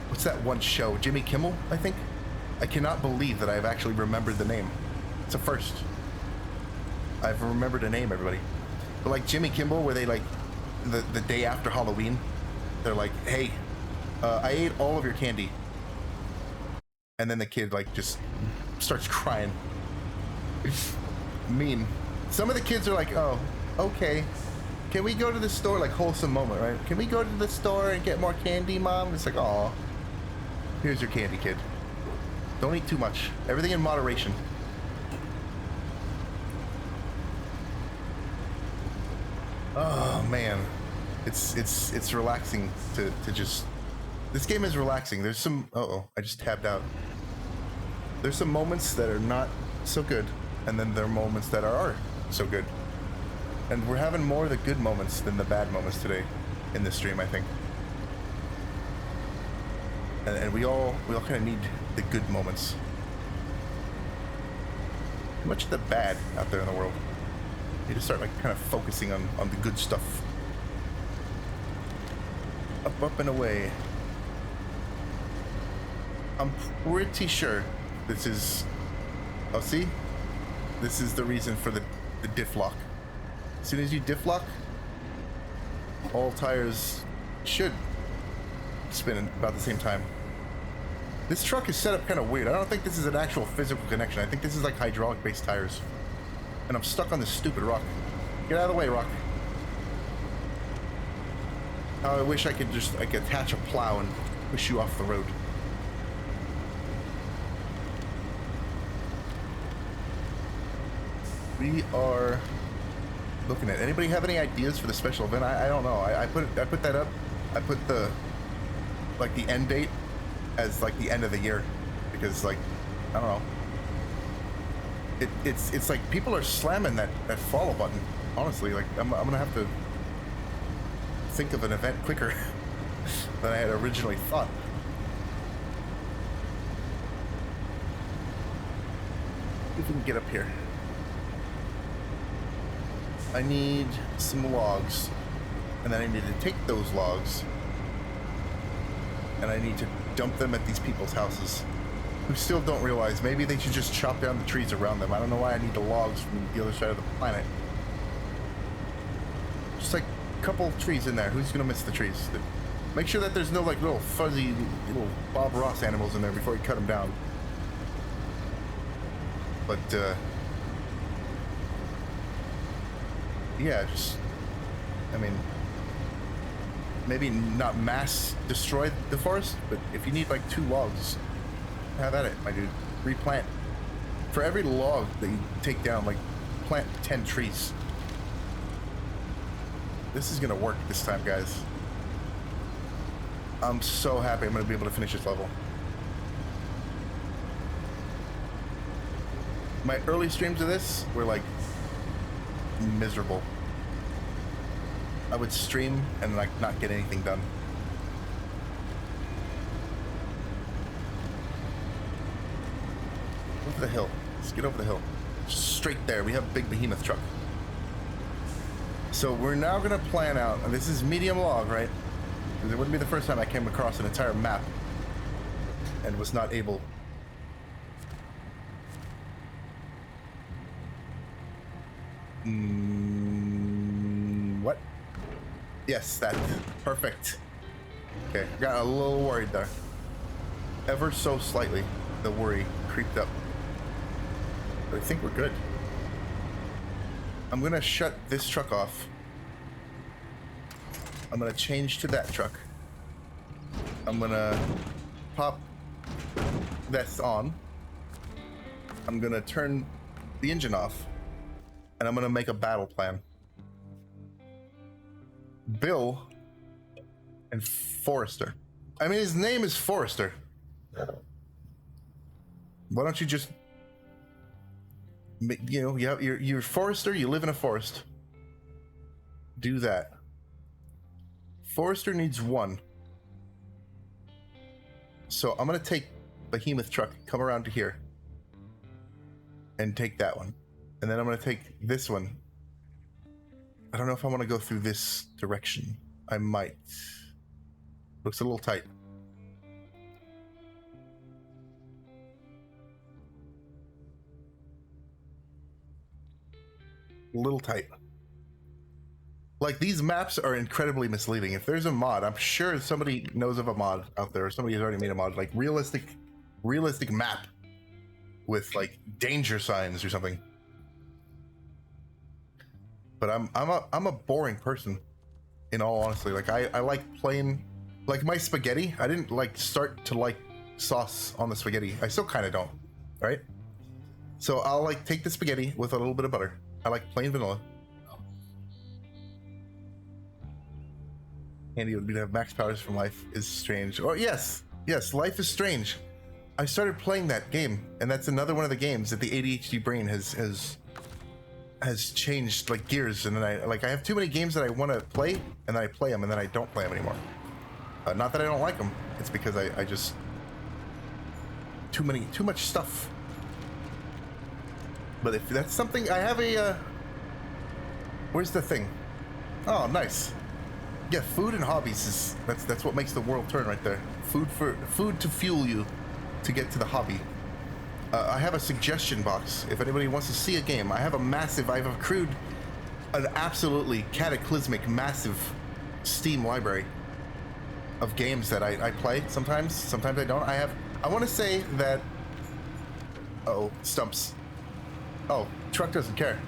what's that one show? Jimmy Kimmel, I think? I cannot believe that I've actually remembered the name. It's a first. I've remembered a name, everybody. But like Jimmy Kimmel, where they like, the day after Halloween, they're like, hey, I ate all of your candy. And then the kid like just starts crying. Mean. Some of the kids are like, oh, okay. Can we go to the store? Like, wholesome moment, right? Can we go to the store and get more candy, Mom? It's like, oh, here's your candy, kid. Don't eat too much. Everything in moderation. Oh, man. It's relaxing to just... This game is relaxing. There's some... Uh-oh, I just tabbed out. There's some moments that are not so good, and then there are moments that are so good. And we're having more of the good moments than the bad moments today in this stream, I think. And we all kind of need the good moments. Too much of the bad out there in the world. You need to start like kind of focusing on the good stuff. Up and away. I'm pretty sure this is... Oh, see? This is the reason for the diff lock. As soon as you diff lock, all tires should spin at about the same time. This truck is set up kind of weird. I don't think this is an actual physical connection. I think this is like hydraulic-based tires. And I'm stuck on this stupid rock. Get out of the way, rock. Now I wish I could just like attach a plow and push you off the road. We are looking at. Anybody have any ideas for the special event? I don't know. I put that up. I put the like the end date as like the end of the year because like I don't know. It's like people are slamming that follow button. Honestly, like I'm gonna have to think of an event quicker than I had originally thought. If we can get up here. I need some logs, and then I need to take those logs, and I need to dump them at these people's houses who still don't realize maybe they should just chop down the trees around them. I don't know why I need the logs from the other side of the planet. Just like a couple trees in there. Who's gonna miss the trees? Make sure that there's no like little fuzzy little Bob Ross animals in there before you cut them down. But yeah, just I mean, maybe not mass destroy the forest, but if you need like 2 logs, have at it, my dude. Replant. For every log that you take down, like plant 10 trees. This is gonna work this time, guys. I'm so happy I'm gonna be able to finish this level. My early streams of this were like miserable. I would stream and like not get anything done. Over the hill. Let's get over the hill. Straight there. We have a big behemoth truck. So we're now gonna plan out, and this is medium log, right? Because it wouldn't be the first time I came across an entire map and was not able. What? Yes, that. Perfect. Okay, got a little worried there. Ever so slightly, the worry creeped up. But I think we're good. I'm gonna shut this truck off. I'm gonna change to that truck. I'm gonna pop this on. I'm gonna turn the engine off. And I'm gonna make a battle plan. Bill and Forrester. I mean, his name is Forrester. Why don't you just, you know, you're Forrester, you live in a forest. Do that. Forrester needs 1. So I'm gonna take Behemoth truck, come around to here, and take that one. And then I'm gonna take this one. I don't know if I want to go through this direction. I might. Looks a little tight. A little tight. Like, these maps are incredibly misleading. If there's a mod, I'm sure somebody knows of a mod out there, or somebody has already made a mod, like realistic map with like danger signs or something. But I'm a boring person, in all honesty. Like I like playing, like my spaghetti. I didn't like start to like sauce on the spaghetti. I still kind of don't, right? So I'll like take the spaghetti with a little bit of butter. I like plain vanilla. Handy would be to have max powers from Life is Strange. Oh yes, Life is Strange. I started playing that game, and that's another one of the games that the ADHD brain has changed like gears, and then I have too many games that I want to play, and then I play them, and then I don't play them anymore. Not that I don't like them, it's because I just too much stuff. But if that's something, I have a where's the thing? Oh, nice. Yeah, food and hobbies is that's what makes the world turn right there. Food to fuel you to get to the hobby. I have a suggestion box if anybody wants to see a game. I've accrued an absolutely cataclysmic, massive Steam library of games that I play. Sometimes I don't. I want to say that. Oh, stumps. Oh, truck doesn't care.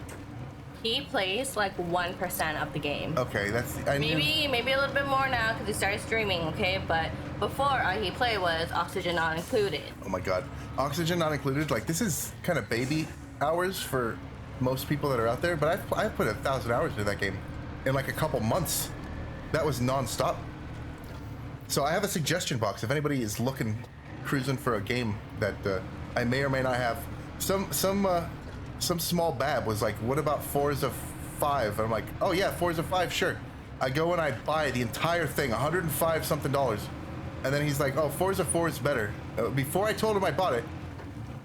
He plays like 1% of the game. Okay, that's maybe a little bit more now because he started streaming. Okay, but before all he played was Oxygen Not Included. Oh my god, Oxygen Not Included. Like, this is kind of baby hours for most people that are out there, but I've put 1,000 hours into that game in like a couple months. That was non-stop. So I have a suggestion box if anybody is looking, cruising for a game that I may or may not have. Some small bab was like, what about Forza 5? And I'm like, oh yeah, Forza 5, sure. I go and I buy the entire thing, 105 something dollars. And then he's like, oh, Forza 4 is better. Before I told him I bought it.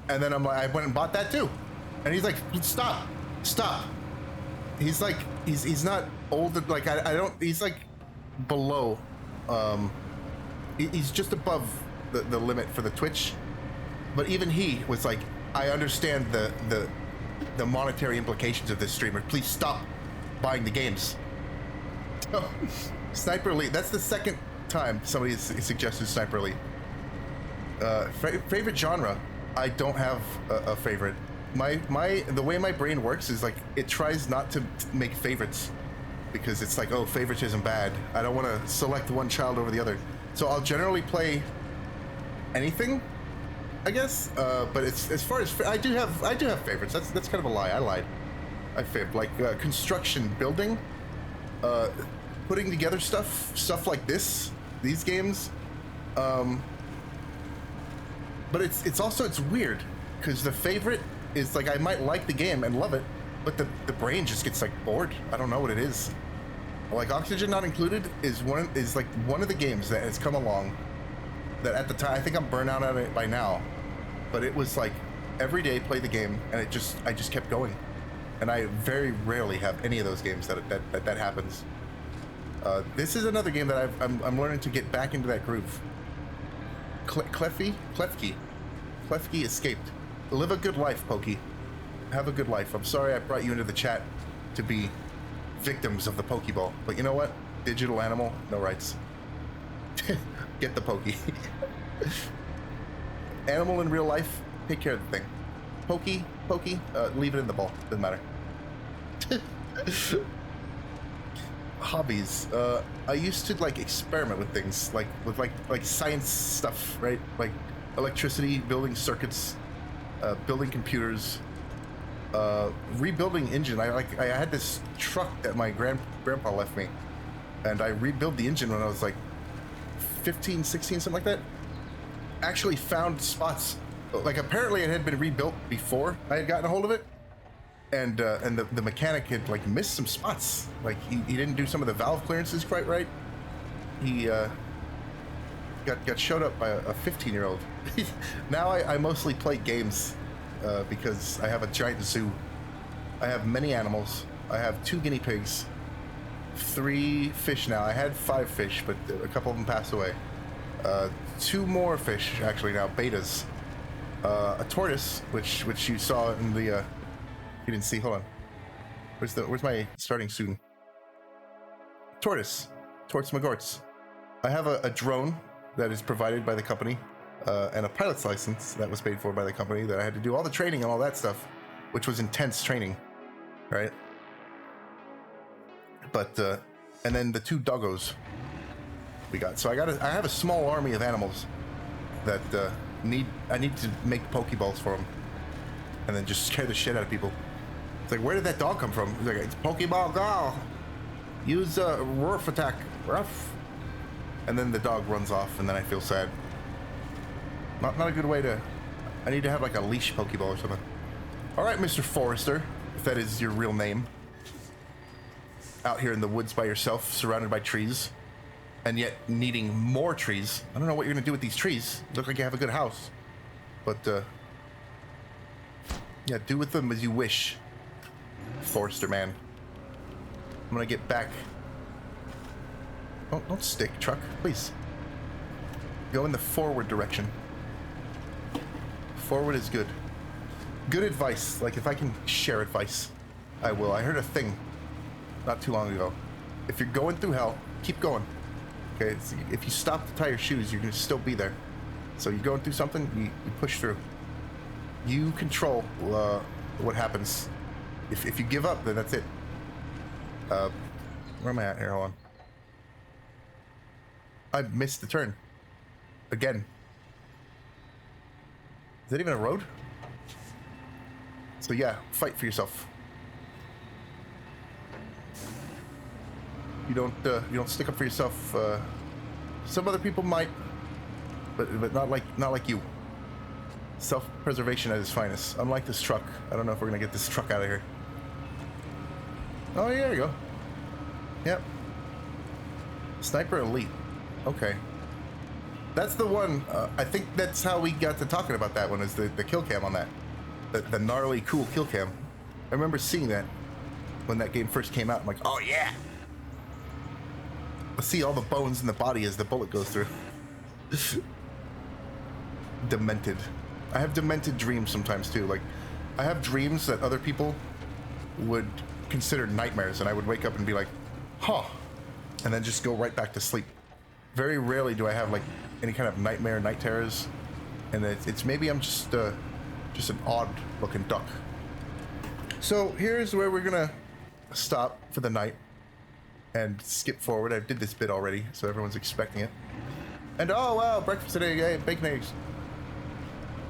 And then I'm like, I went and bought that too. And he's like, stop. He's like, he's not older. Like, I don't, he's like below, he's just above the limit for the Twitch. But even he was like, I understand the monetary implications of this streamer. Please stop buying the games. Sniper Elite, that's the second time somebody has suggested Sniper Elite. Favorite genre, I don't have a favorite. The way my brain works is like, it tries not to make favorites because it's like, oh, favoritism bad. I don't want to select one child over the other. So I'll generally play anything, I guess. But it's, as far as I do have favorites. That's kind of a lie. I lied. I fibbed. Like construction, building, putting together stuff like these games. But it's also weird because the favorite is like, I might like the game and love it, but the brain just gets like bored. I don't know what it is. Like Oxygen Not Included is like one of the games that has come along that at the time, I think I'm burnt out on it by now, but it was like every day play the game and I just kept going. And I very rarely have any of those games that happens. This is another game that I'm learning to get back into that groove. Klefki escaped. Live a good life, Pokey. Have a good life. I'm sorry I brought you into the chat to be victims of the Pokeball, but you know what? Digital animal, no rights. Get the Pokey. Animal in real life, take care of the thing. Pokey, leave it in the ball. Doesn't matter. Hobbies. I used to like experiment with things, like with like science stuff, right? Like electricity, building circuits, building computers, rebuilding engine. I had this truck that my grandpa left me, and I rebuilt the engine when I was like 15, 16, something like that. Actually found spots, like apparently it had been rebuilt before I had gotten a hold of it, and the mechanic had like missed some spots. Like he didn't do some of the valve clearances quite right. He got showed up by a 15-year-old. Now I mostly play games because I have a giant zoo. I have many animals. I have 2 guinea pigs, 3 fish now. I had 5 fish, but a couple of them passed away. 2 more fish actually now, betas. A tortoise, which you saw in the. You didn't see. Hold on. Where's my starting soon? Tortoise McGorts. I have a drone that is provided by the company, and a pilot's license that was paid for by the company that I had to do all the training and all that stuff, which was intense training, right? But and then the 2 doggos we got. So I have a small army of animals that I need to make Pokeballs for them, and then just scare the shit out of people. It's like, where did that dog come from? He's like, it's Pokeball go. Use a Roof attack. Ruff. And then the dog runs off, and then I feel sad. Not a good way to. I need to have like a leash Pokeball or something. All right, Mr. Forrester, if that is your real name. Out here in the woods by yourself, surrounded by trees, and yet needing more trees. I don't know what you're gonna do with these trees. You look like you have a good house, but yeah, do with them as you wish, Forrester man. I'm gonna get back. Don't stick, truck, please. Go in the forward direction. Forward is good. Good advice. Like, if I can share advice, I will. I heard a thing not too long ago. If you're going through hell, keep going. Okay, so if you stop to tie your shoes, you're gonna still be there. So you're going through something, you push through. You control what happens. If you give up, then that's it. Where am I at here? Hold on. I missed the turn. Again. Is that even a road? So yeah, fight for yourself. You don't stick up for yourself. Some other people might, but not like you. Self-preservation at its finest. Unlike this truck. I don't know if we're gonna get this truck out of here. Oh, yeah, there you go. Yep. Sniper Elite. Okay. That's the one. I think that's how we got to talking about that one, is the kill cam on that. The gnarly, cool kill cam. I remember seeing that when that game first came out. I'm like, oh yeah! I see all the bones in the body as the bullet goes through. Demented. I have demented dreams sometimes too. Like, I have dreams that other people would consider nightmares, and I would wake up and be like, huh, and then just go right back to sleep. Very rarely do I have like any kind of nightmare, night terrors, and it's maybe I'm just an odd looking duck. So here's where we're gonna stop for the night and skip forward. I did this bit already, so everyone's expecting it. And oh wow, breakfast today, yay, bacon eggs.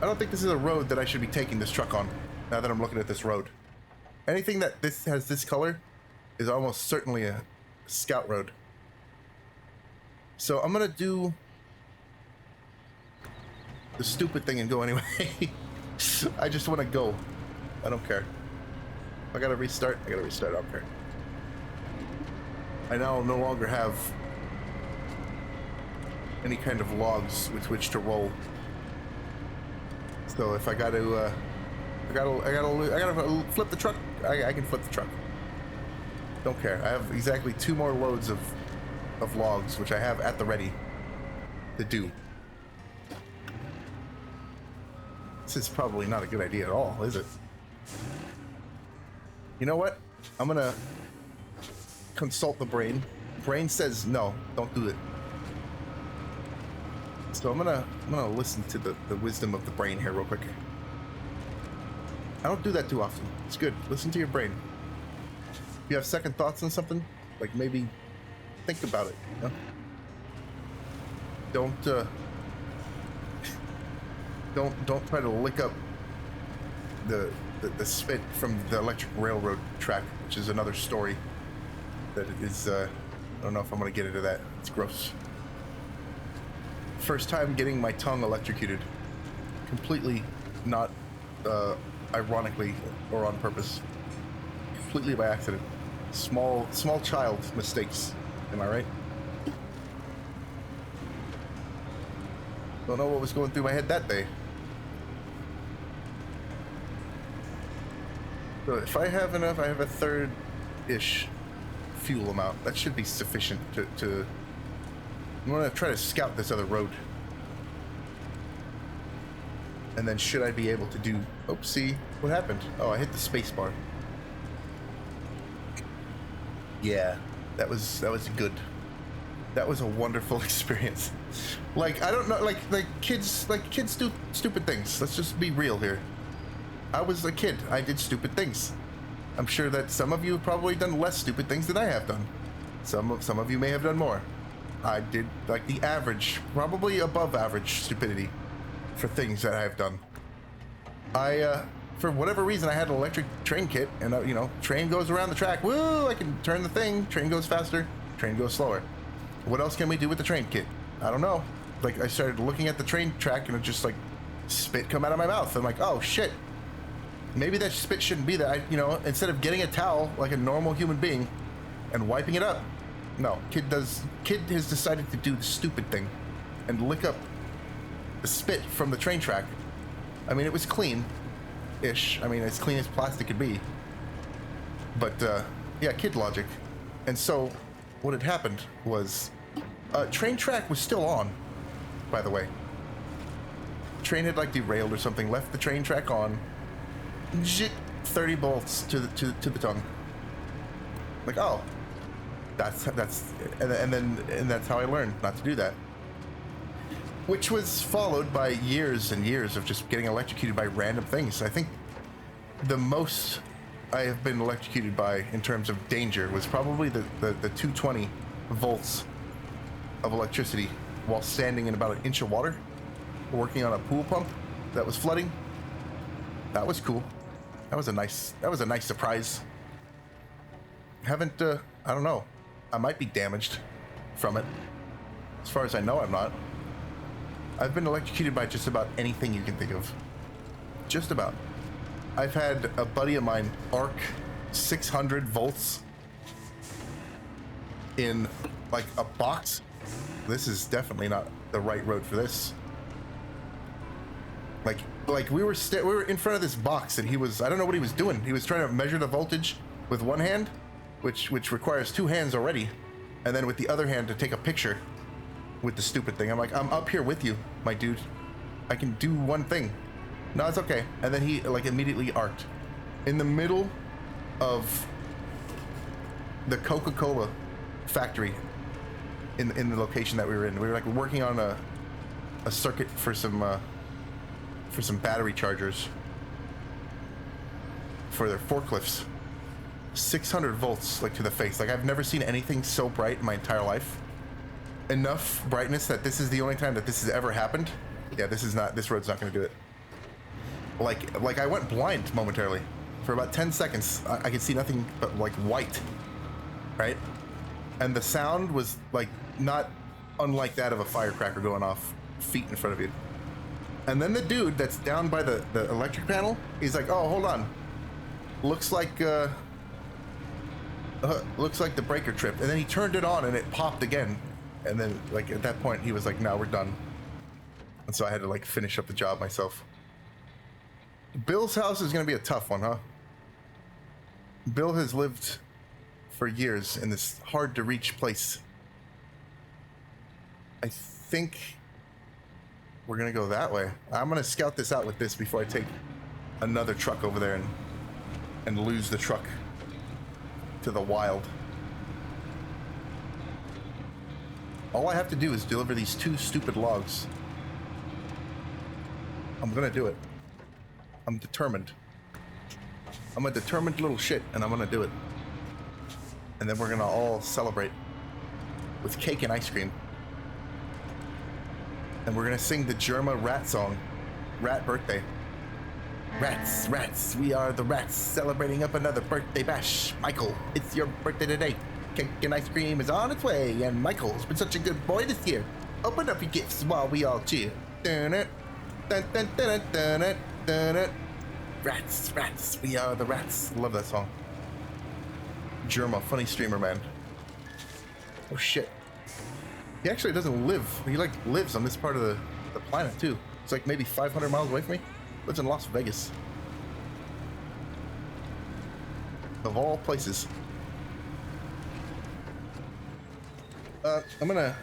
I don't think this is a road that I should be taking this truck on, now that I'm looking at this road. Anything that has this color is almost certainly a scout road. So I'm gonna do the stupid thing and go anyway. I just want to go. I don't care. If I gotta restart, I don't care. I now no longer have any kind of logs with which to roll. So if I gotta flip the truck, I can flip the truck. Don't care. I have exactly 2 more loads of logs, which I have at the ready to do. This is probably not a good idea at all, is it? You know what? I'm gonna consult the brain. Brain says no, don't do it. So I'm gonna listen to the wisdom of the brain here real quick. I don't do that too often. It's good. Listen to your brain. If you have second thoughts on something, like maybe think about it, you know? Don't try to lick up the spit from the electric railroad track, which is another story that is I don't know if I'm gonna get into that. It's gross. First time getting my tongue electrocuted, completely not ironically or on purpose, completely by accident. Small child mistakes, am I right? Don't know what was going through my head that day. So if I have enough, I have a third-ish fuel amount. That should be sufficient to I'm gonna try to scout this other road. And then should I be able to do... Oopsie, what happened? Oh, I hit the space bar. Yeah, that was good. That was a wonderful experience. Like, I don't know, like kids do stupid things. Let's just be real here. I was a kid. I did stupid things. I'm sure that some of you have probably done less stupid things than I have done. Some of you may have done more. I did like the average, probably above average stupidity for things that I have done. For whatever reason, I had an electric train kit, and you know, train goes around the track. Woo! I can turn the thing. Train goes faster. Train goes slower. What else can we do with the train kit? I don't know. Like, I started looking at the train track, and it just like spit come out of my mouth. I'm like, oh shit. Maybe that spit shouldn't be there. You know, instead of getting a towel like a normal human being and wiping it up, no, kid has decided to do the stupid thing and lick up the spit from the train track. I mean, it was clean-ish. I mean, as clean as plastic could be. But yeah, kid logic. And so what had happened was train track was still on, by the way. Train had like derailed or something, left the train track on. 30 bolts to the tongue. Like, oh, that's and that's how I learned not to do that. Which was followed by years and years of just getting electrocuted by random things. I think the most I have been electrocuted by in terms of danger was probably the 220 volts of electricity while standing in about an inch of water, working on a pool pump that was flooding. That was cool. That was a nice surprise. Haven't I don't know. I might be damaged from it. As far as I know, I'm not. I've been electrocuted by just about anything you can think of. Just about. I've had a buddy of mine arc 600 volts in like a box. This is definitely not the right road for this. Like we were in front of this box and he was, I don't know what he was doing. He was trying to measure the voltage with one hand, which requires two hands already, and then with the other hand to take a picture with the stupid thing. I'm like, I'm up here with you, my dude. I can do one thing. No, it's okay. And then he like immediately arced in the middle of the Coca-Cola factory in the location that we were in. We were like working on a circuit for some battery chargers for their forklifts. 600 volts like to the face. Like I've never seen anything so bright in my entire life. Enough brightness that this is the only time that this has ever happened. Yeah, this road's not gonna do it. Like I went blind momentarily. For about 10 seconds, I could see nothing but like white, right? And the sound was like not unlike that of a firecracker going off feet in front of you. And then the dude that's down by the electric panel, he's like, oh, hold on. Looks like the breaker tripped. And then he turned it on and it popped again. And then like at that point he was like, no, we're done. And so I had to like finish up the job myself. Bill's house is gonna be a tough one, huh? Bill has lived for years in this hard to reach place. I think we're gonna go that way. I'm gonna scout this out with this before I take another truck over there and lose the truck to the wild. All I have to do is deliver these 2 stupid logs. I'm gonna do it. I'm determined. I'm a determined little shit, and I'm gonna do it. And then we're gonna all celebrate with cake and ice cream. And we're gonna sing the Germa rat song. Rat birthday. Rats, rats, we are the rats, celebrating up another birthday bash. Michael, it's your birthday today. Cake and ice cream is on its way, and Michael's been such a good boy this year. Open up your gifts while we all cheer. Dun it, dun dun dun dun dun dun it. Rats, rats, we are the rats. Love that song. Germa, funny streamer, man. Oh shit. He actually doesn't live. He like lives on this part of the planet too. It's like maybe 500 miles away from me. Lives in Las Vegas. Of all places. I'm gonna...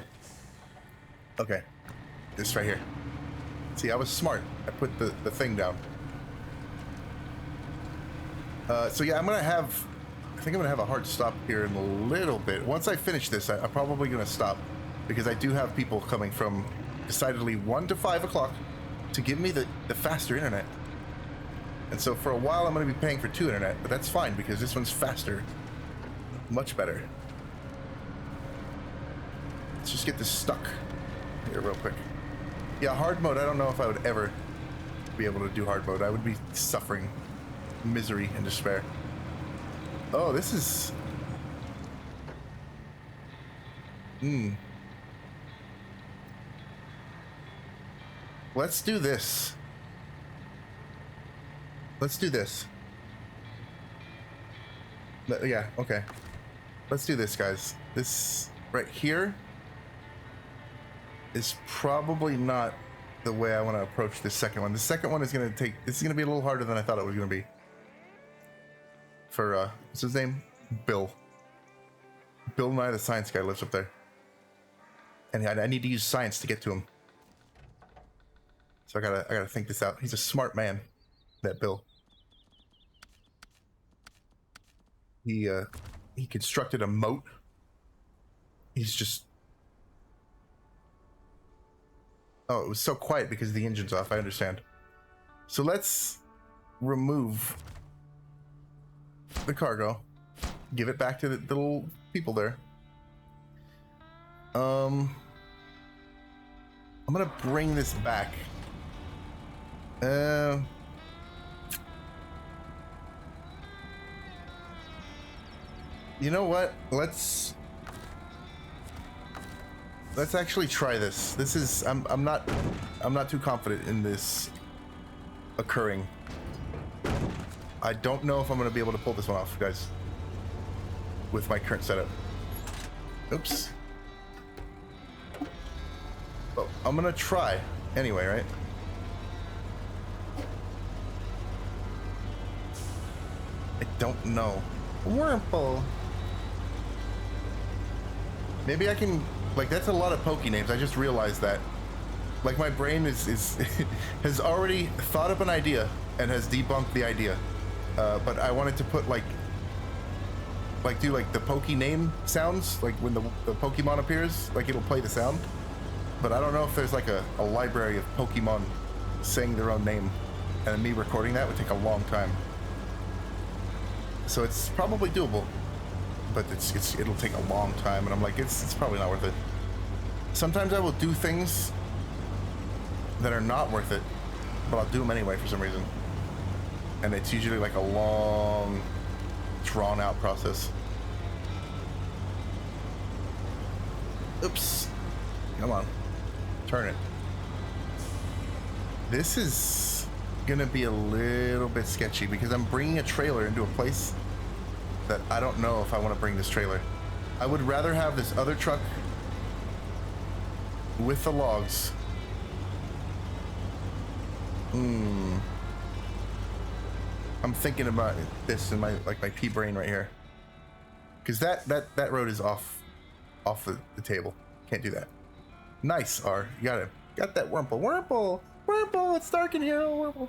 Okay. This right here. See, I was smart. I put the thing down. So yeah, I'm gonna have... I think I'm gonna have a hard stop here in a little bit. Once I finish this, I'm probably gonna stop. Because I do have people coming from decidedly 1 to 5 o'clock to give me the faster internet. And so for a while I'm going to be paying for 2 internet, but that's fine because this one's faster. Much better. Let's just get this stuck here real quick. Yeah, hard mode, I don't know if I would ever be able to do hard mode. I would be suffering misery and despair. Oh, this is... Let's do this. Let's do this. Yeah, okay. Let's do this, guys. This right here is probably not the way I want to approach this second one. The second one is going to take... This is going to be a little harder than I thought it was going to be. For, what's his name? Bill. Bill Nye, the science guy, lives up there. And I need to use science to get to him. So I gotta think this out. He's a smart man, that Bill. He constructed a moat. He's just... Oh, it was so quiet because the engine's off, I understand. So let's remove the cargo. Give it back to the little people there. I'm gonna bring this back. You know what? Let's Let's actually try this. This is I'm not too confident in this occurring. I don't know if I'm gonna be able to pull this one off, guys. With my current setup. Oops. Well, I'm gonna try anyway, right? I don't know. Wurmple. Maybe I can, like, that's a lot of Poke names. I just realized that. Like, my brain is has already thought up an idea and has debunked the idea. But I wanted to put, do like the Poke name sounds, like when the Pokemon appears, like it'll play the sound. But I don't know if there's like a library of Pokemon saying their own name, and me recording that would take a long time. So it's probably doable, but it'll take a long time, and I'm like, it's probably not worth it. Sometimes I will do things that are not worth it, but I'll do them anyway for some reason. And it's usually like a long, drawn out process. Oops. Come on. Turn it. This is gonna be a little bit sketchy because I'm bringing a trailer into a place that I don't know if I want to bring this trailer. I would rather have this other truck with the logs. I'm thinking about this in my pea brain right here, because that road is off the table. Can't do that. Nice, R. You got that Wurmple. Wurmple, it's dark in here. Wurmple.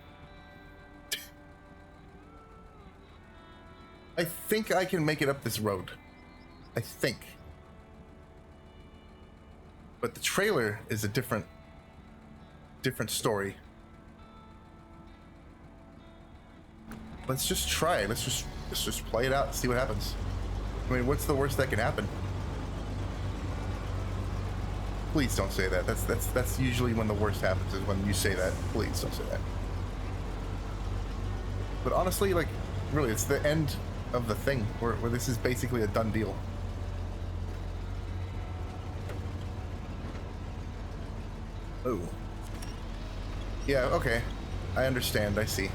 I think I can make it up this road. I think. But the trailer is a different story. Let's just try it. Let's just play it out and see what happens. I mean, what's the worst that can happen? Please don't say that. That's usually when the worst happens, is when you say that. Please don't say that. But honestly, like, really, it's the end of the thing where this is basically a done deal. Oh. Yeah, okay. I understand. I see.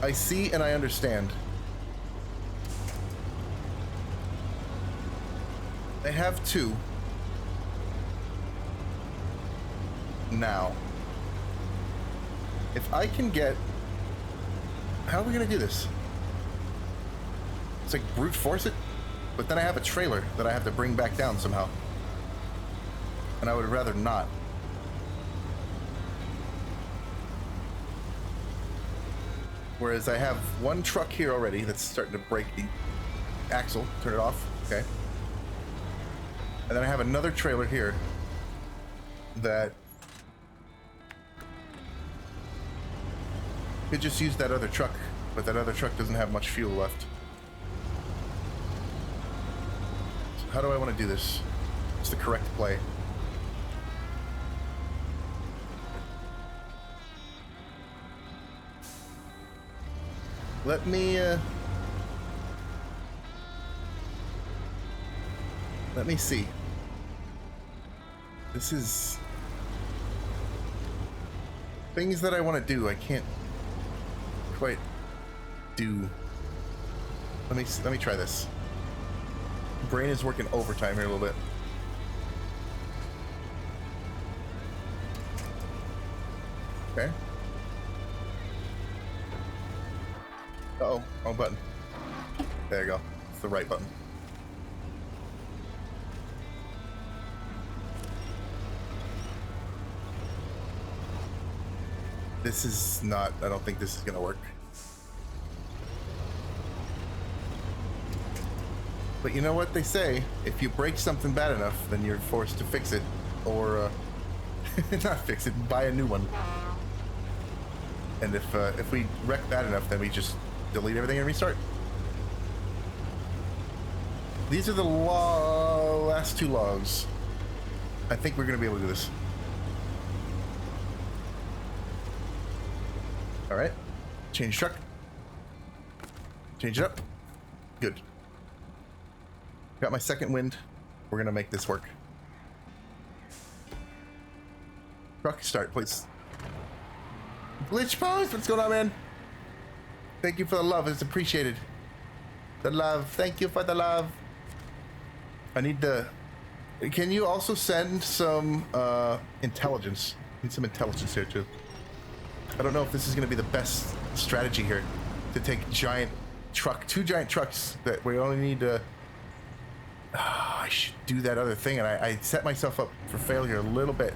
I see and I understand. I have two. Now. If I can get... How are we gonna do this? It's like brute force it, but then I have a trailer that I have to bring back down somehow. And I would rather not. Whereas I have one truck here already that's starting to break the axle. Turn it off. Okay. And then I have another trailer here that could just use that other truck, but that other truck doesn't have much fuel left. So how do I want to do this? What's the correct play? Let me see. This is things that I want to do. I can't quite do. Let me try this. Brain is working overtime here a little bit. Okay. Uh-oh, wrong button. There you go. It's the right button. This is not... I don't think this is gonna work. But you know what they say? If you break something bad enough, then you're forced to fix it. Or, not fix it, buy a new one. And if we wreck bad enough, then we just delete everything and restart. These are the last two logs. I think we're gonna be able to do this. All right, change truck. Change it up. Good. Got my second wind. We're gonna make this work. Truck start, please. Glitch Post, what's going on, man? Thank you for the love, it's appreciated. The love, thank you for the love. I need the... Can you also send some intelligence? I need some intelligence here too. I don't know if this is going to be the best strategy here to take two giant trucks that we only need to... I should do that other thing, and I set myself up for failure a little bit,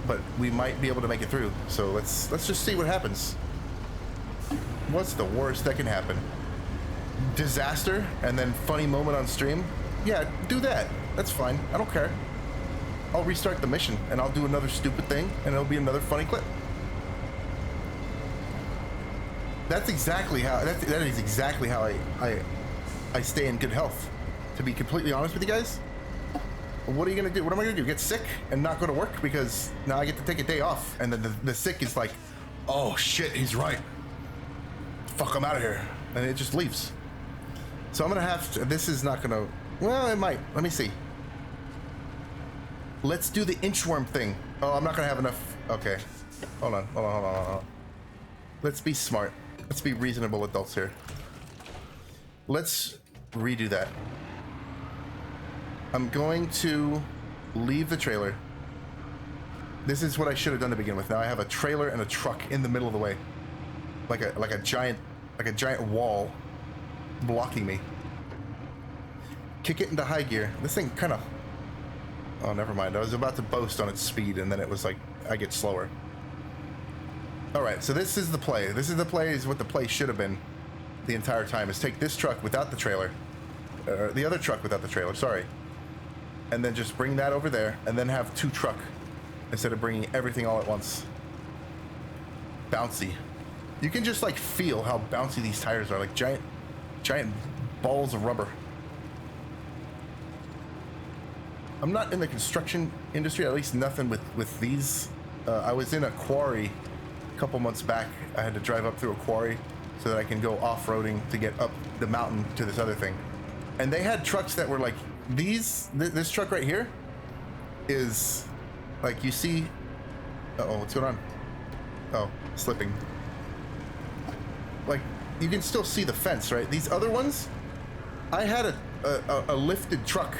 but we might be able to make it through. So let's just see what happens. What's the worst that can happen? Disaster and then funny moment on stream? Yeah, do that. That's fine. I don't care. I'll restart the mission and I'll do another stupid thing and it'll be another funny clip. That's exactly how that is exactly how I stay in good health. To be completely honest with you guys. What are you gonna do? What am I gonna do? Get sick and not go to work because now I get to take a day off, and then the sick is like, oh shit, he's right. Fuck, I'm out of here, and it just leaves. So I'm gonna have to. This is not gonna. Well, it might. Let me see. Let's do the inchworm thing. Oh, I'm not gonna have enough. Okay, hold on. Let's be smart. Let's be reasonable adults here. Let's redo that. I'm going to leave the trailer. This is what I should have done to begin with. Now I have a trailer and a truck in the middle of the way, like a giant wall blocking me. Kick it into high gear. This thing kind of... Oh, never mind. I was about to boast on its speed, and then it was like I get slower. All right, so this is the play. This is the play. Is what the play should have been the entire time. Is take this truck without the trailer, the other truck without the trailer. Sorry. And then just bring that over there, and then have two truck instead of bringing everything all at once. Bouncy. You can just like feel how bouncy these tires are, like giant balls of rubber. I'm not in the construction industry, at least nothing with these. I was in a quarry a couple months back. I had to drive up through a quarry so that I can go off-roading to get up the mountain to this other thing. And they had trucks that were like these. This truck right here is like, you see. Uh-oh, what's going on? Oh, slipping. Like, you can still see the fence, right? These other ones, I had a lifted truck,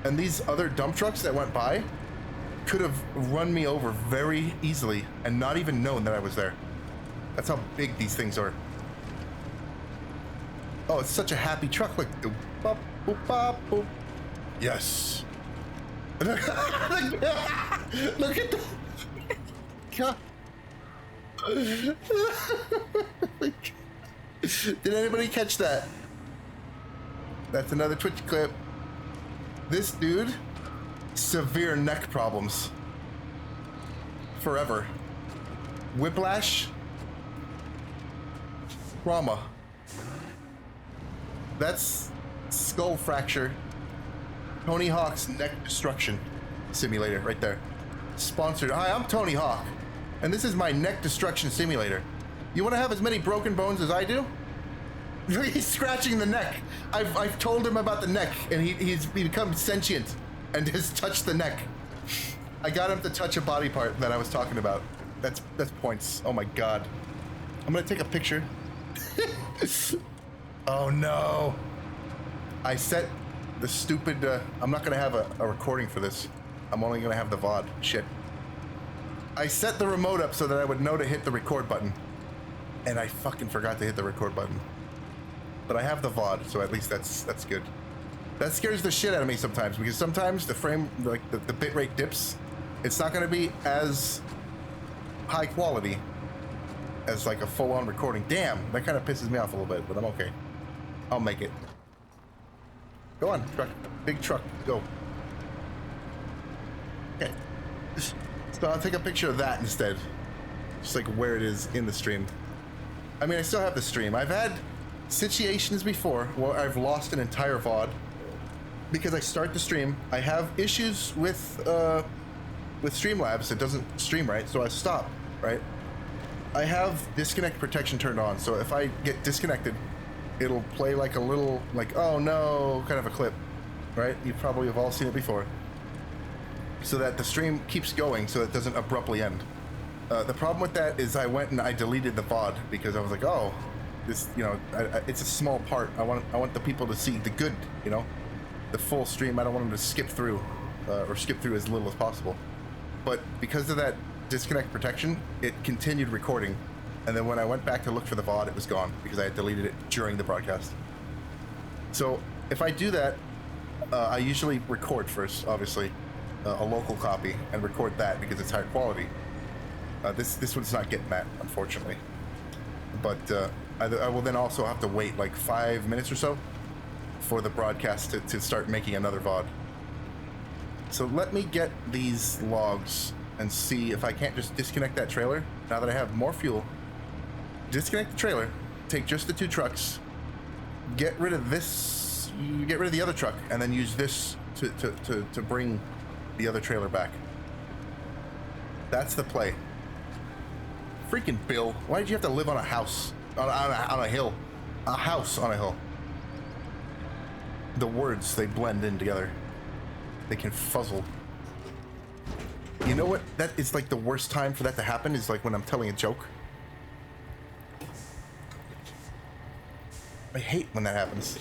and these other dump trucks that went by could have run me over very easily and not even known that I was there. That's how big these things are. Oh, it's such a happy truck. Like, boop, bop, boop, bop, boop. Yes. Look at that. God. Did anybody catch that? That's another Twitch clip. This dude, severe neck problems. Forever. Whiplash. Trauma. That's skull fracture. Tony Hawk's neck destruction simulator right there. Sponsored. Hi, I'm Tony Hawk, and this is my neck destruction simulator. You want to have as many broken bones as I do? He's scratching the neck. I've told him about the neck, and he's become sentient and has touched the neck. I got him to touch a body part that I was talking about. That's points. Oh my god. I'm gonna take a picture. Oh no. I set the stupid, I'm not gonna have a recording for this. I'm only gonna have the VOD. Shit. I set the remote up so that I would know to hit the record button. And I fucking forgot to hit the record button. But I have the VOD, so at least that's good. That scares the shit out of me sometimes, because sometimes the frame, like the bitrate dips. It's not gonna be as high quality as like a full-on recording. Damn, that kind of pisses me off a little bit, but I'm okay. I'll make it. Go on, truck. Big truck, go. Okay. So I'll take a picture of that instead. Just like where it is in the stream. I mean, I still have the stream. I've had situations before where I've lost an entire VOD because I start the stream. I have issues with Streamlabs. It doesn't stream right, so I stop, right? I have disconnect protection turned on, so if I get disconnected, it'll play like a little, like, oh no, kind of a clip, right? You probably have all seen it before. so that the stream keeps going so it doesn't abruptly end. The problem with that is I went and I deleted the VOD because I was like, oh, this, you know, it's a small part. I want the people to see the good, you know, the full stream. I don't want them to skip through or skip through as little as possible. But because of that disconnect protection, it continued recording. And then when I went back to look for the VOD, it was gone because I had deleted it during the broadcast. So if I do that, I usually record first, obviously, a local copy, and record that because it's higher quality. This one's not getting that, unfortunately. But I will then also have to wait like 5 minutes or so for the broadcast to start making another VOD. So let me get these logs and see if I can't just disconnect that trailer. Now that I have more fuel, disconnect the trailer, take just the 2 trucks, get rid of this, get rid of the other truck, and then use this to bring the other trailer back. That's the play. Freaking Bill, why did you have to live on a house, on a hill? A house on a hill. The words, they blend in together. They can fuzzle. You know what? That is like the worst time for that to happen is like when I'm telling a joke. I hate when that happens.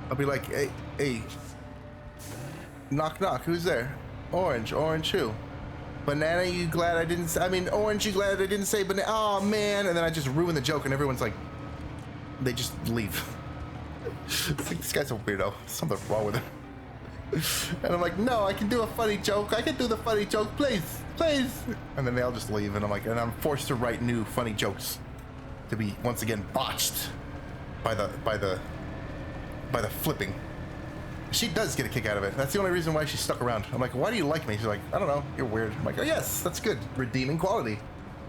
I'll be like, hey, knock knock, who's there? Orange who? Banana, you glad I didn't say, I mean, orange, you glad I didn't say banana, oh man, and then I just ruin the joke and everyone's like, they just leave. It's like, this guy's a weirdo, something wrong with him. And I'm like, no, I can do a funny joke, I can do the funny joke, please. And then they all just leave and I'm like, and I'm forced to write new funny jokes to be once again botched by the flipping. She does get a kick out of it. That's the only reason why she's stuck around. I'm like, why do you like me? She's like, I don't know, you're weird. I'm like, oh yes, that's good. Redeeming quality.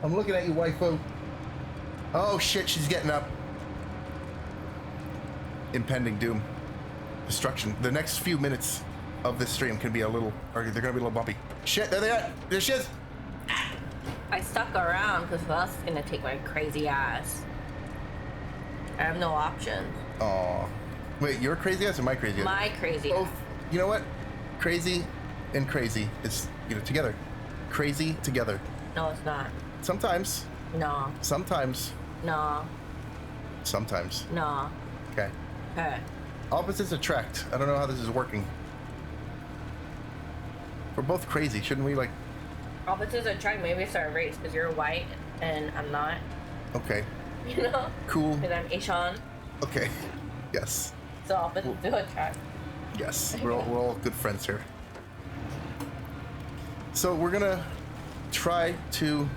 I'm looking at you, waifu. Oh shit, she's getting up. Impending doom. Destruction. The next few minutes of this stream can be a little, or they're gonna be a little bumpy. Shit, there they are. There she is. I stuck around because that's gonna take my crazy ass. I have no options. Aw. Wait, your crazy ass or my crazy ass? My crazy Both. ass. You know what? Crazy and crazy is, you know, together. Crazy together. No, it's not. Sometimes. No. Sometimes. No. Sometimes. No. Okay. Okay. Opposites attract. I don't know how this is working. We're both crazy. Shouldn't we, like... Opposites attract. Maybe it's our race because you're white and I'm not. Okay. You know? Cool. Because I'm Asian. Okay. Yes. So opposites do attract. Yes. We're all good friends here. So we're gonna try to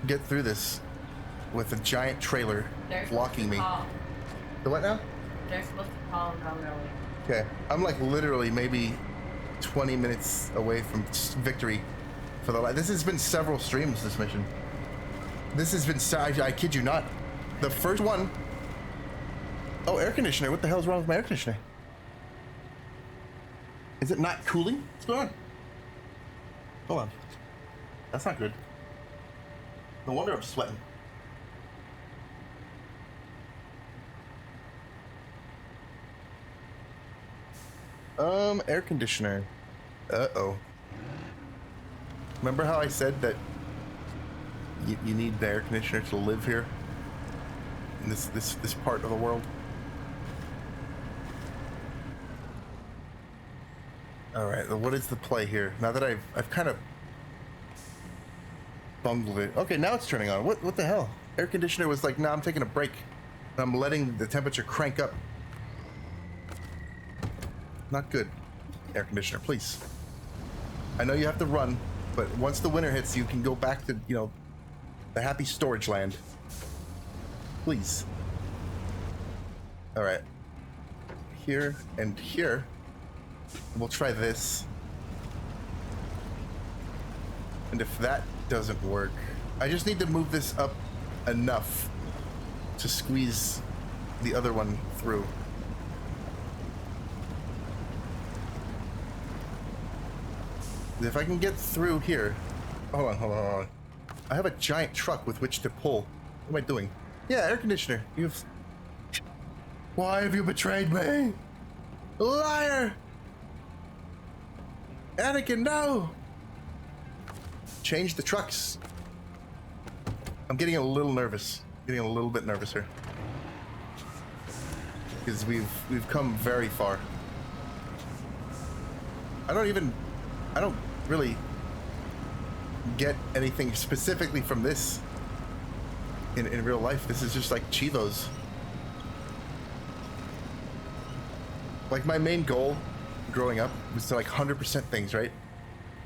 get through this with a giant trailer blocking me. The what now? They're supposed to call and come early. Okay. I'm like literally maybe 20 minutes away from victory for the life. This has been several streams, this mission. This has been, I kid you not. The first one. Oh, air conditioner. What the hell is wrong with my air conditioner? Is it not cooling? What's going on? Hold on. That's not good. No wonder I'm sweating. Air conditioner. Uh-oh. Remember how I said that you need the air conditioner to live here? In this part of the world? Alright, well, what is the play here? Now that I've kind of bungled it. Okay, now it's turning on. What the hell? Air conditioner was like, nah, I'm taking a break. I'm letting the temperature crank up. Not good. Air conditioner, please. I know you have to run, but once the winter hits, you can go back to, you know, the happy storage land. Please. All right. Here and here. We'll try this. And if that doesn't work, I just need to move this up enough to squeeze the other one through. If I can get through here. Hold on. I have a giant truck with which to pull. What am I doing? Yeah, air conditioner. Why have you betrayed me? Liar! Anakin, no! Change the trucks. I'm getting a little nervous. Getting a little bit nervous here. Because we've come very far. I don't really get anything specifically from this in real life. This is just like Chivos. Like my main goal growing up was to like 100% things, right?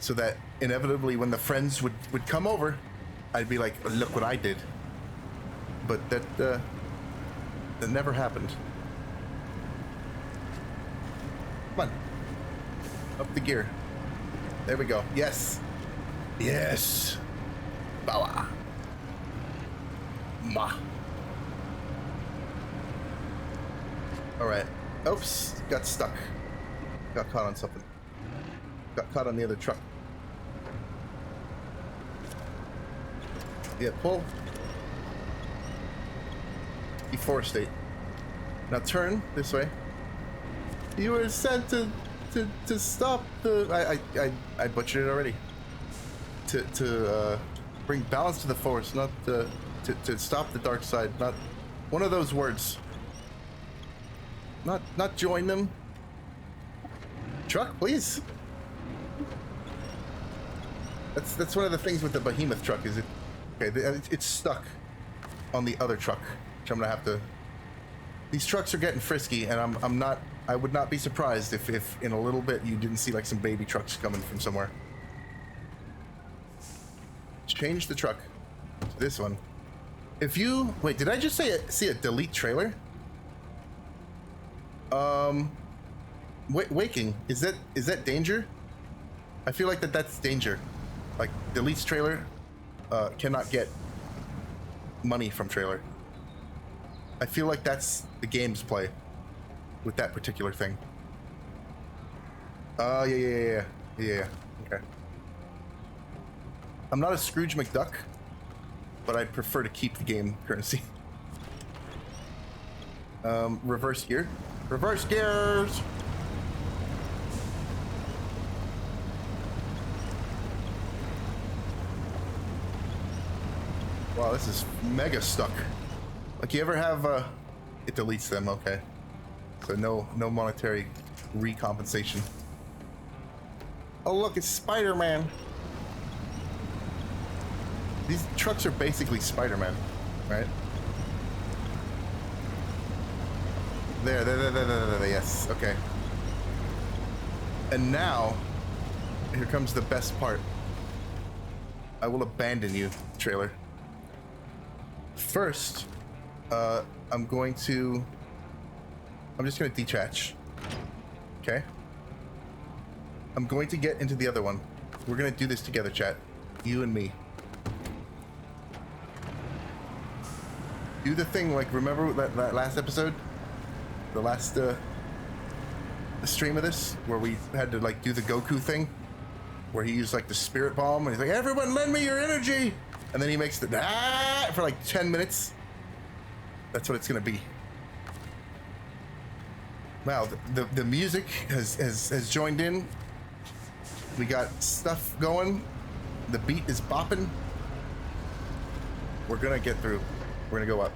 So that inevitably when the friends would come over, I'd be like, look what I did. But that never happened. Come on. Up the gear. There we go. Yes. Yes. Bawa. Ma. All right. Oops. Got stuck. Got caught on something. Got caught on the other truck. Yeah, pull. Deforestate. Now turn this way. You were sent to stop the. I butchered it already. To bring balance to the force, not to stop the dark side. Not one of those words. Not join them. Truck, please. That's one of the things with the behemoth truck. Is it? Okay, it's stuck on the other truck, which I'm gonna have to. These trucks are getting frisky, and I'm not. I would not be surprised if in a little bit you didn't see like some baby trucks coming from somewhere. Change the truck to this one. If you wait, did I just see a delete trailer? Waking, is that danger? I feel like that's danger. Like deletes trailer, cannot get money from trailer. I feel like that's the game's play with that particular thing. Yeah. Okay. I'm not a Scrooge McDuck, but I'd prefer to keep the game currency. Reverse gear. Reverse gears! Wow, this is mega stuck. Like, you ever have, it deletes them, okay. So no monetary recompensation. Oh look, it's Spider-Man. These trucks are basically Spider-Man, right? There, yes, okay. And now, here comes the best part. I will abandon you, trailer. First, I'm just gonna detach. Okay? I'm going to get into the other one. We're gonna do this together, chat. You and me. Do the thing, like, remember that last episode? The last, the stream of this? Where we had to, like, do the Goku thing? Where he used, like, the spirit bomb, and he's like, everyone lend me your energy! And then he makes the, for, like, 10 minutes. That's what it's gonna be. Wow, the music has joined in. We got stuff going. The beat is bopping. We're gonna get through. We're gonna go up.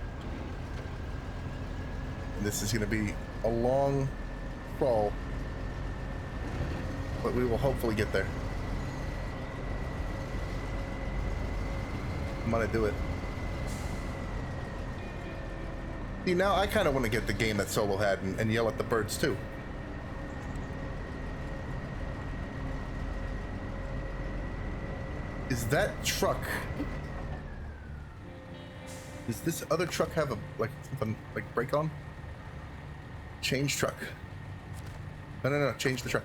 And this is gonna be a long crawl, but we will hopefully get there. I'm gonna do it. See, now I kind of want to get the game that Solo had and yell at the birds too. Is that truck? Does this other truck have a something like brake on? Change truck. No. Change the truck.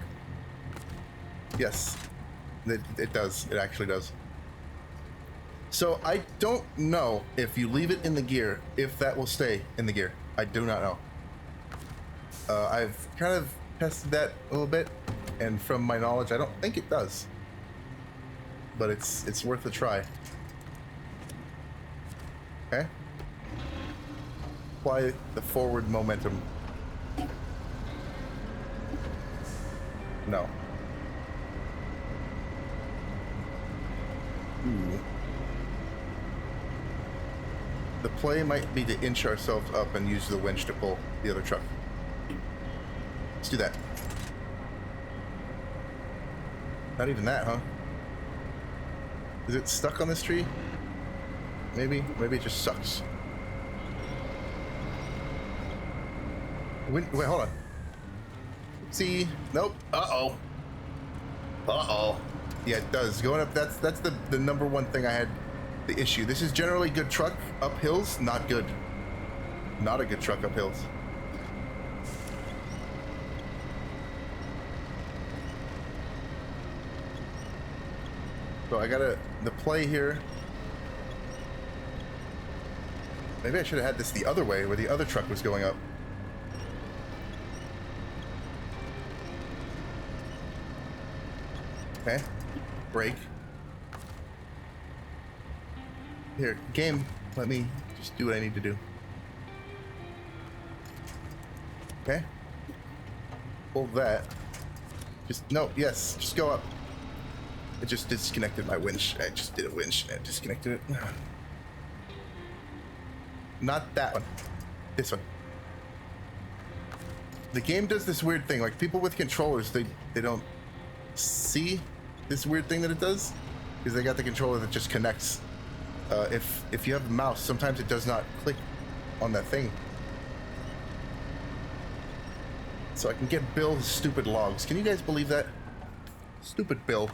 Yes, it does. It actually does. So I don't know if you leave it in the gear, if that will stay in the gear. I do not know. I've kind of tested that a little bit, and from my knowledge, I don't think it does. But it's worth a try. Okay. Apply the forward momentum. No. Ooh. The play might be to inch ourselves up and use the winch to pull the other truck. Let's do that. Not even that, huh? Is it stuck on this tree? Maybe? Maybe it just sucks. Wait, hold on. See? Nope. Uh-oh. Uh-oh. Yeah, it does. Going up, that's the number one thing I had the issue. This is generally good truck. Up hills, not good. Not a good truck up hills. So I gotta, the play here. Maybe I should have had this the other way, where the other truck was going up. Okay. Brake. Here, game, let me just do what I need to do. Okay. Pull that. Just, no, yes, just go up. It just disconnected my winch. I just did a winch and it disconnected it. Not that one. This one. The game does this weird thing. Like, people with controllers, they don't see this weird thing that it does, because they got the controller that just connects. If you have a mouse, sometimes it does not click on that thing. So I can get Bill his stupid logs. Can you guys believe that? Stupid Bill.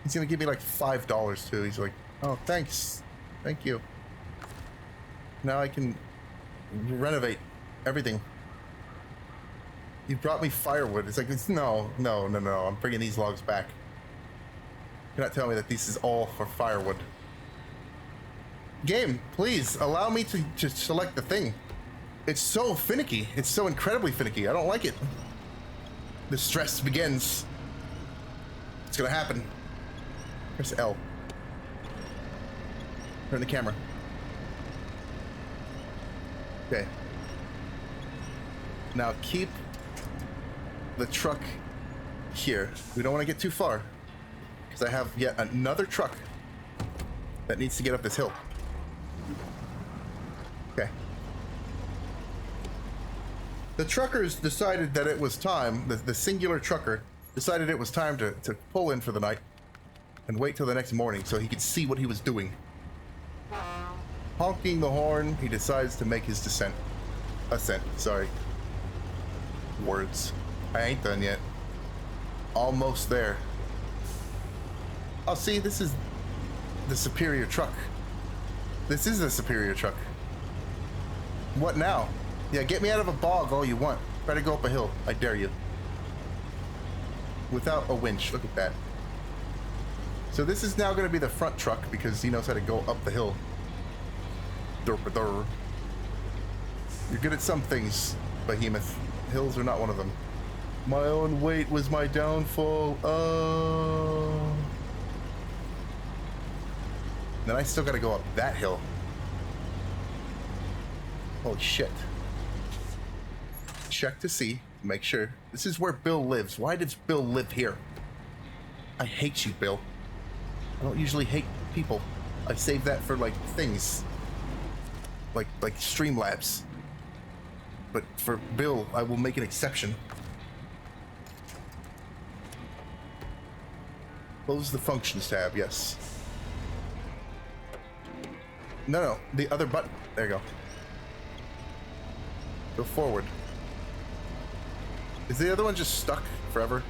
He's gonna give me like $5 too. He's like, oh, thanks. Thank you. Now I can renovate everything. You brought me firewood. It's like, no. I'm bringing these logs back. You cannot tell me that this is all for firewood. Game, please allow me to select the thing. It's so finicky. It's so incredibly finicky. I don't like it. The stress begins. It's gonna happen. Press L. Turn the camera. Okay. Now keep the truck here. We don't want to get too far, because I have yet another truck that needs to get up this hill. Okay. The truckers decided that it was time, the singular trucker decided it was time to pull in for the night and wait till the next morning so he could see what he was doing. Honking the horn, he decides to make his ascent, sorry. Words. I ain't done yet. Almost there. Oh, see, this is the superior truck. This is the superior truck. What now? Yeah, get me out of a bog all you want. Try to go up a hill. I dare you. Without a winch. Look at that. So this is now going to be the front truck because he knows how to go up the hill. You're good at some things, Behemoth. Hills are not one of them. My own weight was my downfall. Oh. Then I still got to go up that hill. Holy shit. Check to see, make sure. This is where Bill lives. Why does Bill live here? I hate you, Bill. I don't usually hate people. I save that for, like, things. Like Streamlabs. But for Bill, I will make an exception. Close the functions tab, yes. No, the other button. There you go. Go forward. Is the other one just stuck forever?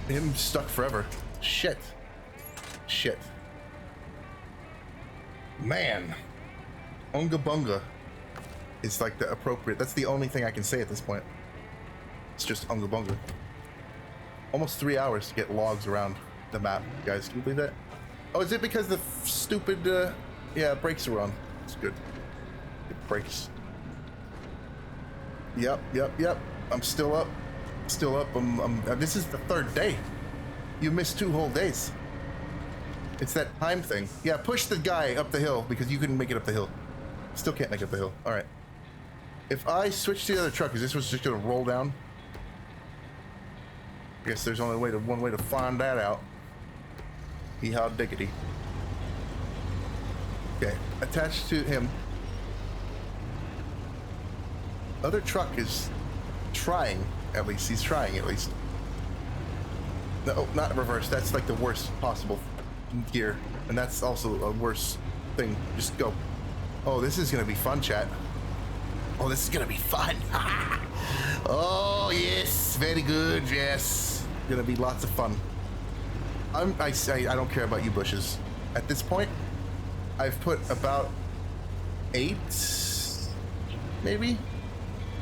Him stuck forever. Shit. Shit. Man. Unga bunga is like the appropriate. That's the only thing I can say at this point. It's just unga bunga. Almost 3 hours to get logs around the map. Guys, can you believe that? Oh, is it because the stupid, yeah, brakes are on? It's good. It brakes. Yep. I'm still up. Still up. This is the third day. You missed 2 whole days. It's that time thing. Yeah, push the guy up the hill because you couldn't make it up the hill. Still can't make it up the hill. All right. If I switch to the other truck, is this was just gonna roll down? I guess there's only one way to find that out. Hee-haw diggity. Okay, attached to him. Other truck is trying, at least. He's trying, at least. No, not reverse. That's like the worst possible gear. And that's also a worse thing. Just go. Oh, this is gonna be fun, chat. Oh, this is gonna be fun. Oh, yes. Very good, yes. Gonna be lots of fun. I don't care about you bushes. At this point, I've put about 8, maybe?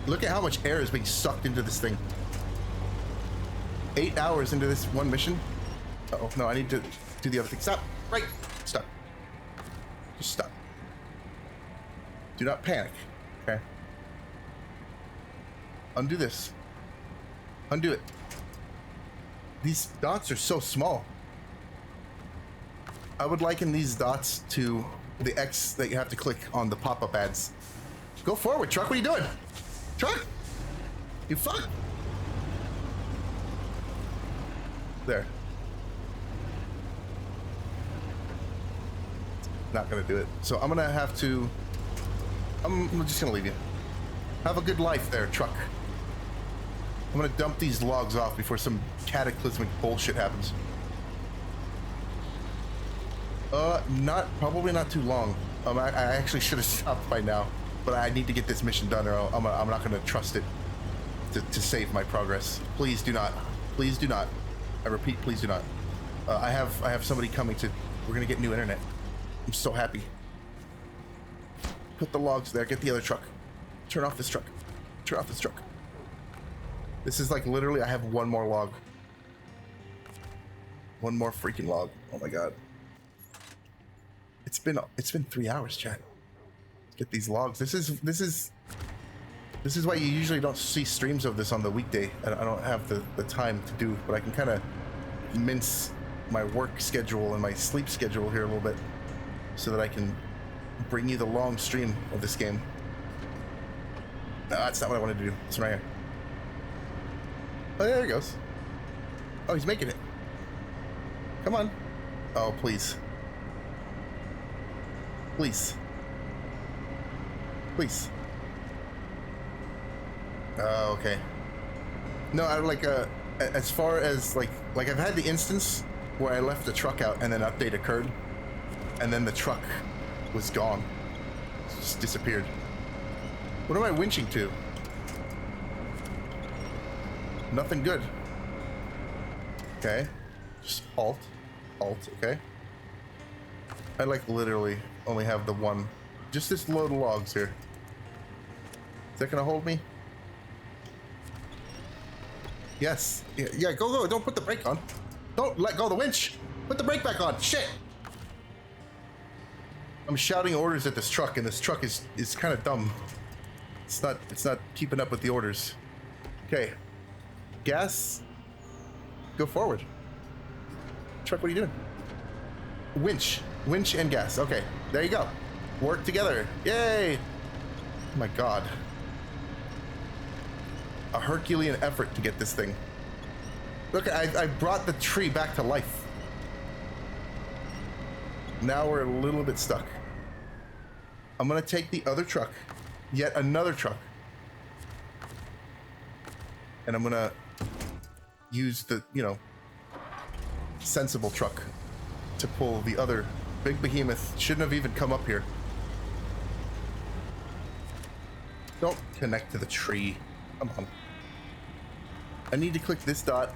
Look at how much air is being sucked into this thing. 8 hours into this one mission. Uh-oh, no, I need to do the other thing. Stop, right, stop. Just stop. Do not panic, okay? Undo this. Undo it. These dots are so small. I would liken these dots to the X that you have to click on the pop-up ads. Go forward, truck. What are you doing? Truck! You fuck! There. Not gonna do it. So I'm gonna have to... I'm just gonna leave you. Have a good life there, truck. I'm gonna dump these logs off before some cataclysmic bullshit happens. Probably not too long. I actually should have stopped by now, but I need to get this mission done, or I'm not gonna trust it to save my progress. Please do not. Please do not. I repeat, please do not. I have somebody coming to. We're gonna get new internet. I'm so happy. Put the logs there. Get the other truck. Turn off this truck. Turn off this truck. This is like literally. I have one more log. One more freaking log. Oh my god. It's been 3 hours, chat. Get these logs. This is why you usually don't see streams of this on the weekday. I don't have the time to do, but I can kind of mince my work schedule and my sleep schedule here a little bit so that I can bring you the long stream of this game. No, that's not what I wanted to do. It's right here. Oh, there he goes. Oh, he's making it. Come on. Oh, please. Please. Please. Okay. No, I like as far as like I've had the instance where I left the truck out and then update occurred, and then the truck was gone. It just disappeared. What am I winching to? Nothing good. Okay. Just halt. Halt, okay. I like literally only have the one. Just this load of logs here. Is that gonna hold me? Yes. Yeah, go. Don't put the brake on. Don't let go of the winch. Put the brake back on. Shit. I'm shouting orders at this truck, and this truck is kind of dumb. It's not keeping up with the orders. Okay. Gas. Go forward. Truck, what are you doing? Winch and gas. Okay, there you go. Work together. Yay! Oh my god. A Herculean effort to get this thing. Look, I brought the tree back to life. Now we're a little bit stuck. I'm gonna take the other truck, yet another truck, and I'm gonna use the, sensible truck to pull the other big behemoth. Shouldn't have even come up here. Don't connect to the tree. Come on. I need to click this dot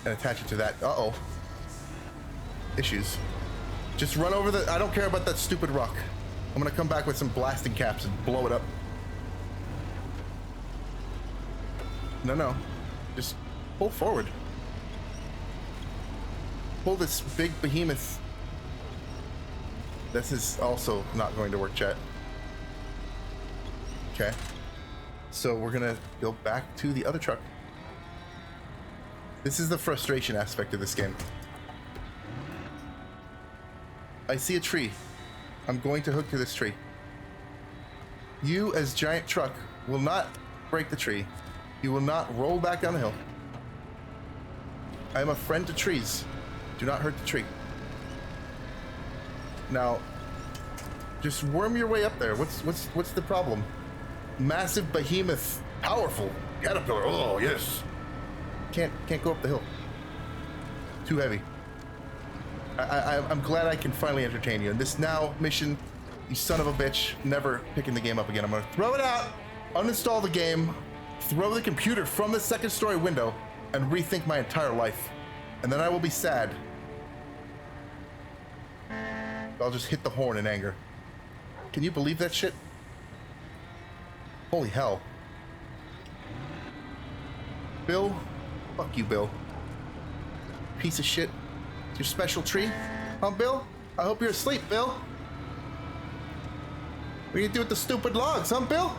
and attach it to that. Uh-oh. Issues. Just run over the... I don't care about that stupid rock. I'm gonna come back with some blasting caps and blow it up. No. Just pull forward. Pull this big behemoth. This is also not going to work, chat. Okay. So we're gonna go back to the other truck. This is the frustration aspect of this game. I see a tree. I'm going to hook to this tree. You, as giant truck, will not break the tree. You will not roll back down the hill. I am a friend to trees. Do not hurt the tree. Now, just worm your way up there. What's the problem? Massive behemoth, powerful caterpillar. Oh yes. Can't go up the hill. Too heavy. I'm glad I can finally entertain you. And this now mission, you son of a bitch, never picking the game up again. I'm gonna throw it out, uninstall the game, throw the computer from the second story window, and rethink my entire life. And then I will be sad. I'll just hit the horn in anger. Can you believe that shit? Holy hell. Bill, fuck you, Bill. Piece of shit. It's your special tree? Huh, Bill? I hope you're asleep, Bill. What are you gonna do with the stupid logs, huh, Bill?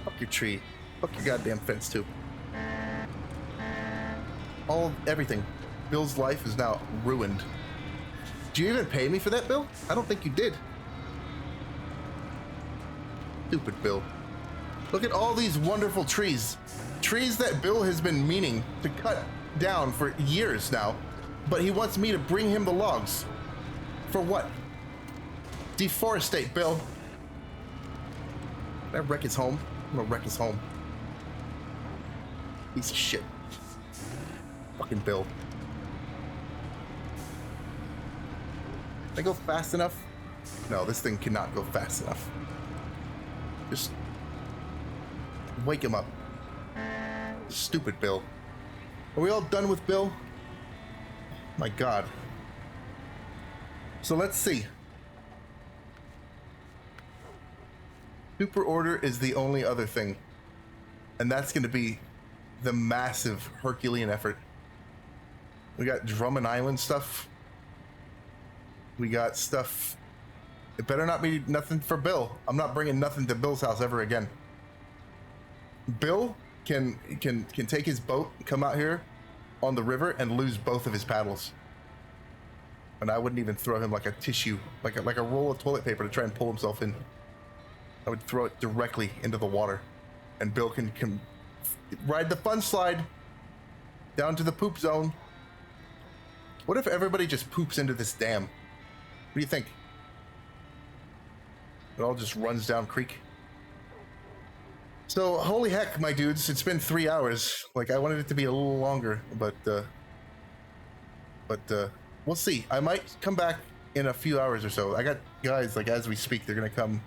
Fuck your tree. Fuck your goddamn fence, too. Everything. Bill's life is now ruined. Did you even pay me for that, Bill? I don't think you did. Stupid Bill. Look at all these wonderful trees. Trees that Bill has been meaning to cut down for years now, but he wants me to bring him the logs. For what? Deforestate, Bill. Did I wreck his home? I'm gonna wreck his home. Piece of shit. Fucking Bill. Can I go fast enough? No, this thing cannot go fast enough. Just wake him up. Stupid Bill. Are we all done with Bill? My God. So let's see. Super Order is the only other thing. And that's going to be the massive Herculean effort. We got Drummond Island stuff. We got stuff. It better not be nothing for Bill. I'm not bringing nothing to Bill's house ever again. Bill can take his boat, come out here on the river, and lose both of his paddles. And I wouldn't even throw him like a tissue, like a roll of toilet paper to try and pull himself in. I would throw it directly into the water, and Bill can ride the fun slide down to the poop zone. What if everybody just poops into this dam? What do you think? It all just runs down creek. So, holy heck, my dudes, it's been 3 hours. Like, I wanted it to be a little longer, but we'll see. I might come back in a few hours or so. I got guys, like, as we speak, they're gonna come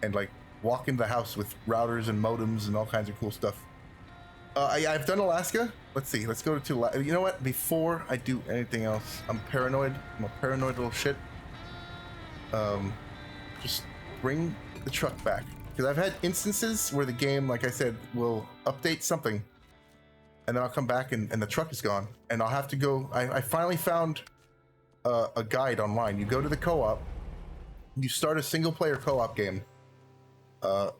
and, like, walk into the house with routers and modems and all kinds of cool stuff. I've done Alaska. Let's see. Let's go to you know what? Before I do anything else, I'm paranoid. I'm a paranoid little shit. Just bring the truck back. Because I've had instances where the game, like I said, will update something. And then I'll come back and the truck is gone. And I'll have to go. I finally found a guide online. You go to the co-op. You start a single player co-op game. Or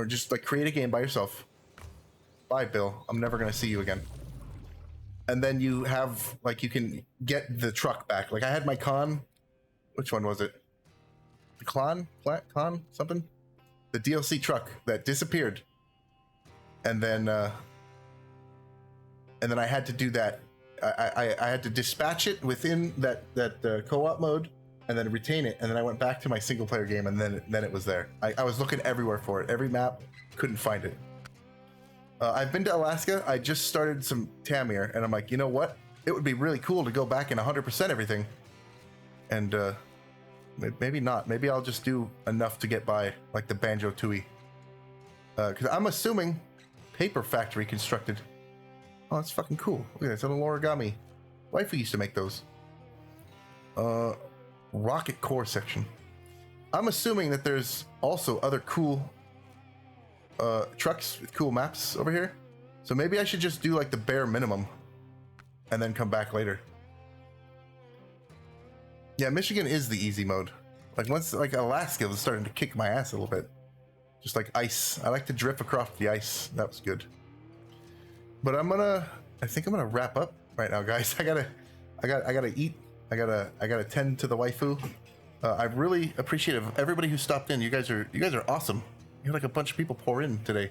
just like create a game by yourself. Bye, Bill. I'm never going to see you again. And then you have, like, you can get the truck back. Like, I had my con. Which one was it? The Con something? The DLC truck that disappeared. And then I had to do that. I had to dispatch it within that co-op mode and then retain it. And then I went back to my single player game and then it was there. I was looking everywhere for it. Every map, couldn't find it. I've been to Alaska. I just started some Tamir, and I'm like, you know what? It would be really cool to go back and 100% everything. And maybe not. Maybe I'll just do enough to get by, like the Banjo-Tooie. Because I'm assuming Paper Factory constructed. Oh, that's fucking cool. Look at that. It's a little origami. Wifey used to make those. Rocket core section. I'm assuming that there's also other cool trucks with cool maps over here. So maybe I should just do like the bare minimum and then come back later. Yeah, Michigan is the easy mode. Like once like Alaska was starting to kick my ass a little bit. Just like ice. I like to drift across the ice. That was good. But I think I'm gonna wrap up right now, guys. I gotta eat. I gotta tend to the waifu. I really appreciate everybody who stopped in. You guys are awesome. You had like a bunch of people pour in today.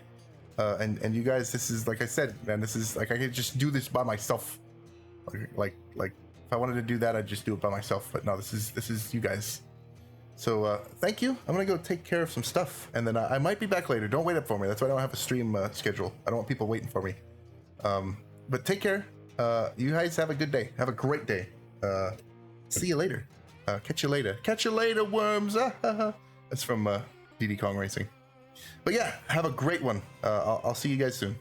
And you guys, this is, like I said, man, this is like I could just do this by myself. Like if I wanted to do that, I'd just do it by myself. But no, this is you guys. So thank you. I'm gonna go take care of some stuff, and then I might be back later. Don't wait up for me. That's why I don't have a stream schedule. I don't want people waiting for me. But take care. You guys have a good day. Have a great day. See you later. Catch you later. Catch you later, worms. That's from Diddy Kong Racing. But yeah, have a great one. I'll see you guys soon.